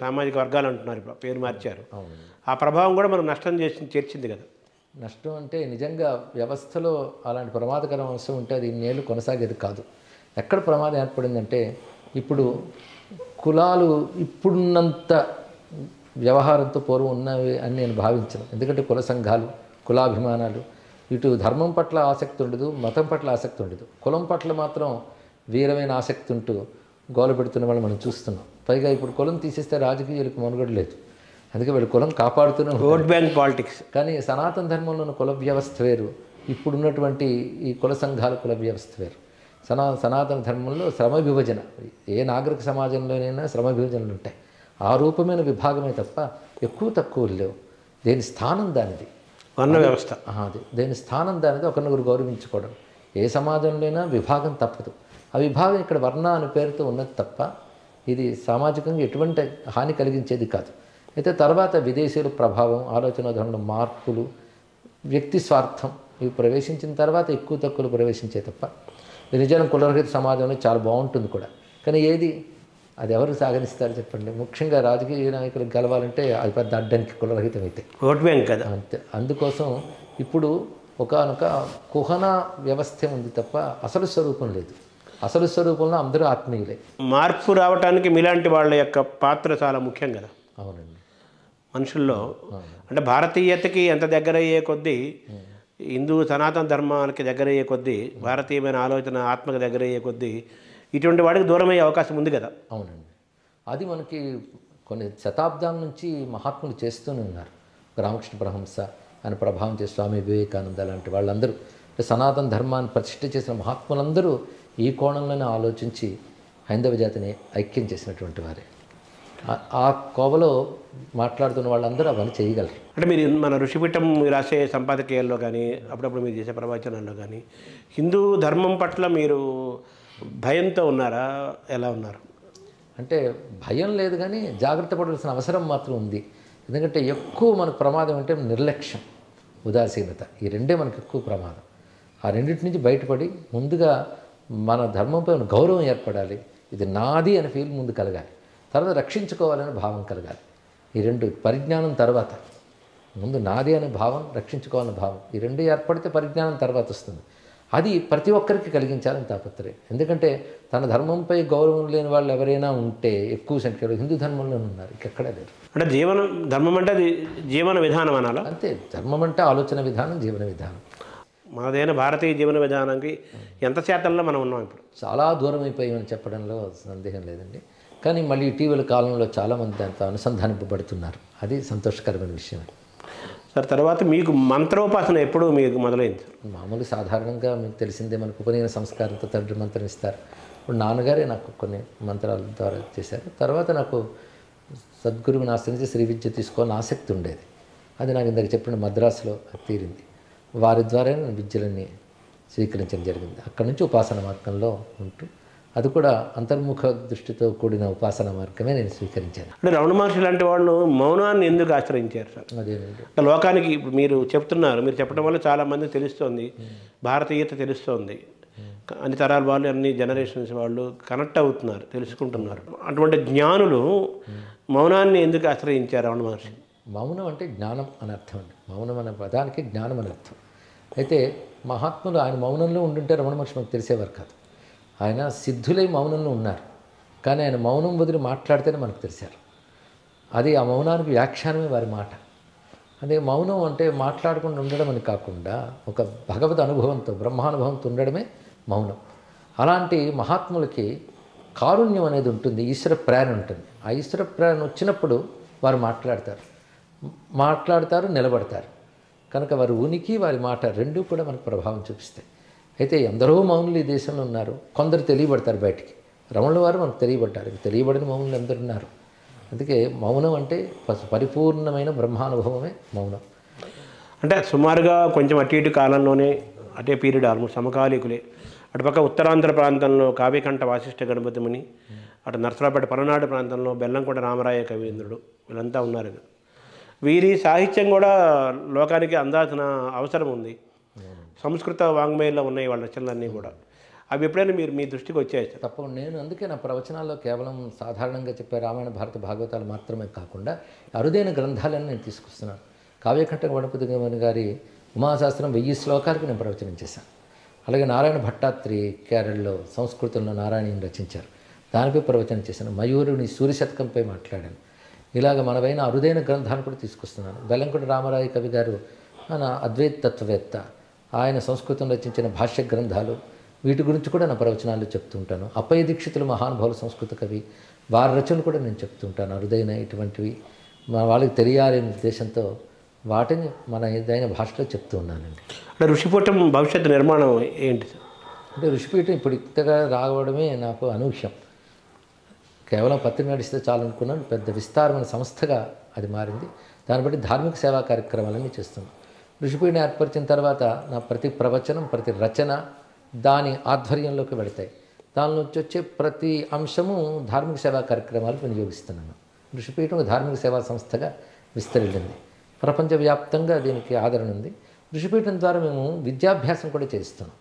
సామాజిక వర్గాలు అంటున్నారు, ఇప్పుడు పేరు మార్చారు. ఆ ప్రభావం కూడా మనం నష్టం చేర్చింది కదా. నష్టం అంటే నిజంగా వ్యవస్థలో అలాంటి ప్రమాదకర అంశం ఉంటే అది ఇన్నేళ్ళు కొనసాగేది కాదు. ఎక్కడ ప్రమాదం ఏర్పడిందంటే ఇప్పుడు కులాలు ఇప్పుడున్నంత వ్యవహారంతో పూర్వం ఉన్నవి అని నేను భావించను. ఎందుకంటే కుల సంఘాలు, కులాభిమానాలు, ఇటు ధర్మం పట్ల ఆసక్తి ఉండదు, మతం పట్ల ఆసక్తి ఉండదు. కులం పట్ల మాత్రం వీరమైన ఆసక్తి ఉంటూ గోల పెడుతున్న వాళ్ళు మనం చూస్తున్నాం. పైగా ఇప్పుడు కులం తీసేస్తే రాజకీయాలకు మనుగడ లేదు. అందుకే వీళ్ళు కులం కాపాడుతూనే ఓట్ బ్యాంక్ పాలిటిక్స్. కానీ సనాతన ధర్మంలో ఉన్న కుల వ్యవస్థ వేరు, ఇప్పుడున్నటువంటి ఈ కుల సంఘాల కుల వ్యవస్థ వేరు. సనాతన ధర్మంలో శ్రమ విభజన, ఏ నాగరిక సమాజంలోనైనా శ్రమ విభజనలు ఉంటాయి. ఆ రూపమైన విభాగమే తప్ప ఎక్కువ తక్కువ లేవు. దేని స్థానం దానిది, వర్ణ వ్యవస్థ. అది దేని స్థానం దానిది, ఒకరినొకరు గౌరవించుకోవడం. ఏ సమాజంలోనైనా విభాగం తప్పదు. ఆ విభాగం ఇక్కడ వర్ణ అనే పేరుతో ఉన్నది తప్ప ఇది సామాజికంగా ఎటువంటి హాని కలిగించేది కాదు. అయితే తర్వాత విదేశీయుల ప్రభావం, ఆలోచన ధోరణిలో మార్పులు, వ్యక్తి స్వార్థం ఇవి ప్రవేశించిన తర్వాత ఎక్కువ తక్కువలు ప్రవేశించే తప్ప ఇది నిజానికి కులరహిత సమాజంలో చాలా బాగుంటుంది కూడా. కానీ ఏది అది ఎవరు సాగనిస్తారు చెప్పండి? ముఖ్యంగా రాజకీయ నాయకులు గెలవాలంటే అది పెద్ద అడ్డంకి కులరహితం అయితే. ఓట్ బ్యాంక్ కదా అంతే. అందుకోసం ఇప్పుడు ఒకానొక కుహన వ్యవస్థ ఉంది తప్ప అసలు స్వరూపం లేదు. అసలు స్వరూపంలో అందరూ ఆత్మీయులే. మార్పు రావడానికి మీలాంటి వాళ్ళ యొక్క పాత్ర చాలా ముఖ్యం కదా. అవునండి. మనుషుల్లో అంటే భారతీయతకి ఎంత దగ్గర అయ్యే కొద్దీ, హిందూ సనాతన ధర్మానికి దగ్గర అయ్యే కొద్దీ, భారతీయమైన ఆలోచన ఆత్మకు దగ్గర అయ్యే కొద్దీ ఇటువంటి వాడికి దూరం అయ్యే అవకాశం ఉంది కదా. అవునండి. అది మనకి కొన్ని శతాబ్దాల నుంచి మహాత్ములు చేస్తూనే ఉన్నారు. రామకృష్ణ పరమహంస ఆయన ప్రభావం చేసి స్వామి వివేకానంద లాంటి వాళ్ళందరూ, సనాతన ధర్మాన్ని ప్రతిష్ఠ చేసిన మహాత్ములందరూ ఈ కోణంలోనే ఆలోచించి హైందవ జాతిని ఐక్యం చేసినటువంటి వారే. ఆ కోవలో మాట్లాడుతున్న వాళ్ళందరూ అవన్నీ చేయగలరు. అంటే మీరు మన ఋషిపీఠం రాసే సంపాదకీయాల్లో కానీ అప్పుడప్పుడు మీరు చేసే ప్రవచనాల్లో కానీ హిందూ ధర్మం పట్ల మీరు భయంతో ఉన్నారా? ఎలా ఉన్నారు? అంటే భయం లేదు కానీ జాగ్రత్త పడాల్సిన అవసరం మాత్రం ఉంది. ఎందుకంటే ఎక్కువ మనకు ప్రమాదం అంటే నిర్లక్ష్యం, ఉదాసీనత. ఈ రెండే మనకు ఎక్కువ ప్రమాదం. ఆ రెండింటి నుంచి బయటపడి ముందుగా మన ధర్మంపై గౌరవం ఏర్పడాలి. ఇది నాది అనే ఫీల్ ముందు కలగాలి. తర్వాత రక్షించుకోవాలనే భావం కలగాలి. ఈ రెండు పరిజ్ఞానం తర్వాత, ముందు నాది అనే భావం, రక్షించుకోవాలనే భావం, ఈ రెండు ఏర్పడితే పరిజ్ఞానం తర్వాత వస్తుంది. అది ప్రతి ఒక్కరికి కలిగించాలని తాపత్రయం. ఎందుకంటే తన ధర్మంపై గౌరవం లేని వాళ్ళు ఎవరైనా ఉంటే ఎక్కువ సంఖ్యలో హిందూ ధర్మంలోనే ఉన్నారు, ఇంకెక్కడా లేరు. అంటే ధర్మం అంటే అది జీవన విధానం అనాలా? అంతే. ధర్మం అంటే ఆలోచన విధానం, జీవన విధానం. మనదైన భారతీయ జీవన విధానానికి ఎంత శాతంలో మనం ఉన్నాం ఇప్పుడు? చాలా దూరం అయిపోయామని చెప్పడంలో సందేహం లేదండి. కానీ మళ్ళీ ఇటీవల కాలంలో చాలామంది దాంతో అనుసంధానింపబడుతున్నారు. అది సంతోషకరమైన విషయం. సార్, తర్వాత మీకు మంత్రోపాసన ఎప్పుడు మీకు మొదలైంది? మామూలు సాధారణంగా మీకు తెలిసిందే, మనకు ఉపనయన సంస్కారంతో తండ్రి మంత్రం ఇస్తారు. ఇప్పుడు నాన్నగారే నాకు కొన్ని మంత్రాల ద్వారా చేశారు. తర్వాత నాకు సద్గురువుని ఆశ్రయించి శ్రీ విద్య తీసుకోవాలని ఆసక్తి ఉండేది. అది నాకు ఇందాక చెప్పిన మద్రాసులో తీరింది. వారి ద్వారా నేను విద్యలన్నీ స్వీకరించడం జరిగింది. అక్కడి నుంచి ఉపాసన మార్గంలో ఉంటూ, అది కూడా అంతర్ముఖ దృష్టితో కూడిన ఉపాసన మార్గమే నేను స్వీకరించాను. అంటే రమణ మహర్షి లాంటి వాళ్ళు మౌనాన్ని ఎందుకు ఆశ్రయించారు సార్? అదేనండి. అంటే లోకానికి ఇప్పుడు మీరు చెప్తున్నారు, మీరు చెప్పడం వల్ల చాలామంది తెలుస్తోంది, భారతీయత తెలుస్తోంది. అన్ని తరాల వాళ్ళు, అన్ని జనరేషన్స్ వాళ్ళు కనెక్ట్ అవుతున్నారు, తెలుసుకుంటున్నారు. అటువంటి జ్ఞానులు మౌనాన్ని ఎందుకు ఆశ్రయించారు రమణ మహర్షి? మౌనం అంటే జ్ఞానం అని అర్థం అండి. మౌనం అనే పదానికి జ్ఞానం అని అర్థం. అయితే మహాత్ములు ఆయన మౌనంలో ఉండుంటే రమణ మహర్షి మనకు తెలిసేవారు కాదు. ఆయన సిద్ధులై మౌనంలో ఉన్నారు, కానీ ఆయన మౌనం వదిలి మాట్లాడితేనే మనకు తెలిసారు. అది ఆ మౌనానికి వ్యాఖ్యానమే వారి మాట. అదే మౌనం అంటే మాట్లాడకుండా ఉండడం అని కాకుండా ఒక భగవద్ అనుభవంతో, బ్రహ్మానుభవంతో ఉండడమే మౌనం. అలాంటి మహాత్ములకి కారుణ్యం అనేది ఉంటుంది, ఈశ్వర ప్రేరణ ఉంటుంది. ఆ ఈశ్వర ప్రేరణ వచ్చినప్పుడు వారు మాట్లాడతారు, నిలబడతారు. కనుక వారి ఉనికి, వారి మాట రెండూ కూడా మనకు ప్రభావం చూపిస్తాయి. అయితే ఎందరో మౌనులు ఈ దేశంలో ఉన్నారు. కొందరు తెలియబడతారు బయటికి. రమణుల వారు మనకు తెలియబడ్డారు. తెలియబడిన మౌనులు ఎందరు ఉన్నారు. అందుకే మౌనం అంటే పరిపూర్ణమైన బ్రహ్మానుభవమే మౌనం. అంటే సుమారుగా కొంచెం అటు ఇటు కాలంలోనే, అటే పీరియడ్ ఆల్మోస్ట్ సమకాలీకులే. అటుపక్క ఉత్తరాంధ్ర ప్రాంతంలో కావ్యకంఠ వాసిష్ఠ గణపతిముని, అటు నర్సరాపేట పలనాడు ప్రాంతంలో బెల్లంకొండ రామరాయ కవీంద్రుడు, వీళ్ళంతా ఉన్నారు. వీరి సాహిత్యం కూడా లోకానికి అందాల్సిన అవసరం ఉంది. సంస్కృత వాంగ్మయంలో ఉన్నాయి వాళ్ళ రచనలన్నీ కూడా. అవి ఎప్పుడైనా మీరు మీ దృష్టికి వచ్చాయి? తప్పకుండా. నేను అందుకే నా ప్రవచనాల్లో కేవలం సాధారణంగా చెప్పే రామాయణ భారత భాగవతాలు మాత్రమే కాకుండా అరుదైన గ్రంథాలను నేను తీసుకొస్తున్నాను. కావ్యకంఠ గణపతి గారి ఉమాశాస్త్రం 1000 శ్లోకాలకు నేను ప్రవచనం చేశాను. అలాగే నారాయణ భట్టాత్రి కేరళలో సంస్కృతంలో నారాయణీని రచించారు, దానిపై ప్రవచనం చేశాను. మయూరుని సూర్యశతకంపై మాట్లాడాను. ఇలాగ మనవైన అరుదైన గ్రంథాన్ని కూడా తీసుకొస్తున్నాను. బెల్లంకొండ రామరాయ కవి గారు ఆయన అద్వైత తత్వవేత్త, ఆయన సంస్కృతం రచించిన భాష్య గ్రంథాలు, వీటి గురించి కూడా నా ప్రవచనాలు చెప్తుంటాను. అప్పయ్య దీక్షితులు మహానుభావులు సంస్కృత కవి, వారి రచనలు కూడా నేను చెప్తుంటాను. అరుదైన ఇటువంటివి మన వాళ్ళకి తెలియాలనే ఉద్దేశంతో వాటిని మన ఏదైన భాషలో చెప్తూ ఉన్నానండి. అంటే ఋషిపీఠం భవిష్యత్తు నిర్మాణం ఏంటి సార్? అంటే ఋషిపీఠం ఇప్పుడు ఇంతగా రావడమే నాకు అనూహ్యం. కేవలం పత్రిక నడిస్తే చాలు అనుకున్నాను. పెద్ద విస్తారమైన సంస్థగా అది మారింది. దాన్ని బట్టి ధార్మిక సేవా కార్యక్రమాలన్నీ చేస్తున్నాను. ఋషిపీఠం ఏర్పరిచిన తర్వాత నా ప్రతి ప్రవచనం, ప్రతి రచన దాని ఆధ్వర్యంలోకి వెళతాయి. దాని నుంచి వచ్చే ప్రతి అంశము ధార్మిక సేవా కార్యక్రమాలకు వినియోగిస్తున్నాను. ఋషిపీఠం ధార్మిక సేవా సంస్థగా విస్తరించింది. ప్రపంచవ్యాప్తంగా దీనికి ఆదరణ ఉంది. ఋషిపీఠం ద్వారా మేము విద్యాభ్యాసం కూడా చేస్తున్నాం.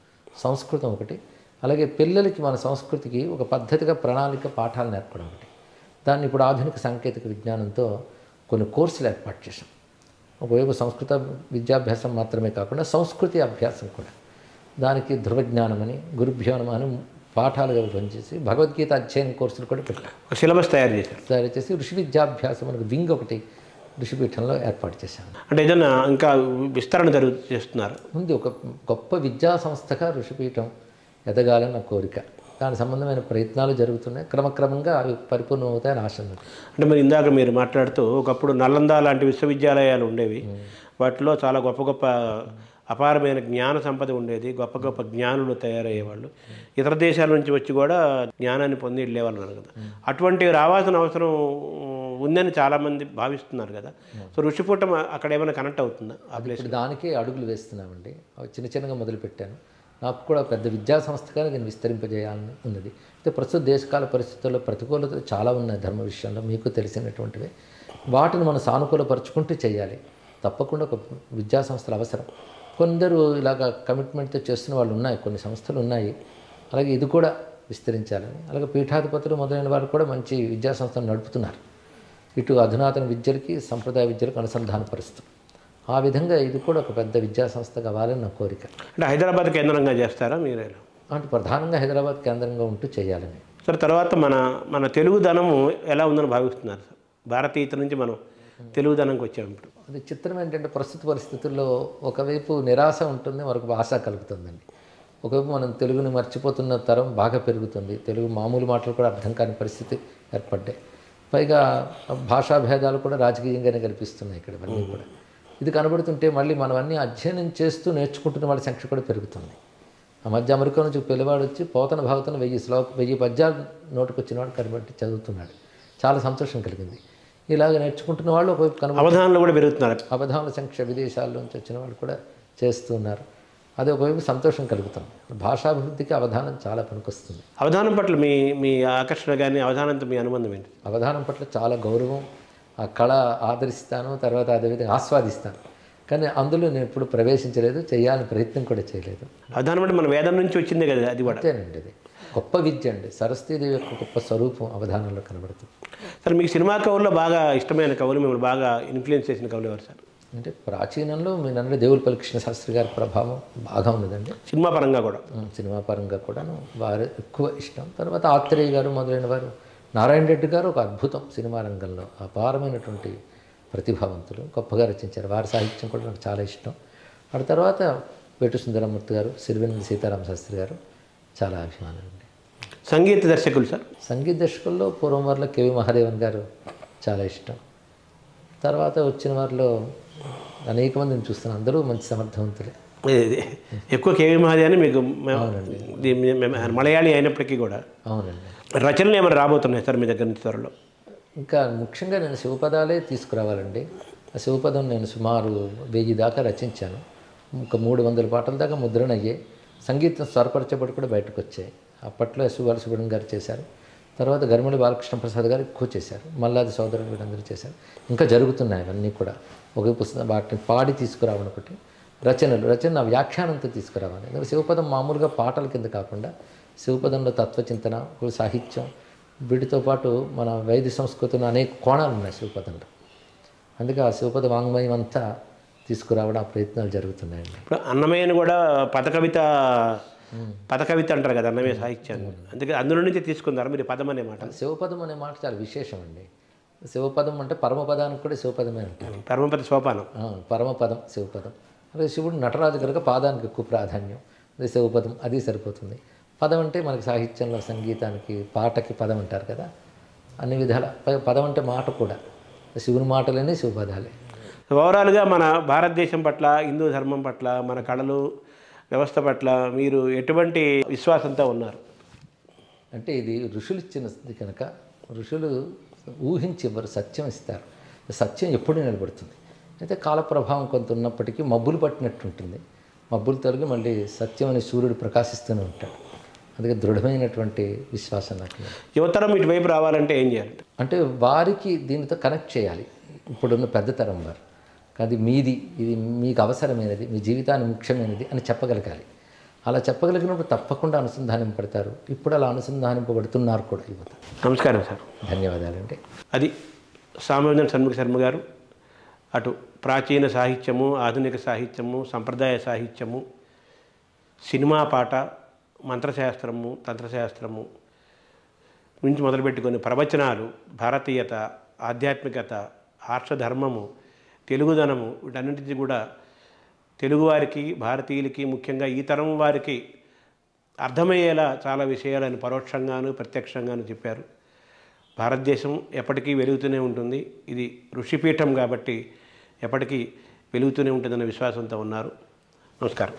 సంస్కృతం ఒకటి, అలాగే పిల్లలకి మన సంస్కృతికి ఒక పద్ధతిగా ప్రణాళిక పాఠాలు నేర్పడం ఒకటి. దాన్ని ఇప్పుడు ఆధునిక సాంకేతిక విజ్ఞానంతో కొన్ని కోర్సులు ఏర్పాటు చేశాం. ఒకవైపు సంస్కృత విద్యాభ్యాసం మాత్రమే కాకుండా సంస్కృతి అభ్యాసం కూడా. దానికి ధృవజ్ఞానం అని, గురుభ్యో నమః అని పాఠాలుగా పనిచేసి భగవద్గీత అధ్యయన కోర్సులు కూడా పెట్టాం. సిలబస్ తయారు చేసి ఋషి విద్యాభ్యాసం మనకు వింగ్ ఒకటి ఋషిపీఠంలో ఏర్పాటు చేశాను. అంటే ఏదైనా ఇంకా విస్తరణ చేస్తున్నారు. ఉంది ఒక గొప్ప విద్యా సంస్థగా ఋషిపీఠం ఎదగాలని నా కోరిక. దానికి సంబంధమైన ప్రయత్నాలు జరుగుతున్నాయి. క్రమక్రమంగా అవి పరిపూర్ణం అవుతాయని ఆశ ఉంది. అంటే మరి ఇందాక మీరు మాట్లాడుతూ ఒకప్పుడు నలంద లాంటి విశ్వవిద్యాలయాలు ఉండేవి. వాటిలో చాలా గొప్ప గొప్ప అపారమైన జ్ఞాన సంపద ఉండేది. గొప్ప గొప్ప జ్ఞానులు తయారయ్యేవాళ్ళు. ఇతర దేశాల నుంచి వచ్చి కూడా జ్ఞానాన్ని పొంది వెళ్ళేవాళ్ళు అన్నారు కదా. అటువంటి రావాల్సిన అవసరం ఉందని చాలామంది భావిస్తున్నారు కదా. సో ఋషిపీఠం అక్కడ ఏమైనా కనెక్ట్ అవుతుందా? ఇప్పుడు దానికే అడుగులు వేస్తున్నామండి. అవి చిన్న చిన్నగా మొదలుపెట్టాను. నాకు కూడా పెద్ద విద్యా సంస్థగా దీన్ని విస్తరింపజేయాలని ఉన్నది. అయితే ప్రస్తుత దేశకాల పరిస్థితుల్లో ప్రతికూలతలు చాలా ఉన్నాయి ధర్మ విషయంలో, మీకు తెలిసినటువంటివి. వాటిని మనం సానుకూలపరుచుకుంటూ చేయాలి. తప్పకుండా ఒక విద్యా సంస్థలు అవసరం. కొందరు ఇలాగ కమిట్మెంట్తో చేస్తున్న వాళ్ళు ఉన్నాయి, కొన్ని సంస్థలు ఉన్నాయి. అలాగే ఇది కూడా విస్తరించాలని, అలాగే పీఠాధిపతులు మొదలైన వారు కూడా మంచి విద్యా సంస్థలు నడుపుతున్నారు. ఇటు అధునాతన విద్యలకి సంప్రదాయ విద్యలకు అనుసంధానపరుస్తూ ఆ విధంగా ఇది కూడా ఒక పెద్ద విద్యా సంస్థ కావాలని నా కోరిక. అంటే హైదరాబాద్ కేంద్రంగా చేస్తారా మీరే? అంటే ప్రధానంగా హైదరాబాద్ కేంద్రంగా ఉంటూ చేయాలని. సార్ తర్వాత మన తెలుగుదనము ఎలా ఉందని భావిస్తున్నారు సార్? భారతీయత నుంచి మనం తెలుగుదనంకి వచ్చాము. ఇప్పుడు అది చిత్రం ఏంటంటే ప్రస్తుత పరిస్థితుల్లో ఒకవైపు నిరాశ ఉంటుంది, మరొక ఆశ కలుగుతుందండి. ఒకవైపు మనం తెలుగుని మర్చిపోతున్న తరం బాగా పెరుగుతుంది. తెలుగు మామూలు మాటలు కూడా అర్థం కాని పరిస్థితి ఏర్పడ్డాయి. పైగా భాషా భేదాలు కూడా రాజకీయంగానే కనిపిస్తున్నాయి ఇక్కడ ఇవన్నీ కూడా. ఇది కనబడుతుంటే మళ్ళీ మనం అన్నీ అధ్యయనం చేస్తూ నేర్చుకుంటున్న వాళ్ళ సంఖ్య కూడా పెరుగుతుంది. ఆ మధ్య అమెరికా నుంచి పిల్లవాడు వచ్చి పోతన భాగవతం 1000 పద్యాలు నోటుకు వచ్చినవాడు కనబట్టి చదువుతున్నాడు. చాలా సంతోషం కలిగింది. ఇలాగ నేర్చుకుంటున్న వాళ్ళు ఒకవైపు అవధానాలు కూడా పెరుగుతున్నారు. అవధానాల సంఖ్య విదేశాల నుంచి వచ్చిన వాళ్ళు కూడా చేస్తున్నారు. అది ఒకవైపు సంతోషం కలుగుతుంది. భాషాభివృద్ధికి అవధానం చాలా పనికొస్తుంది. అవధానం పట్ల మీ ఆకర్షణ కానీ అవధానంతో మీ అనుబంధం ఏంటి? అవధానం పట్ల చాలా గౌరవం, ఆ కళ ఆదరిస్తాను, తర్వాత అదేవిధంగా ఆస్వాదిస్తాను. కానీ అందులో నేను ఎప్పుడు ప్రవేశించలేదు, చేయాలని ప్రయత్నం కూడా చేయలేదు. అవధానం అంటే మన వేదం నుంచి వచ్చిందే కదా, అది కూడా అంతేనండి. అది గొప్ప విద్య అండి. సరస్వతీదేవి యొక్క గొప్ప స్వరూపం అవధానంలో కనబడుతుంది. సార్ మీకు సినిమా కవుల్లో బాగా ఇష్టమైన కవులు, మిమ్మల్ని బాగా ఇన్ఫ్లుయెన్స్ చేసిన కవులు ఎవరు సార్? అంటే ప్రాచీనంలో మీరంటే దేవులపల్లి కృష్ణశాస్త్రి గారి ప్రభావం బాగా ఉన్నదండి. సినిమా పరంగా కూడా? సినిమా పరంగా కూడాను వారు ఎక్కువ ఇష్టం. తర్వాత ఆత్రేయ గారు మొదలైన వారు. నారాయణ రెడ్డి గారు ఒక అద్భుతం, సినిమా రంగంలో అపారమైనటువంటి ప్రతిభావంతులు, గొప్పగా రచించారు. వారి సాహిత్యం కూడా నాకు చాలా ఇష్టం. ఆ తర్వాత వేటు సుందరమూర్తి గారు, సిరివెన్నెల సీతారామ శాస్త్రి గారు చాలా అభిమానం అండి. సంగీత దర్శకులు సార్? సంగీత దర్శకుల్లో పూర్వం వారిలో కేవి మహాదేవన్ గారు చాలా ఇష్టం. తర్వాత వచ్చిన వారిలో అనేక మందిని చూస్తున్నాను, అందరూ మంచి సమర్థవంతులే. ఎక్కువ కేవి మహాదేవన్ మీకు మలయాళీ అయినప్పటికీ కూడా అవునండి. రచనలు ఏమైనా రాబోతున్నాయి సార్ మీ దగ్గర నుంచి త్వరలో? ఇంకా ముఖ్యంగా నేను శివపదాలే తీసుకురావాలండి. ఆ శివపదం నేను సుమారు 1000 దాకా రచించాను. ఇంకా 300 పాటల దాకా ముద్రణ అయ్యాయి. సంగీతం స్వరపరచబడి కూడా బయటకు వచ్చాయి. అప్పట్లో ఎస్ బాలసుబ్రహ్మణ్యం గారు చేశారు. తర్వాత గరిమెళి బాలకృష్ణ ప్రసాద్ గారు ఎక్కువ చేశారు. మల్లాది సోదరులు వీరందరూ చేశారు. ఇంకా జరుగుతున్నాయి అవన్నీ కూడా. ఒక పుస్తకం వాటిని పాడి తీసుకురావడం ఒకటి, రచన నా వ్యాఖ్యానంతో తీసుకురావాలి. ఎందుకంటే శివపదం మామూలుగా పాటల కింద కాకుండా శివపదంలో తత్వచింతన, సాహిత్యం, వీటితో పాటు మన వైద్య సంస్కృతిలో అనేక కోణాలు ఉన్నాయి శివపదంలో. అందుకే ఆ శివపద వాంగ్మయం అంతా తీసుకురావడం ఆ ప్రయత్నాలు జరుగుతున్నాయండి. ఇప్పుడు అన్నమయ్యను కూడా పదకవిత అంటారు కదా, అన్నమయ్య సాహిత్యాన్ని. అందుకే అందులో నుంచి తీసుకున్నారు మీరు పదం అనే మాట. శివపదం అనే మాట చాలా విశేషం అండి. శివపదం అంటే పరమపదానికి కూడా శివపదమే అంటారు. పరమపద సోపానం, పరమపదం శివపదం. అదే శివుడు నటరాజు కనుక పాదానికి ఎక్కువ ప్రాధాన్యం. అదే శివపదం, అది సరిపోతుంది. పదం అంటే మనకి సాహిత్యంలో సంగీతానికి పాటకి పదం అంటారు కదా, అన్ని విధాల పదం అంటే మాట కూడా. శివుని మాటలేనే శివపదాలే. ఓవరాల్గా మన భారతదేశం పట్ల, హిందూ ధర్మం పట్ల, మన కళలు వ్యవస్థ పట్ల మీరు ఎటువంటి విశ్వాసంతో ఉన్నారు? అంటే ఇది ఋషులు ఇచ్చినది కనుక ఋషులు ఊహించి ఇవ్వరు, సత్యం ఇస్తారు. సత్యం ఎప్పుడు నిలబడుతుంది. అయితే కాల ప్రభావం కొంత ఉన్నప్పటికీ మబ్బులు పట్టినట్టు ఉంటుంది. మబ్బులు తొలగి మళ్ళీ సత్యం అనే సూర్యుడు ప్రకాశిస్తూనే ఉంటాడు. అందుకే దృఢమైనటువంటి విశ్వాసం నాకు. యువతరం ఇటువైపు రావాలంటే ఏం చేయాలి? అంటే వారికి దీనితో కనెక్ట్ చేయాలి. ఇప్పుడున్న పెద్ద తరం వారు అది మీది, ఇది మీకు అవసరమైనది, మీ జీవితానికి ముఖ్యమైనది అని చెప్పగలగాలి. అలా చెప్పగలిగినప్పుడు తప్పకుండా అనుసంధానింపడతారు. ఇప్పుడు అలా అనుసంధానింపబడుతున్నారు కూడా యువత. నమస్కారం సార్. ధన్యవాదాలండి. అది సామవేదం షణ్ముఖ శర్మ గారు అటు ప్రాచీన సాహిత్యము, ఆధునిక సాహిత్యము, సంప్రదాయ సాహిత్యము, సినిమా పాట, మంత్రశాస్త్రము, తంత్రశాస్త్రము నుంచి మొదలుపెట్టుకొని ప్రవచనాలు, భారతీయత, ఆధ్యాత్మికత, ఆర్షధర్మము, తెలుగుదనము, వీటన్నింటినీ కూడా తెలుగువారికి, భారతీయులకి, ముఖ్యంగా ఈ తరం వారికి అర్థమయ్యేలా చాలా విషయాలను పరోక్షంగాను ప్రత్యక్షంగాను చెప్పారు. భారతదేశం ఎప్పటికీ వెలుగుతూనే ఉంటుంది. ఇది ఋషిపీఠం కాబట్టి ఎప్పటికీ వెలుగుతూనే ఉంటుందన్న విశ్వాసంతో ఉన్నారు. నమస్కారం.